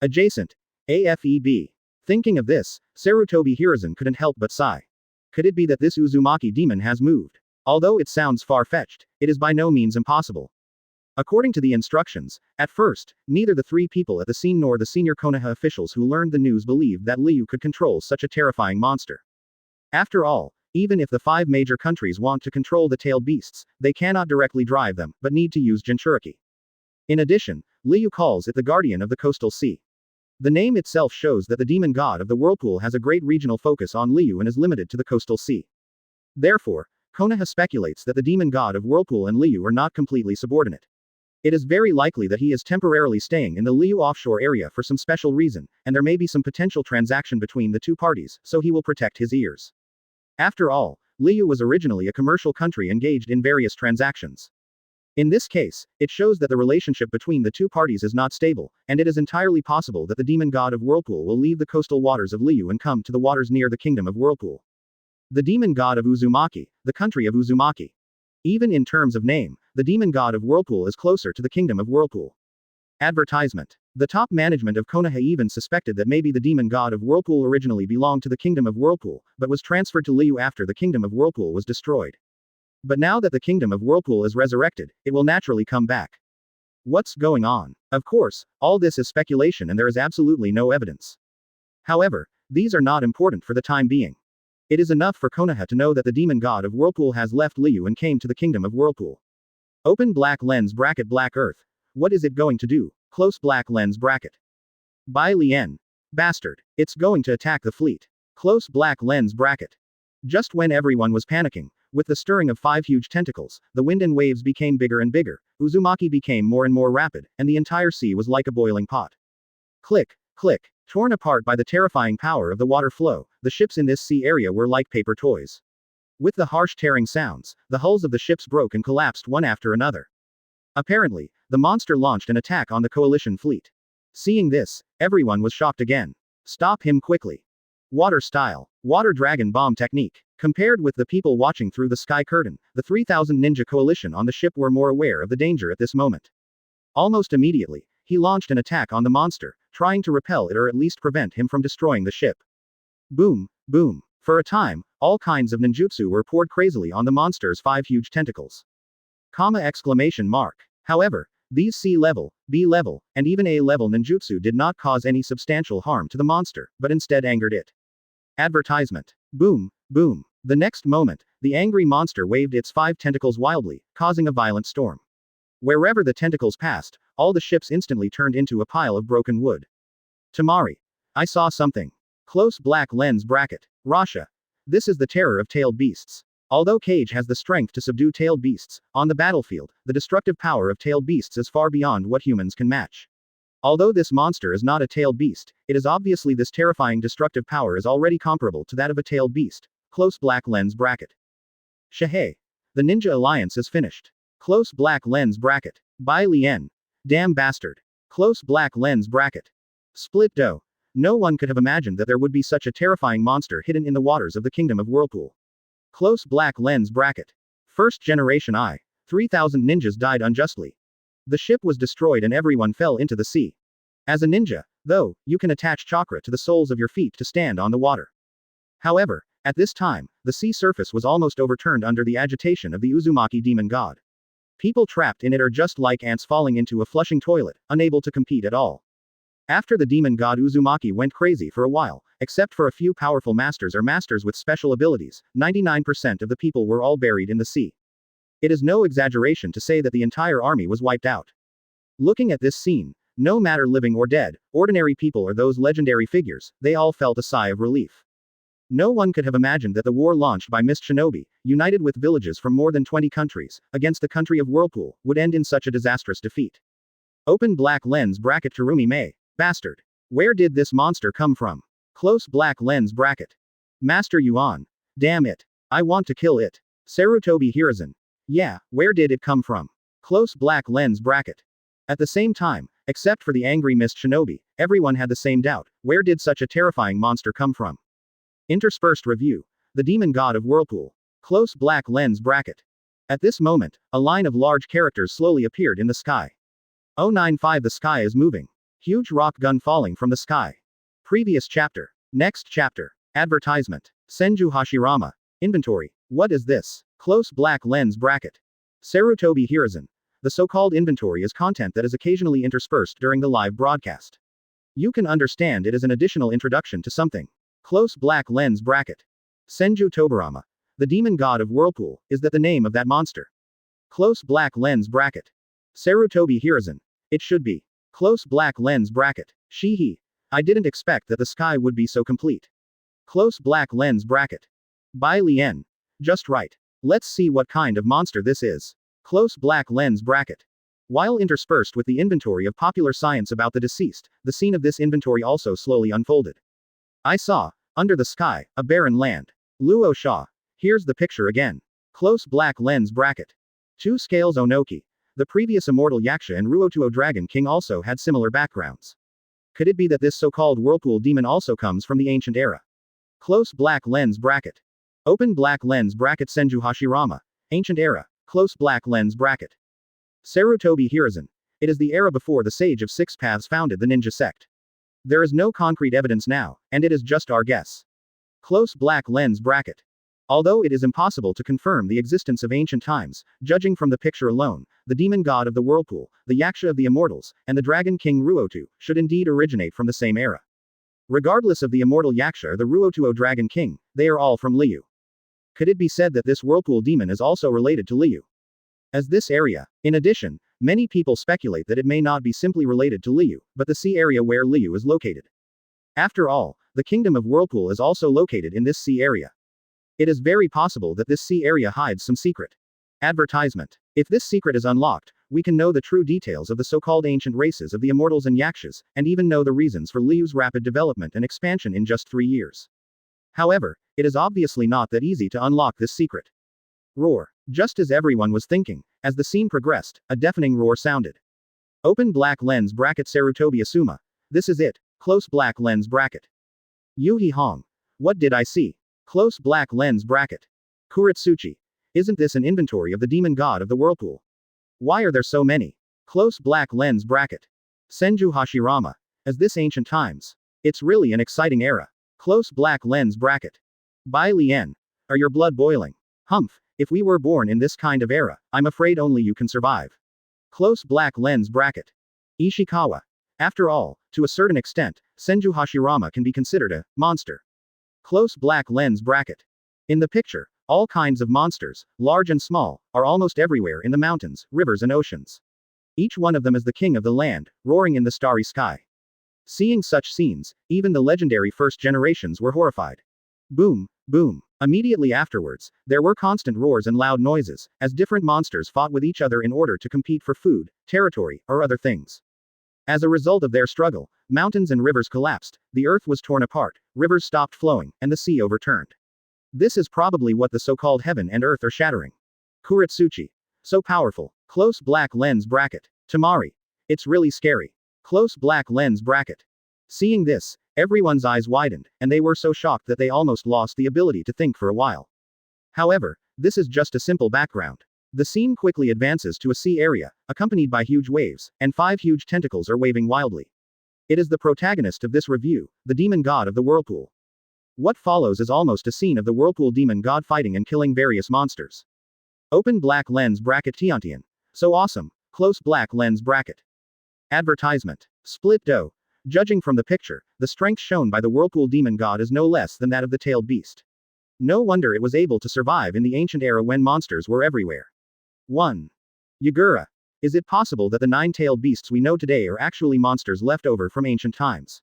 Adjacent. AFEB. Thinking of this, Sarutobi Hiruzen couldn't help but sigh. Could it be that this Uzumaki demon has moved? Although it sounds far-fetched, it is by no means impossible. According to the instructions, at first, neither the 3 people at the scene nor the senior Konoha officials who learned the news believed that Liyue could control such a terrifying monster. After all, even if the 5 major countries want to control the tailed beasts, they cannot directly drive them, but need to use Jinchuriki. In addition, Liyue calls it the guardian of the coastal sea. The name itself shows that the demon god of the whirlpool has a great regional focus on Liyue and is limited to the coastal sea. Therefore, Konoha speculates that the demon god of whirlpool and Liyue are not completely subordinate. It is very likely that he is temporarily staying in the Liyue offshore area for some special reason, and there may be some potential transaction between the 2 parties, so he will protect his ears. After all, Liyue was originally a commercial country engaged in various transactions. In this case, it shows that the relationship between the 2 parties is not stable, and it is entirely possible that the demon god of Whirlpool will leave the coastal waters of Liyue and come to the waters near the Kingdom of Whirlpool. The demon god of Uzumaki, the country of Uzumaki. Even in terms of name, the demon god of Whirlpool is closer to the Kingdom of Whirlpool. Advertisement. The top management of Konoha even suspected that maybe the demon god of Whirlpool originally belonged to the Kingdom of Whirlpool, but was transferred to Liyue after the Kingdom of Whirlpool was destroyed. But now that the Kingdom of Whirlpool is resurrected, it will naturally come back. What's going on? Of course, all this is speculation and there is absolutely no evidence. However, these are not important for the time being. It is enough for Konoha to know that the demon god of Whirlpool has left Liyue and came to the Kingdom of Whirlpool. Open black lens bracket black earth. What is it going to do? Close black lens bracket. Bai Lian. Bastard. It's going to attack the fleet. Close black lens bracket. Just when everyone was panicking, with the stirring of 5 huge tentacles, the wind and waves became bigger and bigger, Uzumaki became more and more rapid, and the entire sea was like a boiling pot. Click, click. Torn apart by the terrifying power of the water flow, the ships in this sea area were like paper toys. With the harsh tearing sounds, the hulls of the ships broke and collapsed one after another. Apparently, the monster launched an attack on the coalition fleet. Seeing this, everyone was shocked again. Stop him quickly. Water style. Water dragon bomb technique. Compared with the people watching through the sky curtain, the 3,000 ninja coalition on the ship were more aware of the danger at this moment. Almost immediately, he launched an attack on the monster, trying to repel it or at least prevent him from destroying the ship. Boom, boom. For a time, all kinds of ninjutsu were poured crazily on the monster's 5 huge tentacles. Exclamation mark. However, these C-level, B-level, and even A-level ninjutsu did not cause any substantial harm to the monster, but instead angered it. Advertisement. Boom, boom. The next moment, the angry monster waved its 5 tentacles wildly, causing a violent storm. Wherever the tentacles passed, all the ships instantly turned into a pile of broken wood. Tamari. I saw something. Close black lens bracket. Rasha. This is the terror of tailed beasts. Although Cage has the strength to subdue tailed beasts, on the battlefield, the destructive power of tailed beasts is far beyond what humans can match. Although this monster is not a tailed beast, it is obviously this terrifying destructive power is already comparable to that of a tailed beast. Close black lens bracket. Shahei. The Ninja Alliance is finished. Close black lens bracket. Bai Lian. Damn bastard. Close black lens bracket. Split dough. No one could have imagined that there would be such a terrifying monster hidden in the waters of the kingdom of Whirlpool. Close black lens bracket. First generation 3,000 ninjas died unjustly. The ship was destroyed and everyone fell into the sea. As a ninja, though, you can attach chakra to the soles of your feet to stand on the water. However, at this time, the sea surface was almost overturned under the agitation of the Uzumaki demon god. People trapped in it are just like ants falling into a flushing toilet, unable to compete at all. After the demon god Uzumaki went crazy for a while, except for a few powerful masters or masters with special abilities, 99% of the people were all buried in the sea. It is no exaggeration to say that the entire army was wiped out. Looking at this scene, no matter living or dead, ordinary people or those legendary figures, they all felt a sigh of relief. No one could have imagined that the war launched by Mist Shinobi, united with villages from more than 20 countries, against the country of Whirlpool, would end in such a disastrous defeat. Open black lens bracket Terumi Mei. Bastard. Where did this monster come from? Close black lens bracket. Master Yuan. Damn it. I want to kill it. Sarutobi Hiruzen. Yeah, where did it come from? Close black lens bracket. At the same time, except for the angry Mist Shinobi, everyone had the same doubt. Where did such a terrifying monster come from? Interspersed review. The demon god of Whirlpool. Close black lens bracket. At this moment, a line of large characters slowly appeared in the sky. 095 The sky is moving. Huge rock gun falling from the sky. Previous chapter. Next chapter. Advertisement. Senju Hashirama. Inventory. What is this? Close black lens bracket. Sarutobi Hiruzen. The so-called inventory is content that is occasionally interspersed during the live broadcast. You can understand it as an additional introduction to something. Close black lens bracket. Senju Tobarama. The demon god of Whirlpool, is that the name of that monster? Close black lens bracket. Sarutobi Hiruzen. It should be. Close black lens bracket. Shihi. I didn't expect that the sky would be so complete. Close black lens bracket. Bai Lian. Just right. Let's see what kind of monster this is. Close black lens bracket. While interspersed with the inventory of popular science about the deceased, the scene of this inventory also slowly unfolded. I saw, under the sky, a barren land. Luo Sha. Here's the picture again. Close black lens bracket. 2 Scales Onoki. The previous Immortal Yaksha and Ruotuo Dragon King also had similar backgrounds. Could it be that this so-called Whirlpool demon also comes from the ancient era? Close black lens bracket. Open black lens bracket Senju Hashirama. Ancient era. Close black lens bracket. Sarutobi Hiruzen. It is the era before the Sage of Six Paths founded the ninja sect. There is no concrete evidence now, and it is just our guess. Close black lens bracket. Although it is impossible to confirm the existence of ancient times, judging from the picture alone, the demon god of the Whirlpool, the Yaksha of the Immortals, and the Dragon King Ruotuo, should indeed originate from the same era. Regardless of the Immortal Yaksha or the Ruotuo Dragon King, they are all from Liyue. Could it be said that this Whirlpool demon is also related to Liyue? As this area, in addition, many people speculate that it may not be simply related to Liyue, but the sea area where Liyue is located. After all, the kingdom of Whirlpool is also located in this sea area. It is very possible that this sea area hides some secret. Advertisement. If this secret is unlocked, we can know the true details of the so-called ancient races of the Immortals and Yakshas, and even know the reasons for Liyue's rapid development and expansion in just 3 years. However, it is obviously not that easy to unlock this secret. Roar. Just as everyone was thinking, as the scene progressed, a deafening roar sounded. Open black lens bracket Sarutobi Asuma. This is it. Close black lens bracket. Yuhi Hong. What did I see? Close black lens bracket. Kuretsuchi. Isn't this an inventory of the demon god of the Whirlpool? Why are there so many? Close black lens bracket. Senju Hashirama. As this ancient times. It's really an exciting era. Close black lens bracket. Bai Lian. Are your blood boiling? Humph, if we were born in this kind of era, I'm afraid only you can survive. Close black lens bracket. Ishikawa. After all, to a certain extent, Senju Hashirama can be considered a monster. Close black lens bracket. In the picture, all kinds of monsters, large and small, are almost everywhere in the mountains, rivers and oceans. Each one of them is the king of the land, roaring in the starry sky. Seeing such scenes, even the legendary first generations were horrified. Boom, boom. Immediately afterwards, there were constant roars and loud noises, as different monsters fought with each other in order to compete for food, territory, or other things. As a result of their struggle, mountains and rivers collapsed, the earth was torn apart, rivers stopped flowing, and the sea overturned. This is probably what the so-called heaven and earth are shattering. Kuretsuchi. So powerful. Close black lens bracket. Tamari. It's really scary. Close black lens bracket. Seeing this, everyone's eyes widened, and they were so shocked that they almost lost the ability to think for a while. However, this is just a simple background. The scene quickly advances to a sea area, accompanied by huge waves, and 5 huge tentacles are waving wildly. It is the protagonist of this review, the demon god of the whirlpool. What follows is almost a scene of the whirlpool demon god fighting and killing various monsters. Open black lens bracket Tiantian. So awesome. Close black lens bracket. Advertisement. Split dough. Judging from the picture, the strength shown by the whirlpool demon god is no less than that of the tailed beast. No wonder it was able to survive in the ancient era when monsters were everywhere. 1. Yagura. Is it possible that the 9-tailed beasts we know today are actually monsters left over from ancient times?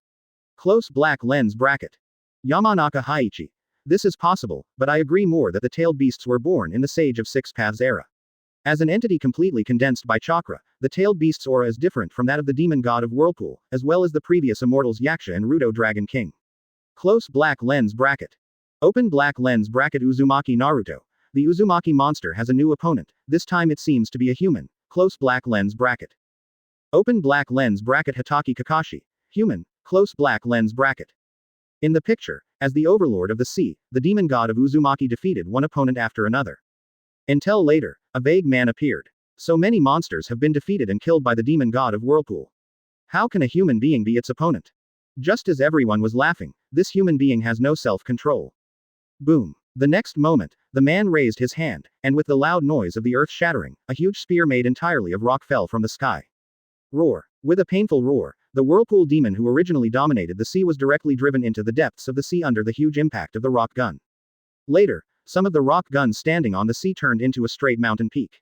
Close black lens bracket. Yamanaka Haichi. This is possible, but I agree more that the tailed beasts were born in the Sage of Six Paths era. As an entity completely condensed by chakra, the tailed beast's aura is different from that of the demon god of Whirlpool, as well as the previous immortals Yaksha and Ruotuo Dragon King. Close black lens bracket. Open black lens bracket Uzumaki Naruto. The Uzumaki monster has a new opponent, this time it seems to be a human. Close black lens bracket. Open black lens bracket Hitaki Kakashi. Human. Close black lens bracket. In the picture, as the overlord of the sea, the demon god of Uzumaki defeated one opponent after another. Until later, a vague man appeared. So many monsters have been defeated and killed by the demon god of Whirlpool. How can a human being be its opponent? Just as everyone was laughing, this human being has no self-control. Boom. The next moment, the man raised his hand, and with the loud noise of the earth shattering, a huge spear made entirely of rock fell from the sky. Roar. With a painful roar, the whirlpool demon who originally dominated the sea was directly driven into the depths of the sea under the huge impact of the rock gun. Later, some of the rock guns standing on the sea turned into a straight mountain peak.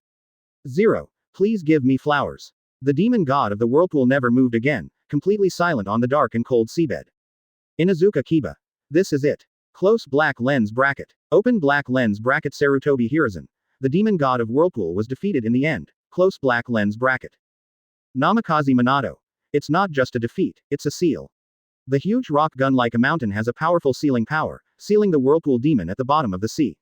0. Please give me flowers. The demon god of the whirlpool never moved again, completely silent on the dark and cold seabed. Inazuka Kiba. This is it. Close black lens bracket. Open black lens bracket Sarutobi Hiruzen. The demon god of Whirlpool was defeated in the end. Close black lens bracket. Namikaze Minato. It's not just a defeat, it's a seal. The huge rock gun like a mountain has a powerful sealing power, sealing the Whirlpool demon at the bottom of the sea.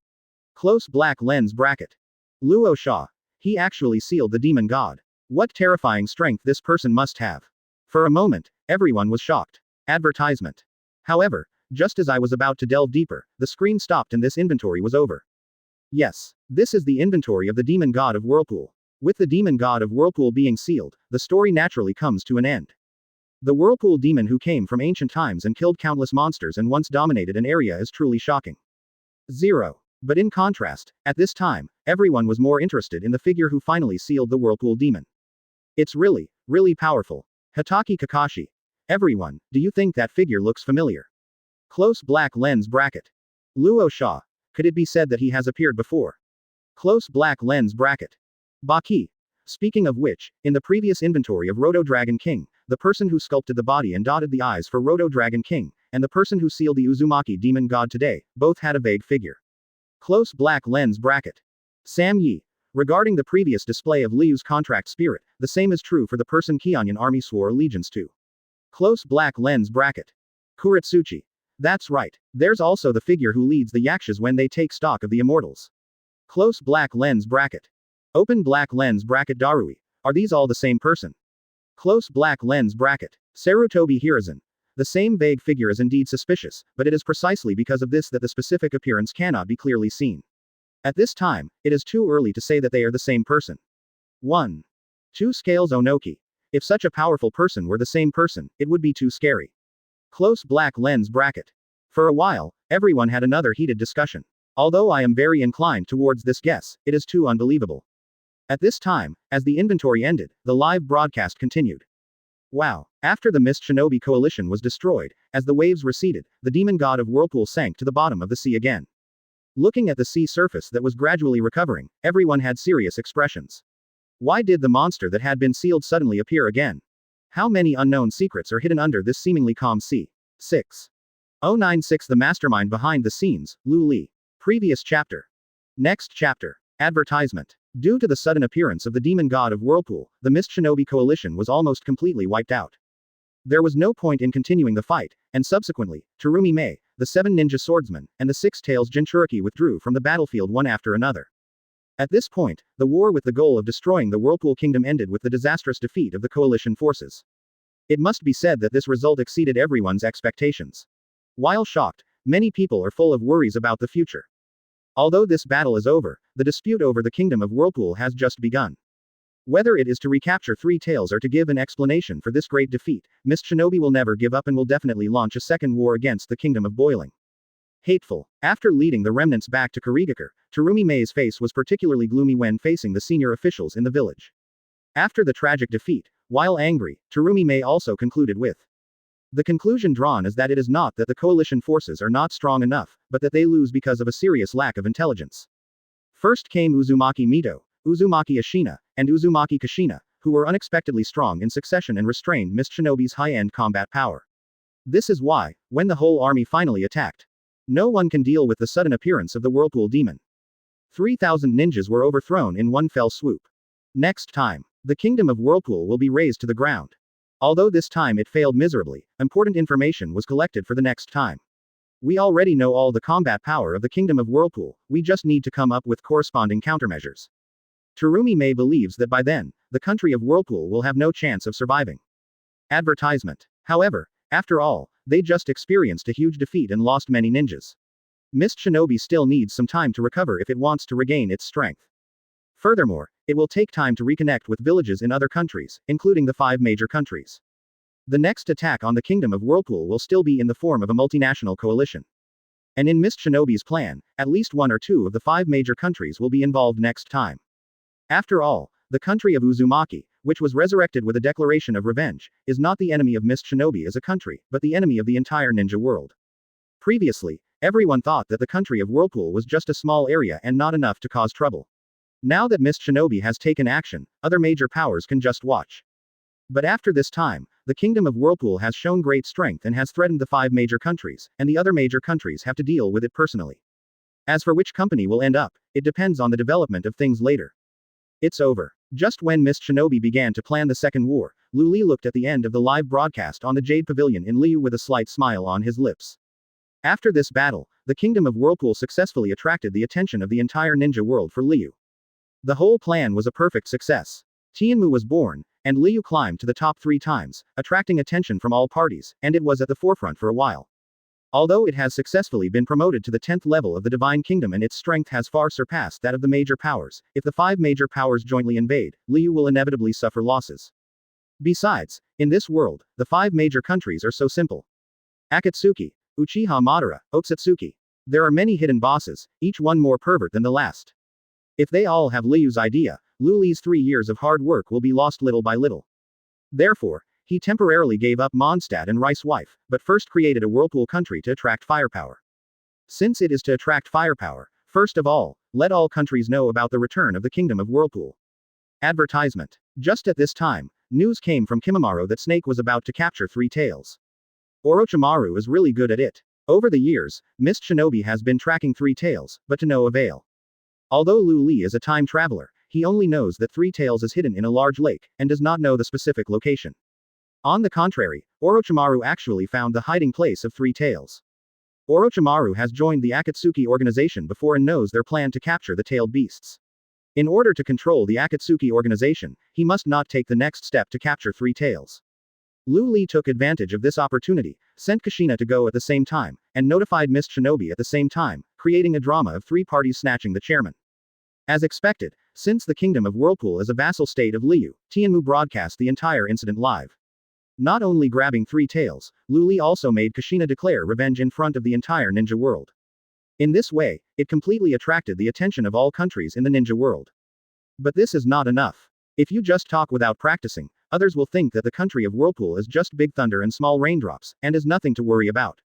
Close black lens bracket. Luo Sha. He actually sealed the demon god. What terrifying strength this person must have. For a moment, everyone was shocked. Advertisement. However, just as I was about to delve deeper, the screen stopped and this inventory was over. Yes, this is the inventory of the demon god of Whirlpool. With the demon god of Whirlpool being sealed, the story naturally comes to an end. The Whirlpool demon who came from ancient times and killed countless monsters and once dominated an area is truly shocking. 0. But in contrast, at this time, everyone was more interested in the figure who finally sealed the Whirlpool demon. It's really, really powerful. Hitaki Kakashi. Everyone, do you think that figure looks familiar? Close black lens bracket. Luo Sha. Could it be said that he has appeared before? Close black lens bracket. Baki. Speaking of which, in the previous inventory of Ruotuo Dragon King, the person who sculpted the body and dotted the eyes for Ruotuo Dragon King, and the person who sealed the Uzumaki demon god today, both had a vague figure. Close black lens bracket. Sam Yi. Regarding the previous display of Liyue's contract spirit, the same is true for the person Kyanyan army swore allegiance to. Close black lens bracket. Kuretsuchi. That's right, there's also the figure who leads the Yakshas when they take stock of the immortals. Close black lens bracket. Open black lens bracket Darui. Are these all the same person? Close black lens bracket. Sarutobi Hiruzen. The same vague figure is indeed suspicious, but it is precisely because of this that the specific appearance cannot be clearly seen. At this time, it is too early to say that they are the same person. 1. 2 Scales Onoki. If such a powerful person were the same person, it would be too scary. Close black lens bracket. For a while, everyone had another heated discussion. Although I am very inclined towards this guess, it is too unbelievable. At this time, as the inventory ended, the live broadcast continued. Wow. After the Mist Shinobi coalition was destroyed, as the waves receded, the demon god of Whirlpool sank to the bottom of the sea again. Looking at the sea surface that was gradually recovering, everyone had serious expressions. Why did the monster that had been sealed suddenly appear again? How many unknown secrets are hidden under this seemingly calm sea? 6. 096 The mastermind behind the scenes, Lu Li. Previous chapter. Next chapter. Advertisement. Due to the sudden appearance of the demon god of Whirlpool, the Mist Shinobi coalition was almost completely wiped out. There was no point in continuing the fight, and subsequently, Terumi Mei, the 7 ninja swordsmen, and the 6 tails Jinchuriki withdrew from the battlefield one after another. At this point, the war with the goal of destroying the Whirlpool Kingdom ended with the disastrous defeat of the coalition forces. It must be said that this result exceeded everyone's expectations. While shocked, many people are full of worries about the future. Although this battle is over, the dispute over the Kingdom of Whirlpool has just begun. Whether it is to recapture Three Tails or to give an explanation for this great defeat, Mist Shinobi will never give up and will definitely launch a second war against the Kingdom of Boiling. Hateful. After leading the remnants back to Kurigakure, Terumi Mei's face was particularly gloomy when facing the senior officials in the village. After the tragic defeat, while angry, Terumi Mei also concluded with. The conclusion drawn is that it is not that the coalition forces are not strong enough, but that they lose because of a serious lack of intelligence. First came Uzumaki Mito, Uzumaki Ashina, and Uzumaki Kushina, who were unexpectedly strong in succession and restrained Mist Shinobi's high-end combat power. This is why, when the whole army finally attacked, no one can deal with the sudden appearance of the Whirlpool Demon. 3,000 ninjas were overthrown in one fell swoop. Next time, the Kingdom of Whirlpool will be razed to the ground. Although this time it failed miserably, important information was collected for the next time. We already know all the combat power of the Kingdom of Whirlpool, we just need to come up with corresponding countermeasures. Terumi Mei believes that by then, the country of Whirlpool will have no chance of surviving. Advertisement. However, after all, they just experienced a huge defeat and lost many ninjas. Mist Shinobi still needs some time to recover if it wants to regain its strength. Furthermore, it will take time to reconnect with villages in other countries, including the 5 major countries. The next attack on the Kingdom of Whirlpool will still be in the form of a multinational coalition. And in Mist Shinobi's plan, at least 1 or 2 of the 5 major countries will be involved next time. After all, the country of Uzumaki, which was resurrected with a declaration of revenge, is not the enemy of Mist Shinobi as a country, but the enemy of the entire ninja world. Previously, everyone thought that the country of Whirlpool was just a small area and not enough to cause trouble. Now that Mist Shinobi has taken action, other major powers can just watch. But after this time, the Kingdom of Whirlpool has shown great strength and has threatened the 5 major countries, and the other major countries have to deal with it personally. As for which company will end up, it depends on the development of things later. It's over. Just when Mist Shinobi began to plan the second war, Lu Li looked at the end of the live broadcast on the Jade Pavilion in Liyue with a slight smile on his lips. After this battle, the Kingdom of Whirlpool successfully attracted the attention of the entire ninja world for Liyue. The whole plan was a perfect success. Tianmu was born, and Liyue climbed to the top 3 times, attracting attention from all parties, and it was at the forefront for a while. Although it has successfully been promoted to the 10th level of the Divine Kingdom and its strength has far surpassed that of the major powers, if the 5 major powers jointly invade, Liyue will inevitably suffer losses. Besides, in this world, the 5 major countries are so simple. Akatsuki, Uchiha Madara, Otsutsuki. There are many hidden bosses, each one more pervert than the last. If they all have Liyue's idea, Lu Li's 3 years of hard work will be lost little by little. Therefore, he temporarily gave up Mondstadt and Rice Wife, but first created a whirlpool country to attract firepower. Since it is to attract firepower, first of all, let all countries know about the return of the Kingdom of Whirlpool. Advertisement. Just at this time, news came from Kimimaro that Snake was about to capture 3 Tails. Orochimaru is really good at it. Over the years, Mist Shinobi has been tracking 3 Tails, but to no avail. Although Lu Li is a time traveler, he only knows that 3 Tails is hidden in a large lake, and does not know the specific location. On the contrary, Orochimaru actually found the hiding place of 3 Tails. Orochimaru has joined the Akatsuki organization before and knows their plan to capture the tailed beasts. In order to control the Akatsuki organization, he must not take the next step to capture 3 Tails. Lu Li took advantage of this opportunity, sent Kushina to go at the same time, and notified Mist Shinobi at the same time, creating a drama of 3 parties snatching the chairman. As expected, since the Kingdom of Whirlpool is a vassal state of Liyue, Tianmu broadcast the entire incident live. Not only grabbing 3 Tails, Lu Li also made Kushina declare revenge in front of the entire ninja world. In this way, it completely attracted the attention of all countries in the ninja world. But this is not enough. If you just talk without practicing, others will think that the country of Whirlpool is just big thunder and small raindrops, and is nothing to worry about.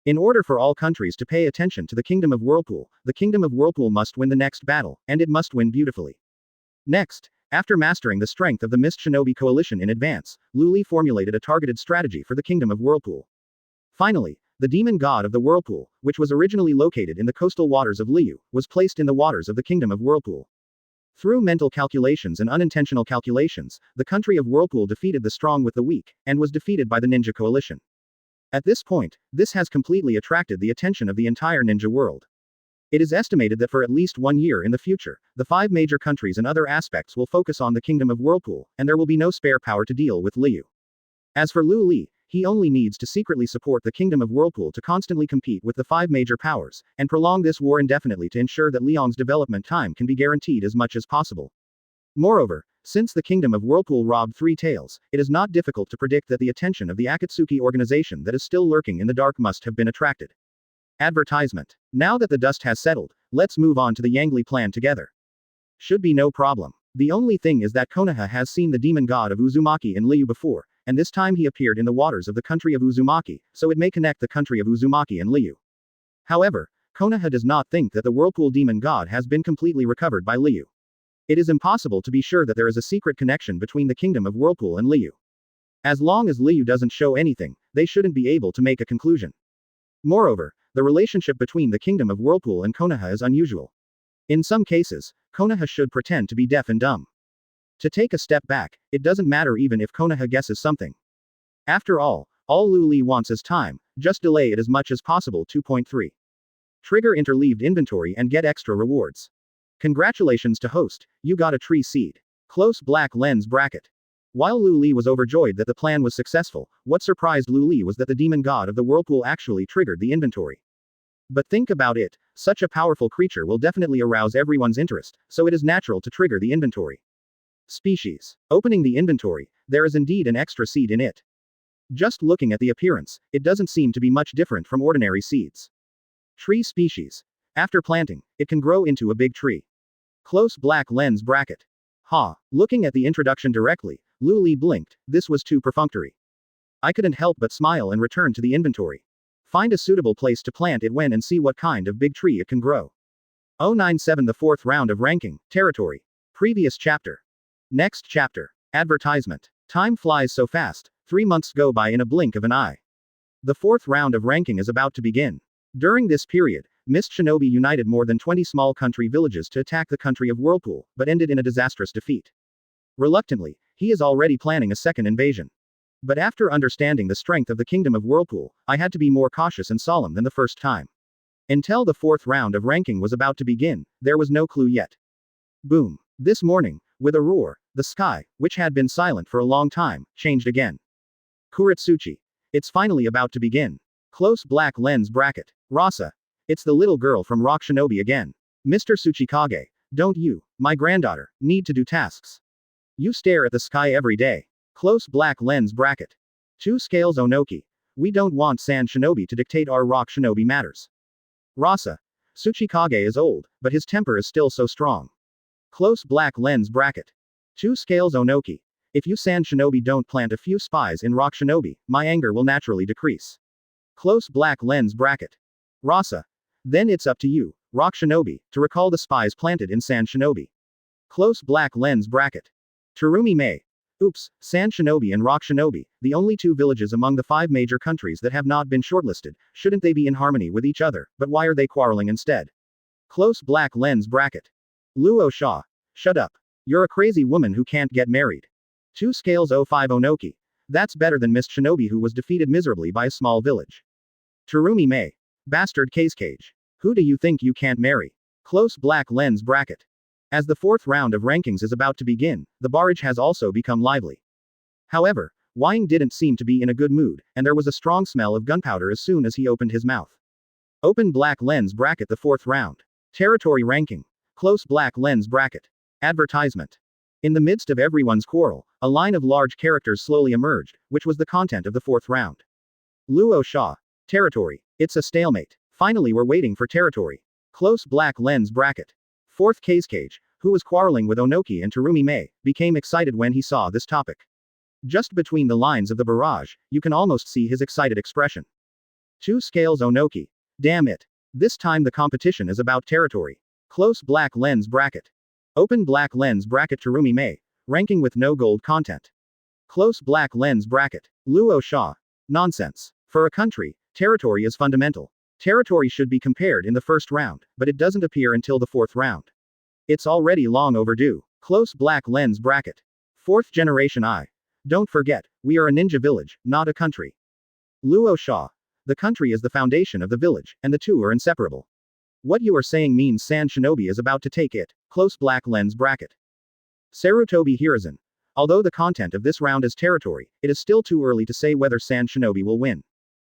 In order for all countries to pay attention to the Kingdom of Whirlpool, the Kingdom of Whirlpool must win the next battle, and it must win beautifully. Next, after mastering the strength of the Mist Shinobi coalition in advance, Lu Li formulated a targeted strategy for the Kingdom of Whirlpool. Finally, the demon god of the Whirlpool, which was originally located in the coastal waters of Liyue, was placed in the waters of the Kingdom of Whirlpool. Through mental calculations and unintentional calculations, the country of Whirlpool defeated the strong with the weak, and was defeated by the ninja coalition. At this point, this has completely attracted the attention of the entire ninja world. It is estimated that for at least 1 year in the future, the 5 major countries and other aspects will focus on the Kingdom of Whirlpool, and there will be no spare power to deal with Liyue. As for Lu Li, he only needs to secretly support the Kingdom of Whirlpool to constantly compete with the 5 major powers, and prolong this war indefinitely to ensure that Liang's development time can be guaranteed as much as possible. Moreover, since the Kingdom of Whirlpool robbed 3 tails, it is not difficult to predict that the attention of the Akatsuki organization that is still lurking in the dark must have been attracted. Advertisement. Now that the dust has settled, let's move on to the Yangli plan together. Should be no problem. The only thing is that Konoha has seen the demon god of Uzumaki in Liyue before, and this time he appeared in the waters of the country of Uzumaki, so it may connect the country of Uzumaki and Liyue. However, Konoha does not think that the Whirlpool demon god has been completely recovered by Liyue. It is impossible to be sure that there is a secret connection between the Kingdom of Whirlpool and Liyue. As long as Liyue doesn't show anything, they shouldn't be able to make a conclusion. Moreover, the relationship between the Kingdom of Whirlpool and Konoha is unusual. In some cases, Konoha should pretend to be deaf and dumb. To take a step back, it doesn't matter even if Konoha guesses something. After all Lu Li wants is time, just delay it as much as possible. 2.3. Trigger interleaved inventory and get extra rewards. Congratulations to host, you got a tree seed. Close black lens bracket. While Lu Li was overjoyed that the plan was successful, what surprised Lu Li was that the demon god of the Whirlpool actually triggered the inventory. But think about it, such a powerful creature will definitely arouse everyone's interest, so it is natural to trigger the inventory. Species. Opening the inventory, there is indeed an extra seed in it. Just looking at the appearance, it doesn't seem to be much different from ordinary seeds. Tree species. After planting, it can grow into a big tree. Close black lens bracket. Looking at the introduction directly, Lu Li blinked, this was too perfunctory. I couldn't help but smile and return to the inventory. Find a suitable place to plant it when and see what kind of big tree it can grow. 097 The 4th round of ranking, territory. Previous chapter. Next chapter. Advertisement. Time flies so fast, 3 months go by in a blink of an eye. The 4th round of ranking is about to begin. During this period, Mist Shinobi united more than 20 small country villages to attack the country of Whirlpool, but ended in a disastrous defeat. Reluctantly, he is already planning a second invasion. But after understanding the strength of the Kingdom of Whirlpool, I had to be more cautious and solemn than the first time. Until the 4th round of ranking was about to begin, there was no clue yet. Boom. This morning, with a roar, the sky, which had been silent for a long time, changed again. Kuretsuchi. It's finally about to begin. Close black lens bracket. Rasa. It's the little girl from Rock Shinobi again. Mr. Tsuchikage, don't you, my granddaughter, need to do tasks? You stare at the sky every day. Close black lens bracket. 2 scales Onoki. We don't want Sand Shinobi to dictate our Rock Shinobi matters. Rasa. Tsuchikage is old, but his temper is still so strong. Close black lens bracket. 2 scales Onoki. If you Sand Shinobi don't plant a few spies in Rock Shinobi, my anger will naturally decrease. Close black lens bracket. Rasa. Then it's up to you, Rock Shinobi, to recall the spies planted in Sand Shinobi. Close black lens bracket. Terumi Mei. Oops, Sand Shinobi and Rock Shinobi, the only 2 villages among the 5 major countries that have not been shortlisted, shouldn't they be in harmony with each other, but why are they quarreling instead? Close black lens bracket. Luo Sha. Shut up. You're a crazy woman who can't get married. 2 scales 05 Onoki. That's better than Mist Shinobi who was defeated miserably by a small village. Terumi Mei. Bastard Cage. Who do you think you can't marry? Close black lens bracket. As the 4th round of rankings is about to begin, the barrage has also become lively. However, Wang didn't seem to be in a good mood, and there was a strong smell of gunpowder as soon as he opened his mouth. Open black lens bracket. The 4th round. Territory ranking. Close black lens bracket. Advertisement. In the midst of everyone's quarrel, a line of large characters slowly emerged, which was the content of the 4th round. Luo Sha. Territory. It's a stalemate. Finally we're waiting for territory. Close black lens bracket. 4th Cage, who was quarreling with Onoki and Terumi Mei, became excited when he saw this topic. Just between the lines of the barrage, you can almost see his excited expression. 2 scales Onoki. Damn it. This time the competition is about territory. Close black lens bracket. Open black lens bracket. Terumi Mei. Ranking with no gold content. Close black lens bracket. Luo Sha. Nonsense. For a country, territory is fundamental. Territory should be compared in the 1st round, but it doesn't appear until the 4th round. It's already long overdue. Close black lens bracket. 4th generation I. Don't forget, we are a ninja village, not a country. Luo Sha. The country is the foundation of the village, and the 2 are inseparable. What you are saying means Sand Shinobi is about to take it. Close black lens bracket. Sarutobi Hiruzen. Although the content of this round is territory, it is still too early to say whether Sand Shinobi will win.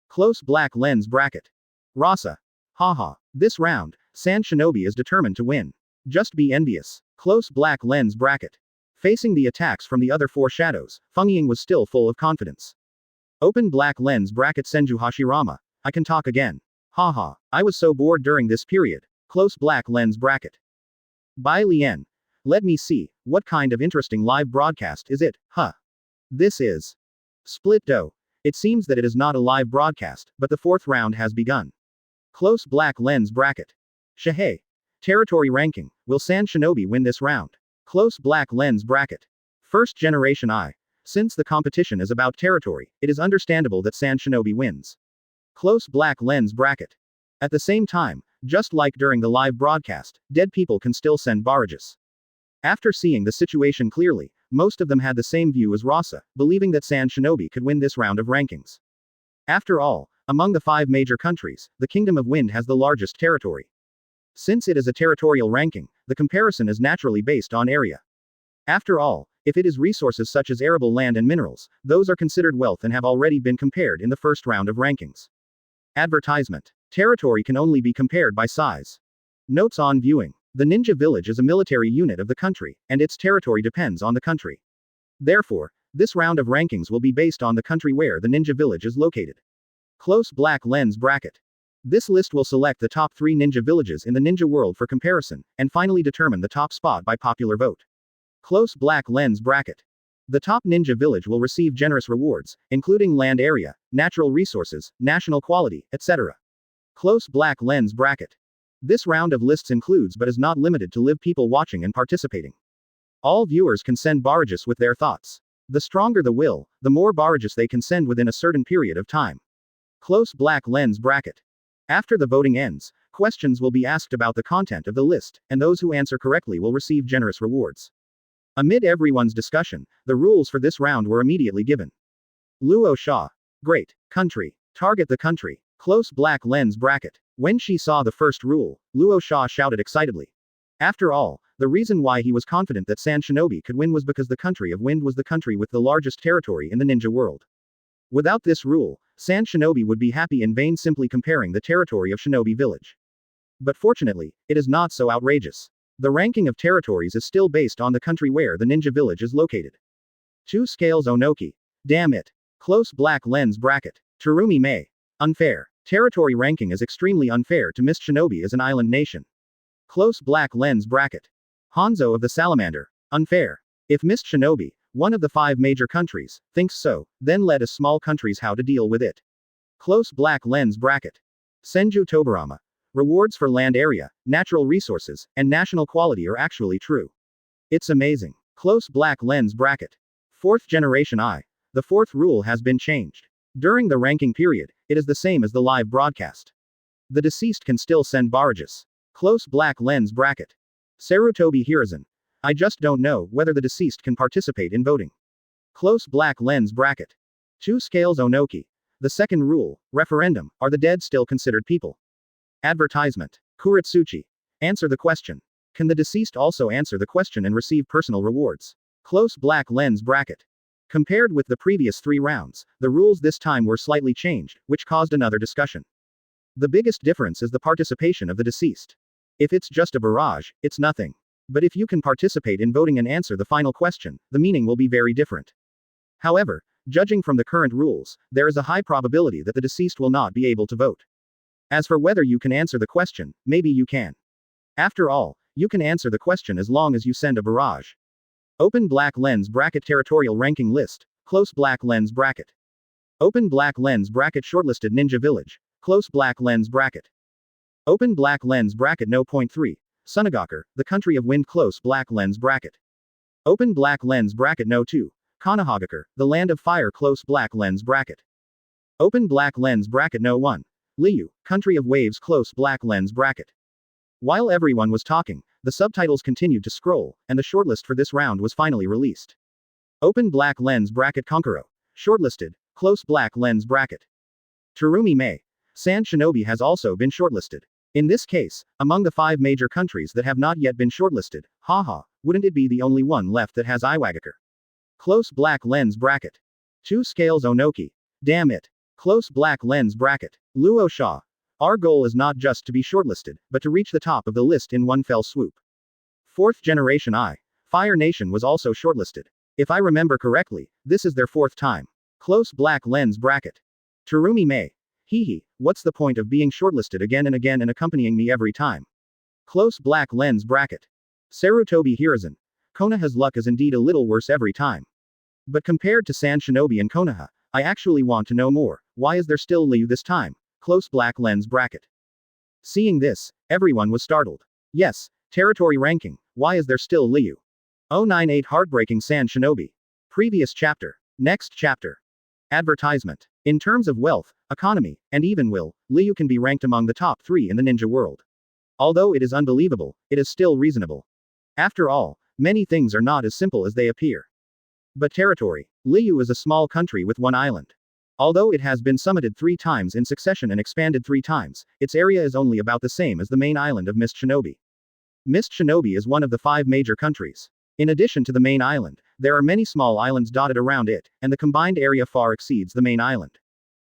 Close black lens bracket. Rasa. Haha. This round, Sand Shinobi is determined to win. Just be envious. Close black lens bracket. Facing the attacks from the other four shadows, Fengying was still full of confidence. Open black lens bracket Senju Hashirama. I can talk again. Haha. I was so bored during this period. Close black lens bracket. Bai Lian. Let me see, what kind of interesting live broadcast is it, huh? This is Split Do. It seems that it is not a live broadcast, but the fourth round has begun. Close black lens bracket. Shahei. Territory ranking. Will Sand Shinobi win this round? Close black lens bracket. First generation I. Since the competition is about territory, it is understandable that Sand Shinobi wins. Close black lens bracket. At the same time, just like during the live broadcast, dead people can still send barrages. After seeing the situation clearly, most of them had the same view as Rasa, believing that Sand Shinobi could win this round of rankings. After all, among the 5 major countries, the Kingdom of Wind has the largest territory. Since it is a territorial ranking, the comparison is naturally based on area. After all, if it is resources such as arable land and minerals, those are considered wealth and have already been compared in the first round of rankings. Advertisement. Territory can only be compared by size. Notes on viewing. The ninja village is a military unit of the country, and its territory depends on the country. Therefore, this round of rankings will be based on the country where the ninja village is located. Close black lens bracket. This list will select the top 3 ninja villages in the ninja world for comparison, and finally determine the top spot by popular vote. Close black lens bracket. The top ninja village will receive generous rewards, including land area, natural resources, national quality, etc. Close black lens bracket. This round of lists includes but is not limited to live people watching and participating. All viewers can send barrages with their thoughts. The stronger the will, the more barrages they can send within a certain period of time. Close black lens bracket. After the voting ends, questions will be asked about the content of the list, and those who answer correctly will receive generous rewards. Amid everyone's discussion, the rules for this round were immediately given. Luo Sha. Great. Country. Target the country. Close black lens bracket. When she saw the first rule, Luo Sha shouted excitedly. After all, the reason why he was confident that Sand Shinobi could win was because the country of Wind was the country with the largest territory in the ninja world. Without this rule, Sand Shinobi would be happy in vain simply comparing the territory of Shinobi Village. But fortunately, it is not so outrageous. The ranking of territories is still based on the country where the ninja village is located. 2 scales Onoki. Damn it. Close black lens bracket. Terumi Mei. Unfair. Territory ranking is extremely unfair to Mist Shinobi as an island nation. Close black lens bracket. Hanzo of the Salamander. Unfair. If Mist Shinobi, one of the 5 major countries, thinks so, then let us small countries how to deal with it. Close black lens bracket. Senju Tobarama. Rewards for land area, natural resources, and national quality are actually true. It's amazing. Close black lens bracket. 4th generation I. The 4th rule has been changed. During the ranking period, it is the same as the live broadcast. The deceased can still send barrages. Close black lens bracket. Sarutobi Hiruzen. I just don't know whether the deceased can participate in voting. Close black lens bracket. 2 scales Onoki. The second rule, referendum, are the dead still considered people? Advertisement. Kuritsuchi. Answer the question. Can the deceased also answer the question and receive personal rewards? Close black lens bracket. Compared with the previous 3 rounds, the rules this time were slightly changed, which caused another discussion. The biggest difference is the participation of the deceased. If it's just a barrage, it's nothing. But if you can participate in voting and answer the final question, the meaning will be very different. However, judging from the current rules, there is a high probability that the deceased will not be able to vote. As for whether you can answer the question, maybe you can. After all, you can answer the question as long as you send a barrage. Open black lens bracket territorial ranking list. Close black lens bracket. Open black lens bracket shortlisted ninja village. Close black lens bracket. Open black lens bracket No. 3. Sunagakur, the country of wind. Close black lens bracket. Open black lens bracket No. 2. Konohagakure, the land of fire. Close black lens bracket. Open black lens bracket No. 1. Liyue, country of waves. Close black lens bracket. While everyone was talking, the subtitles continued to scroll, and the shortlist for this round was finally released. Open black lens bracket Konkuro. Shortlisted. Close black lens bracket. Terumi Mei. Sand Shinobi has also been shortlisted. In this case, among the 5 major countries that have not yet been shortlisted, haha, wouldn't it be the only one left that has Iwagakure? Close black lens bracket. 2 scales Onoki. Damn it. Close black lens bracket. Luo Sha. Our goal is not just to be shortlisted, but to reach the top of the list in one fell swoop. 4th generation Fire Nation was also shortlisted. If I remember correctly, this is their 4th time. Close black lens bracket. Terumi Mei. Hehe, what's the point of being shortlisted again and accompanying me every time? Close black lens bracket. Sarutobi Hiruzen. Konoha's luck is indeed a little worse every time. But compared to Sand Shinobi and Konoha, I actually want to know more. Why is there still Liyue this time? Close black lens bracket. Seeing this, everyone was startled. Yes, territory ranking. Why is there still Liyue? 098 Heartbreaking Sand Shinobi. Previous chapter. Next chapter. Advertisement. In terms of wealth, economy, and even will, Liyue can be ranked among the top 3 in the ninja world. Although it is unbelievable, it is still reasonable. After all, many things are not as simple as they appear. But territory. Liyue is a small country with 1 island. Although it has been summited 3 times in succession and expanded 3 times, its area is only about the same as the main island of Mist Shinobi. Mist Shinobi is one of the 5 major countries. In addition to the main island, there are many small islands dotted around it, and the combined area far exceeds the main island.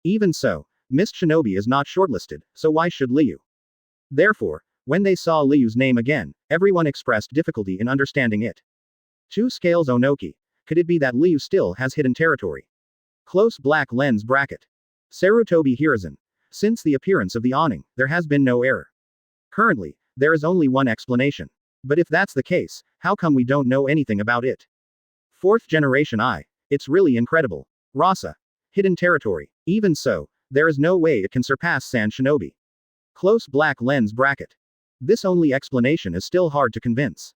Even so, Mist Shinobi is not shortlisted, so why should Liyue? Therefore, when they saw Liyue's name again, everyone expressed difficulty in understanding it. 2 scales Onoki. Could it be that Liyue still has hidden territory? Close black lens bracket. Sarutobi Hiruzen. Since the appearance of the awning, there has been no error. Currently, there is only one explanation. But if that's the case, how come we don't know anything about it? 4th generation It's really incredible. Rasa. Hidden territory. Even so, there is no way it can surpass Sand Shinobi. Close black lens bracket. This only explanation is still hard to convince.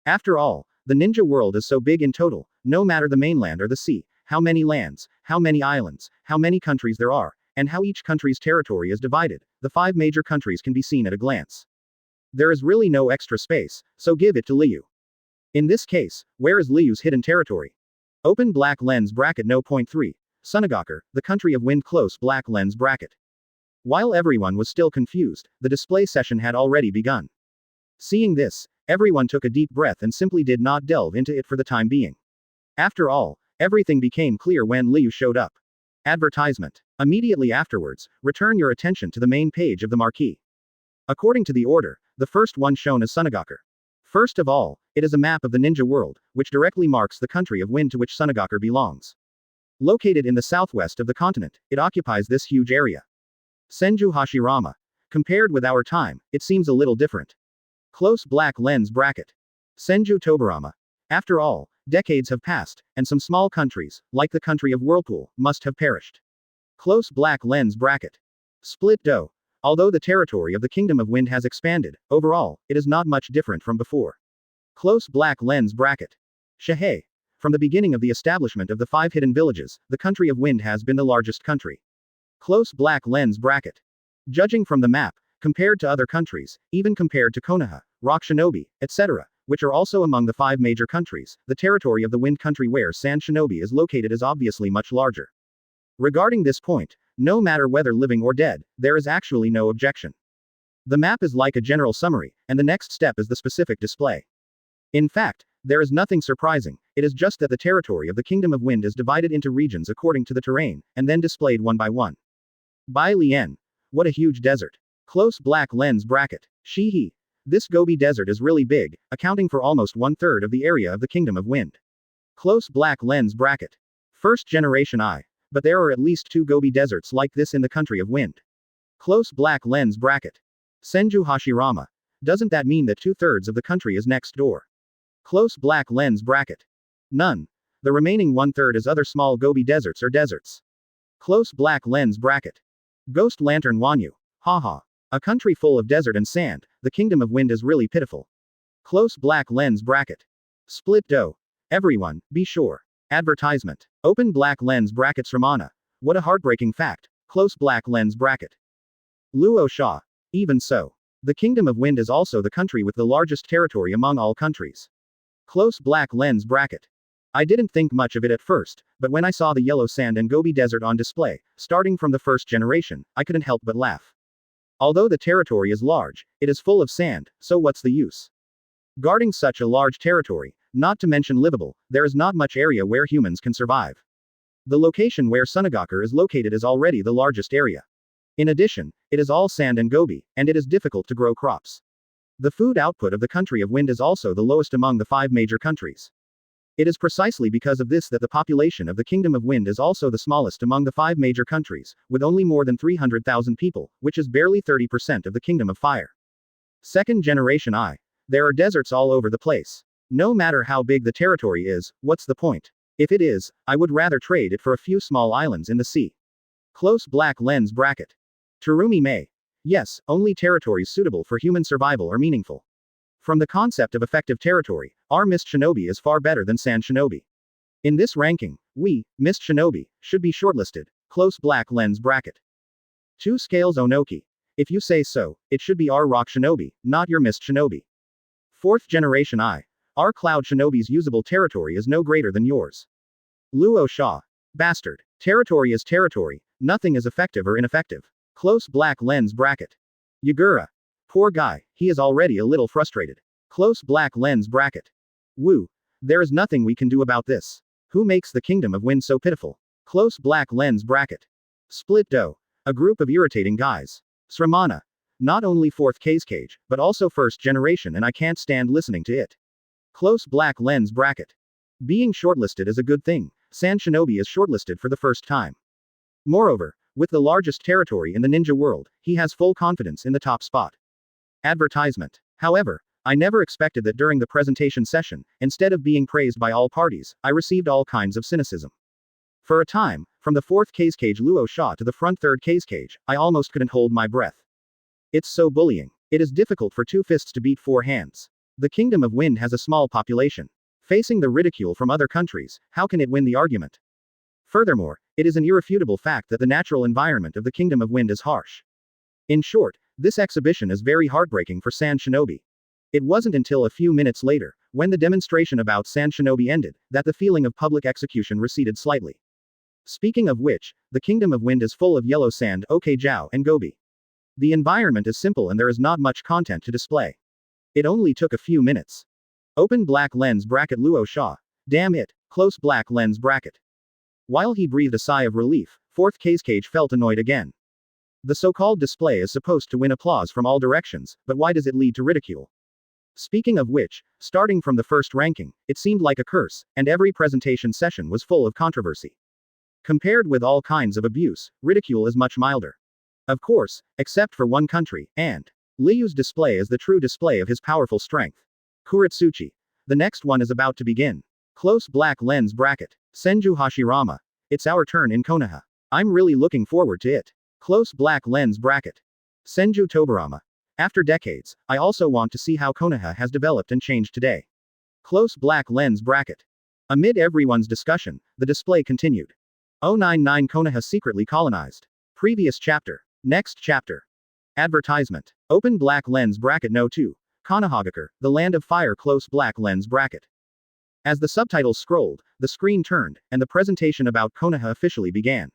After all, the ninja world is so big in total, no matter the mainland or the sea, how many lands, how many islands, how many countries there are, and how each country's territory is divided, the 5 major countries can be seen at a glance. There is really no extra space, so give it to Liyue. In this case, where is Liyue's hidden territory? Open black lens bracket no. 3. Sunagakure, the country of wind close black lens bracket. While everyone was still confused, the display session had already begun. Seeing this, everyone took a deep breath and simply did not delve into it for the time being. After all, everything became clear when Liyue showed up. Advertisement. Immediately afterwards, return your attention to the main page of the marquee. According to the order, the first one shown is Sunagakure. First of all, it is a map of the ninja world, which directly marks the country of wind to which Sunagakure belongs. Located in the southwest of the continent, it occupies this huge area. Senju Hashirama. Compared with our time, it seems a little different. Close black lens bracket. Senju Tobarama. After all, decades have passed, and some small countries, like the country of Whirlpool, must have perished. Close black lens bracket. Split Do. Although the territory of the Kingdom of Wind has expanded, overall, it is not much different from before. Close black lens bracket. Shahei. From the beginning of the establishment of the 5 hidden villages, the country of Wind has been the largest country. Close black lens bracket. Judging from the map, compared to other countries, even compared to Konoha, Rock Shinobi, etc., which are also among the 5 major countries, the territory of the Wind country where Sand Shinobi is located is obviously much larger. Regarding this point, no matter whether living or dead, there is actually no objection. The map is like a general summary, and the next step is the specific display. In fact, there is nothing surprising, it is just that the territory of the Kingdom of Wind is divided into regions according to the terrain, and then displayed one by one. Bai Lian. What a huge desert. Close black lens bracket. Shihi. This Gobi Desert is really big, accounting for almost 1/3 of the area of the Kingdom of Wind. Close black lens bracket. First generation But there are at least 2 Gobi deserts like this in the country of Wind. Close black lens bracket. Senju Hashirama. Doesn't that mean that 2/3 of the country is next door? Close black lens bracket. None. The remaining 1/3 is other small Gobi deserts or deserts. Close black lens bracket. Ghost Lantern Wanyu. Haha. A country full of desert and sand, the Kingdom of Wind is really pitiful. Close black lens bracket. Split Do. Everyone, be sure. Advertisement. Open black lens brackets Ramana. What a heartbreaking fact. Close black lens bracket. Luo Sha. Even so. The Kingdom of Wind is also the country with the largest territory among all countries. Close black lens bracket. I didn't think much of it at first, but when I saw the yellow sand and Gobi Desert on display, starting from the first generation, I couldn't help but laugh. Although the territory is large, it is full of sand, so what's the use? Guarding such a large territory, not to mention livable, there is not much area where humans can survive. The location where Sunagaku is located is already the largest area. In addition, it is all sand and gobi, and it is difficult to grow crops. The food output of the country of wind is also the lowest among the 5 major countries. It is precisely because of this that the population of the Kingdom of Wind is also the smallest among the 5 major countries, with only more than 300,000 people, which is barely 30% of the Kingdom of Fire. Second generation I. There are deserts all over the place. No matter how big the territory is, what's the point? If it is, I would rather trade it for a few small islands in the sea. Close black lens bracket. Terumi May. Yes, only territories suitable for human survival are meaningful. From the concept of effective territory, our Mist Shinobi is far better than Sand Shinobi. In this ranking, we, Mist Shinobi, should be shortlisted. Close black lens bracket. 2 scales Onoki. If you say so, it should be our Rock Shinobi, not your Mist Shinobi. 4th generation I. Our Cloud Shinobi's usable territory is no greater than yours. Luo Sha. Bastard. Territory is territory, nothing is effective or ineffective. Close black lens bracket. Yagura. Poor guy, he is already a little frustrated. Close black lens bracket. Woo. There is nothing we can do about this. Who makes the Kingdom of Wind so pitiful? Close black lens bracket. Split dough. A group of irritating guys. Sramana. Not only 4th cage, but also 1st generation, and I can't stand listening to it. Close black lens bracket. Being shortlisted is a good thing. Sand Shinobi is shortlisted for the first time. Moreover, with the largest territory in the ninja world, he has full confidence in the top spot. Advertisement. However, I never expected that during the presentation session, instead of being praised by all parties, I received all kinds of cynicism. For a time, from the 4th cage Luo Sha to the front 3rd cage, I almost couldn't hold my breath. It's so bullying. It is difficult for 2 fists to beat 4 hands. The Kingdom of Wind has a small population. Facing the ridicule from other countries, how can it win the argument? Furthermore, it is an irrefutable fact that the natural environment of the Kingdom of Wind is harsh. In short, this exhibition is very heartbreaking for Sand Shinobi. It wasn't until a few minutes later, when the demonstration about Sand Shinobi ended, that the feeling of public execution receded slightly. Speaking of which, the Kingdom of Wind is full of yellow sand, okajao, and gobi. The environment is simple and there is not much content to display. It only took a few minutes. Open black lens bracket Luo Sha. Damn it, close black lens bracket. While he breathed a sigh of relief, 4th cage felt annoyed again. The so-called display is supposed to win applause from all directions, but why does it lead to ridicule? Speaking of which, starting from the first ranking, it seemed like a curse, and every presentation session was full of controversy. Compared with all kinds of abuse, ridicule is much milder. Of course, except for one country, and Liyue's display is the true display of his powerful strength. Kuretsuchi. The next one is about to begin. Close black lens bracket. Senju Hashirama. It's our turn in Konoha. I'm really looking forward to it. Close black lens bracket. Senju Tobarama. After decades, I also want to see how Konoha has developed and changed today. Close black lens bracket. Amid everyone's discussion, the display continued. 099 Konoha secretly colonized. Previous chapter. Next chapter. Advertisement. Open black lens bracket No 2. Konohagakure, the land of fire close black lens bracket. As the subtitles scrolled, the screen turned, and the presentation about Konoha officially began.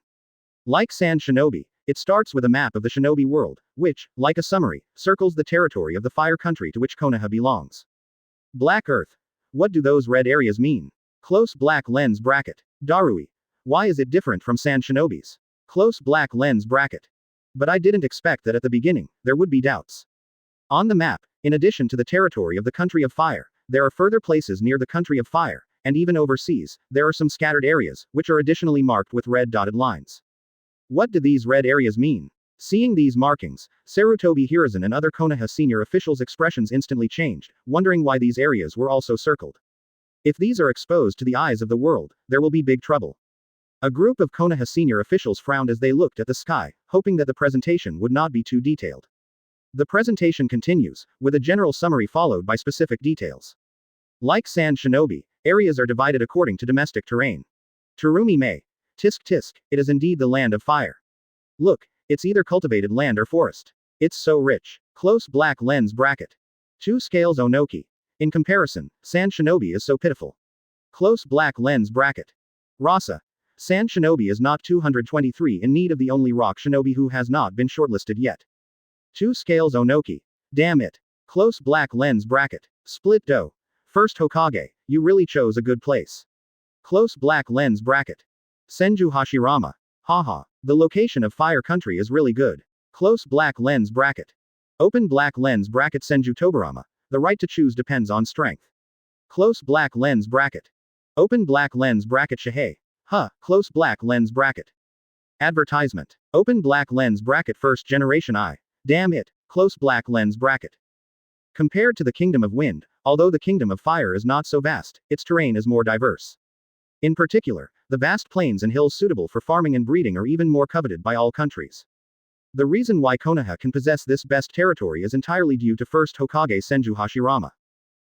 Like Sand Shinobi, it starts with a map of the Shinobi world, which, like a summary, circles the territory of the fire country to which Konoha belongs. Black Earth. What do those red areas mean? Close black lens bracket. Darui. Why is it different from Sand Shinobi's? Close black lens bracket. But I didn't expect that at the beginning, there would be doubts. On the map, in addition to the territory of the Country of Fire, there are further places near the Country of Fire, and even overseas, there are some scattered areas, which are additionally marked with red dotted lines. What do these red areas mean? Seeing these markings, Sarutobi Hiruzen and other Konoha senior officials' expressions instantly changed, wondering why these areas were also circled. If these are exposed to the eyes of the world, there will be big trouble. A group of Konoha senior officials frowned as they looked at the sky, hoping that the presentation would not be too detailed. The presentation continues, with a general summary followed by specific details. Like Sand Shinobi, areas are divided according to domestic terrain. Terumi May. Tisk tisk, it is indeed the land of fire. Look, it's either cultivated land or forest. It's so rich. Close black lens bracket. 2 scales Onoki. In comparison, Sand Shinobi is so pitiful. Close black lens bracket. Rasa. Sand Shinobi is not 223 in need of the only rock shinobi who has not been shortlisted yet. 2 scales Onoki. Damn it. Close black lens bracket. Split do. First Hokage, you really chose a good place. Close black lens bracket. Senju Hashirama. Haha. The location of Fire Country is really good. Close black lens bracket. Open black lens bracket Senju Tobarama. The right to choose depends on strength. Close black lens bracket. Open black lens bracket Shihei. Close black lens bracket. Advertisement. Open black lens bracket first generation I. Damn it. Close black lens bracket. Compared to the Kingdom of Wind, although the Kingdom of Fire is not so vast, its terrain is more diverse. In particular, the vast plains and hills suitable for farming and breeding are even more coveted by all countries. The reason why Konoha can possess this best territory is entirely due to first Hokage Senju Hashirama.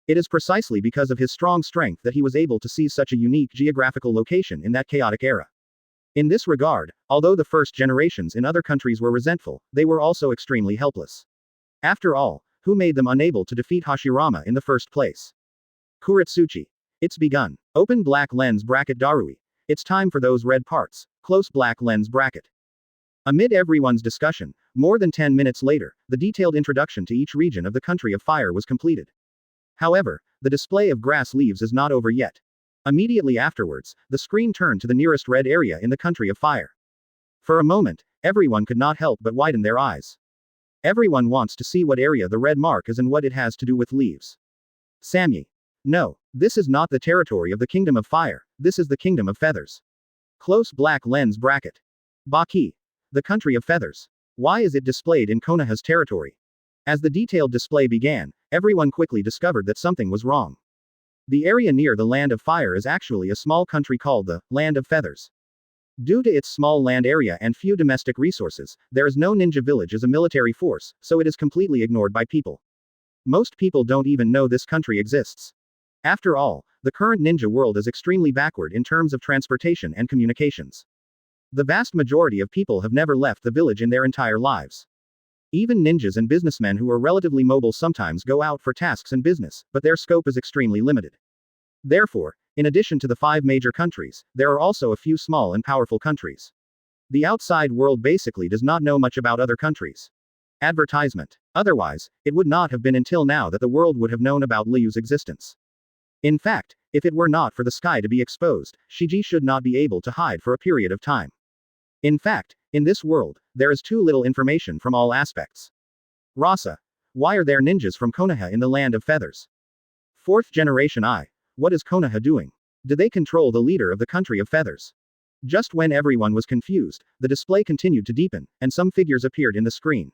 It is precisely because of his strong strength that he was able to seize such a unique geographical location in that chaotic era. In this regard, although the first generations in other countries were resentful, they were also extremely helpless. After all, who made them unable to defeat Hashirama in the first place? Kuretsuchi. It's begun. Open black lens bracket Darui. It's time for those red parts. Close black lens bracket. Amid everyone's discussion, more than 10 minutes later, the detailed introduction to each region of the Country of Fire was completed. However, the display of grass leaves is not over yet. Immediately afterwards, the screen turned to the nearest red area in the Country of Fire. For a moment, everyone could not help but widen their eyes. Everyone wants to see what area the red mark is and what it has to do with leaves. Samyi. No, this is not the territory of the Kingdom of Fire, this is the Kingdom of Feathers. Close black lens bracket. Baki. The Country of Feathers. Why is it displayed in Konoha's territory? As the detailed display began, everyone quickly discovered that something was wrong. The area near the Land of Fire is actually a small country called the Land of Feathers. Due to its small land area and few domestic resources, there is no ninja village as a military force, so it is completely ignored by people. Most people don't even know this country exists. After all, the current ninja world is extremely backward in terms of transportation and communications. The vast majority of people have never left the village in their entire lives. Even ninjas and businessmen who are relatively mobile sometimes go out for tasks and business, but their scope is extremely limited. Therefore, in addition to the 5 major countries, there are also a few small and powerful countries. The outside world basically does not know much about other countries. Advertisement. Otherwise, it would not have been until now that the world would have known about Liyue's existence. In fact, if it were not for the sky to be exposed, Shiji should not be able to hide for a period of time. In fact, in this world, there is too little information from all aspects. Rasa. Why are there ninjas from Konoha in the Land of Feathers? 4th generation I. What is Konoha doing? Did they control the leader of the Country of Feathers? Just when everyone was confused, the display continued to deepen, and some figures appeared in the screen.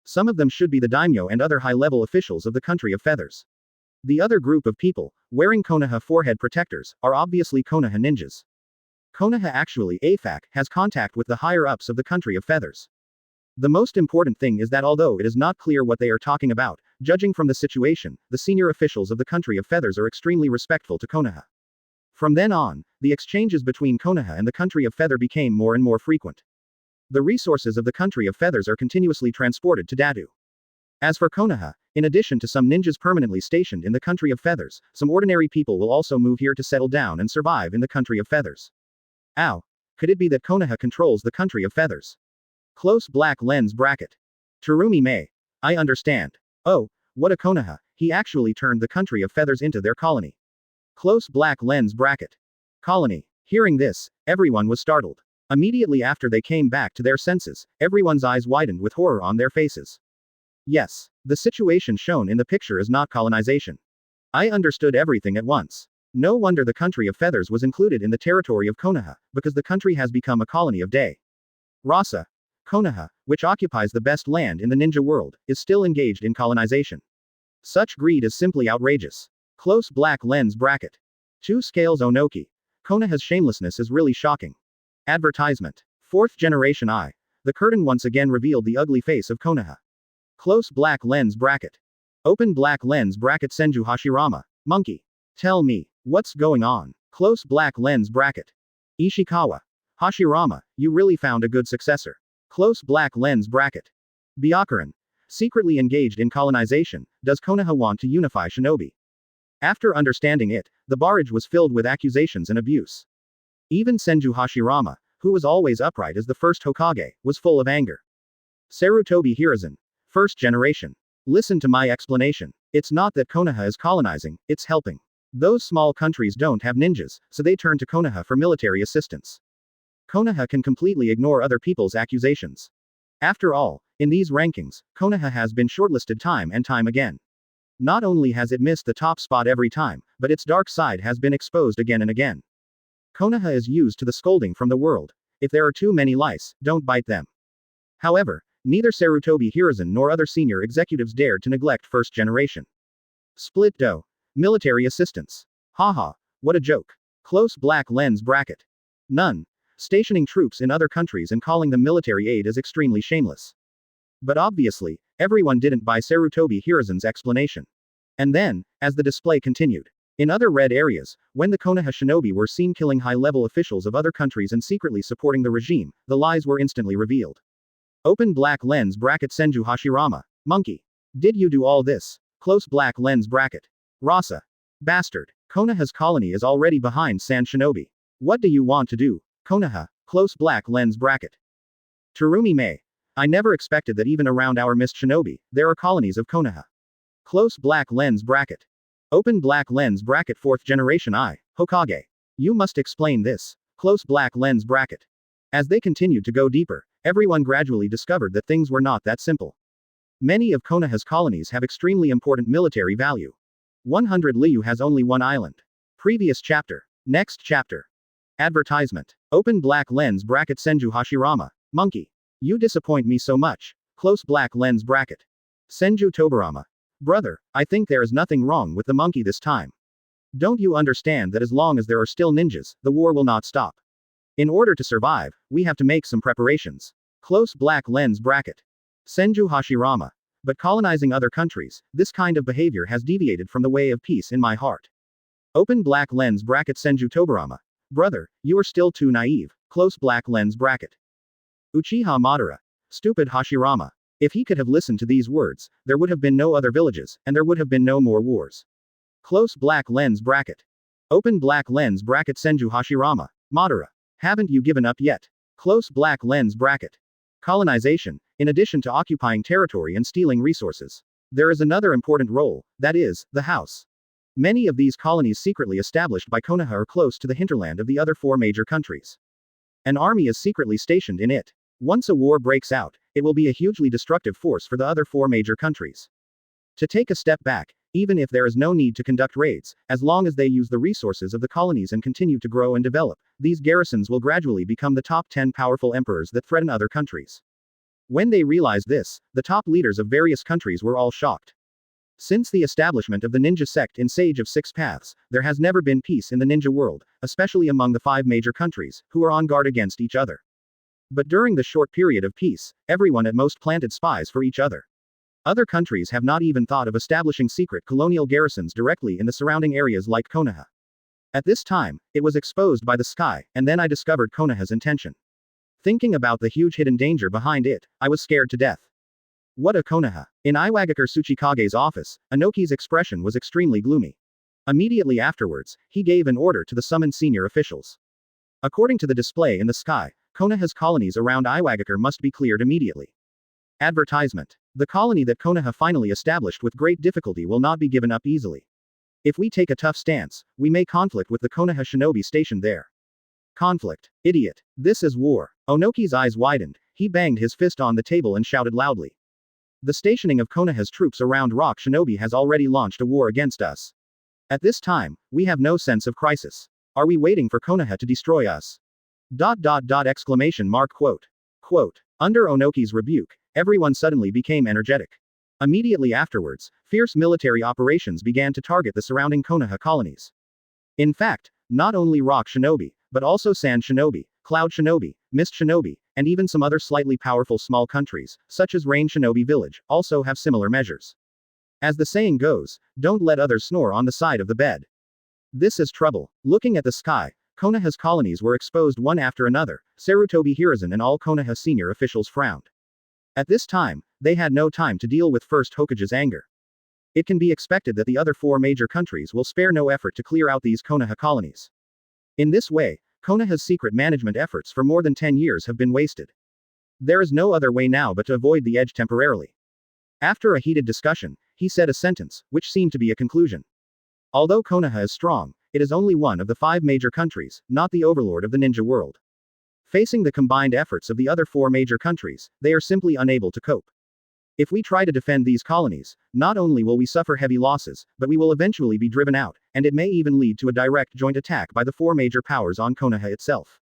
Some of them should be the daimyo and other high-level officials of the Country of Feathers. The other group of people, wearing Konoha forehead protectors, are obviously Konoha ninjas. Konoha actually, AFAC, has contact with the higher-ups of the Country of Feathers. The most important thing is that although it is not clear what they are talking about, judging from the situation, the senior officials of the Country of Feathers are extremely respectful to Konoha. From then on, the exchanges between Konoha and the Country of Feather became more and more frequent. The resources of the Country of Feathers are continuously transported to Datu. As for Konoha, in addition to some ninjas permanently stationed in the Country of Feathers, some ordinary people will also move here to settle down and survive in the Country of Feathers. Ow. Could it be that Konoha controls the Country of Feathers? Close black lens bracket. Terumi Mei. I understand. Oh, what a Konoha, he actually turned the Country of Feathers into their colony. Close black lens bracket. Colony. Hearing this, everyone was startled. Immediately after they came back to their senses, everyone's eyes widened with horror on their faces. Yes, the situation shown in the picture is not colonization. I understood everything at once. No wonder the Country of Feathers was included in the territory of Konoha, because the country has become a colony of Day. Rasa. Konoha, which occupies the best land in the ninja world, is still engaged in colonization. Such greed is simply outrageous. Close black lens bracket. 2 scales Onoki. Konoha's shamelessness is really shocking. Advertisement. 4th generation I. The curtain once again revealed the ugly face of Konoha. Close black lens bracket. Open black lens bracket Senju Hashirama. Monkey. Tell me, what's going on? Close black lens bracket. Ishikawa. Hashirama, you really found a good successor. Close black lens bracket. Byakuran. Secretly engaged in colonization, does Konoha want to unify shinobi? After understanding it, the barrage was filled with accusations and abuse. Even Senju Hashirama, who was always upright as the first Hokage, was full of anger. Sarutobi Hiruzen. First generation. Listen to my explanation. It's not that Konoha is colonizing, it's helping. Those small countries don't have ninjas, so they turn to Konoha for military assistance. Konoha can completely ignore other people's accusations. After all, in these rankings, Konoha has been shortlisted time and time again. Not only has it missed the top spot every time, but its dark side has been exposed again and again. Konoha is used to the scolding from the world. If there are too many lice, don't bite them. However, neither Sarutobi Hiruzen nor other senior executives dared to neglect first generation. Split dough. Military assistance. Haha, what a joke. Close black lens bracket. None. Stationing troops in other countries and calling them military aid is extremely shameless. But obviously, everyone didn't buy Sarutobi Hiruzen's explanation. And then, as the display continued, in other red areas, when the Konoha shinobi were seen killing high-level officials of other countries and secretly supporting the regime, the lies were instantly revealed. Open black lens bracket Senju Hashirama. Monkey. Did you do all this? Close black lens bracket. Rasa. Bastard. Konoha's colony is already behind Sand Shinobi. What do you want to do? Konoha. Close black lens bracket. Terumi Mei. I never expected that even around our mist shinobi, there are colonies of Konoha. Close black lens bracket. Open black lens bracket 4th generation Hokage. You must explain this. Close black lens bracket. As they continued to go deeper, everyone gradually discovered that things were not that simple. Many of Konoha's colonies have extremely important military value. 100 Liyue has only one island. Previous chapter. Next chapter. Advertisement. Open black lens bracket Senju Hashirama. Monkey. You disappoint me so much. Close black lens bracket. Senju Tobarama. Brother, I think there is nothing wrong with the monkey this time. Don't you understand that as long as there are still ninjas, the war will not stop? In order to survive, we have to make some preparations. Close black lens bracket. Senju Hashirama. But colonizing other countries, this kind of behavior has deviated from the way of peace in my heart. Open black lens bracket Senju Tobarama. Brother, you are still too naive. Close black lens bracket. Uchiha Madara. Stupid Hashirama. If he could have listened to these words, there would have been no other villages, and there would have been no more wars. Close black lens bracket. Open black lens bracket Senju Hashirama. Madara. Haven't you given up yet? Close black lens bracket. Colonization, in addition to occupying territory and stealing resources. There is another important role, that is, the house. Many of these colonies secretly established by Konoha are close to the hinterland of the other 4 major countries. An army is secretly stationed in it. Once a war breaks out, it will be a hugely destructive force for the other 4 major countries. To take a step back, even if there is no need to conduct raids, as long as they use the resources of the colonies and continue to grow and develop, these garrisons will gradually become the top 10 powerful emperors that threaten other countries. When they realized this, the top leaders of various countries were all shocked. Since the establishment of the ninja sect in Sage of Six Paths, there has never been peace in the ninja world, especially among the 5 major countries, who are on guard against each other. But during the short period of peace, everyone at most planted spies for each other. Other countries have not even thought of establishing secret colonial garrisons directly in the surrounding areas like Konoha. At this time, it was exposed by the sky, and then I discovered Konoha's intention. Thinking about the huge hidden danger behind it, I was scared to death. What a Konoha! In Iwagakure Tsuchikage's office, Inoki's expression was extremely gloomy. Immediately afterwards, he gave an order to the summoned senior officials. According to the display in the sky, Konoha's colonies around Iwagakure must be cleared immediately. Advertisement. The colony that Konoha finally established with great difficulty will not be given up easily. If we take a tough stance, we may conflict with the Konoha shinobi stationed there. Conflict. Idiot. This is war. Onoki's eyes widened, he banged his fist on the table and shouted loudly. The stationing of Konoha's troops around Rock Shinobi has already launched a war against us. At this time, we have no sense of crisis. Are we waiting for Konoha to destroy us? Exclamation mark quote. Quote. Under Onoki's rebuke, everyone suddenly became energetic. Immediately afterwards, fierce military operations began to target the surrounding Konoha colonies. In fact, not only Rock Shinobi, but also Sand Shinobi, Cloud Shinobi, Mist Shinobi, and even some other slightly powerful small countries, such as Rain Shinobi Village, also have similar measures. As the saying goes, don't let others snore on the side of the bed. This is trouble. Looking at the sky, Konoha's colonies were exposed one after another. Sarutobi Hiruzen and all Konoha senior officials frowned. At this time, they had no time to deal with First Hokage's anger. It can be expected that the other 4 major countries will spare no effort to clear out these Konoha colonies. In this way, Konoha's secret management efforts for more than 10 years have been wasted. There is no other way now but to avoid the edge temporarily. After a heated discussion, he said a sentence, which seemed to be a conclusion. Although Konoha is strong, it is only one of the 5 major countries, not the overlord of the ninja world. Facing the combined efforts of the other 4 major countries, they are simply unable to cope. If we try to defend these colonies, not only will we suffer heavy losses, but we will eventually be driven out, and it may even lead to a direct joint attack by the 4 major powers on Konoha itself.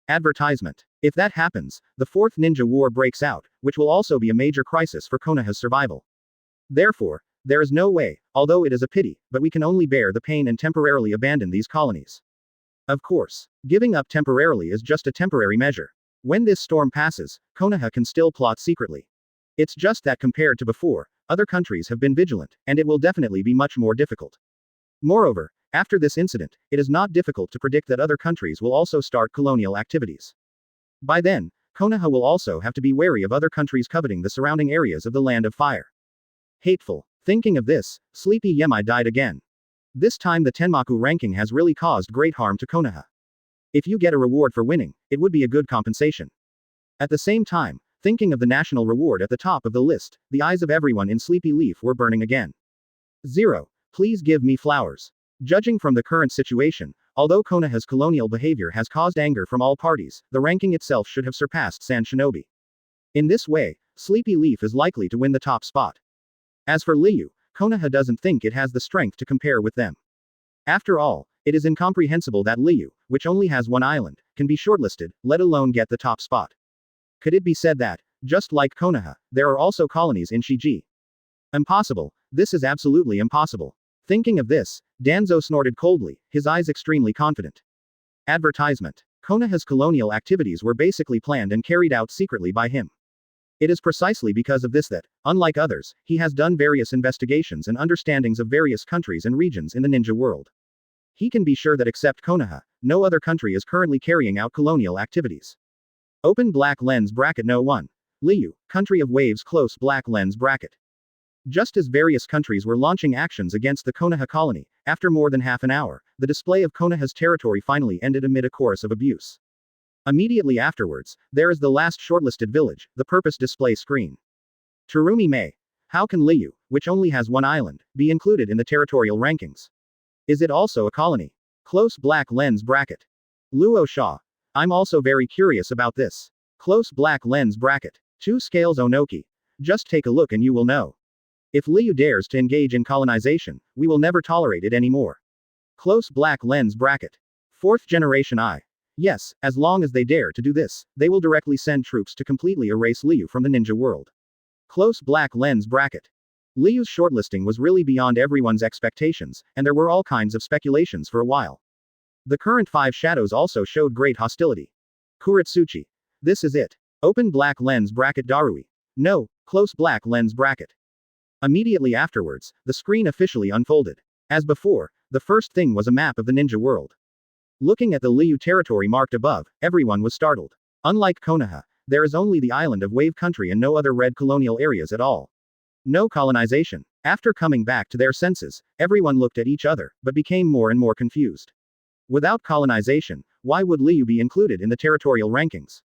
Advertisement. If that happens, the 4th Ninja War breaks out, which will also be a major crisis for Konoha's survival. Therefore, there is no way, although it is a pity, but we can only bear the pain and temporarily abandon these colonies. Of course, giving up temporarily is just a temporary measure. When this storm passes, Konoha can still plot secretly. It's just that compared to before, other countries have been vigilant, and it will definitely be much more difficult. Moreover, after this incident, it is not difficult to predict that other countries will also start colonial activities. By then, Konoha will also have to be wary of other countries coveting the surrounding areas of the Land of Fire. Hateful. Thinking of this, Sleepy Yemai died again. This time the Tenmaku ranking has really caused great harm to Konoha. If you get a reward for winning, it would be a good compensation. At the same time, thinking of the national reward at the top of the list, the eyes of everyone in Sleepy Leaf were burning again. 0. Please give me flowers. Judging from the current situation, although Konoha's colonial behavior has caused anger from all parties, the ranking itself should have surpassed Sand Shinobi. In this way, Sleepy Leaf is likely to win the top spot. As for Liyue, Konoha doesn't think it has the strength to compare with them. After all, it is incomprehensible that Liyue, which only has 1 island, can be shortlisted, let alone get the top spot. Could it be said that, just like Konoha, there are also colonies in Shiji? Impossible, this is absolutely impossible. Thinking of this, Danzo snorted coldly, his eyes extremely confident. Advertisement. Konoha's colonial activities were basically planned and carried out secretly by him. It is precisely because of this that, unlike others, he has done various investigations and understandings of various countries and regions in the ninja world. He can be sure that except Konoha, no other country is currently carrying out colonial activities. Open black lens bracket No 1. Liyue, country of waves close black lens bracket. Just as various countries were launching actions against the Konoha colony, after more than half an hour, the display of Konoha's territory finally ended amid a chorus of abuse. Immediately afterwards, there is the last shortlisted village, the purpose display screen. Terumi Mei. How can Liyue, which only has 1 island, be included in the territorial rankings? Is it also a colony? Close black lens bracket. Luo Sha. I'm also very curious about this. Close black lens bracket. 2 scales Onoki. Just take a look and you will know. If Liyue dares to engage in colonization, we will never tolerate it anymore. Close black lens bracket. 4th generation I. Yes, as long as they dare to do this, they will directly send troops to completely erase Liyue from the ninja world. Close black lens bracket. Liyue's shortlisting was really beyond everyone's expectations, and there were all kinds of speculations for a while. The current 5 shadows also showed great hostility. Kuretsuchi. This is it. Open black lens bracket Darui. No, close black lens bracket. Immediately afterwards, the screen officially unfolded. As before, the first thing was a map of the ninja world. Looking at the Liyue territory marked above, everyone was startled. Unlike Konoha, there is only the island of Wave Country and no other red colonial areas at all. No colonization. After coming back to their senses, everyone looked at each other, but became more and more confused. Without colonization, why would Liyue be included in the territorial rankings?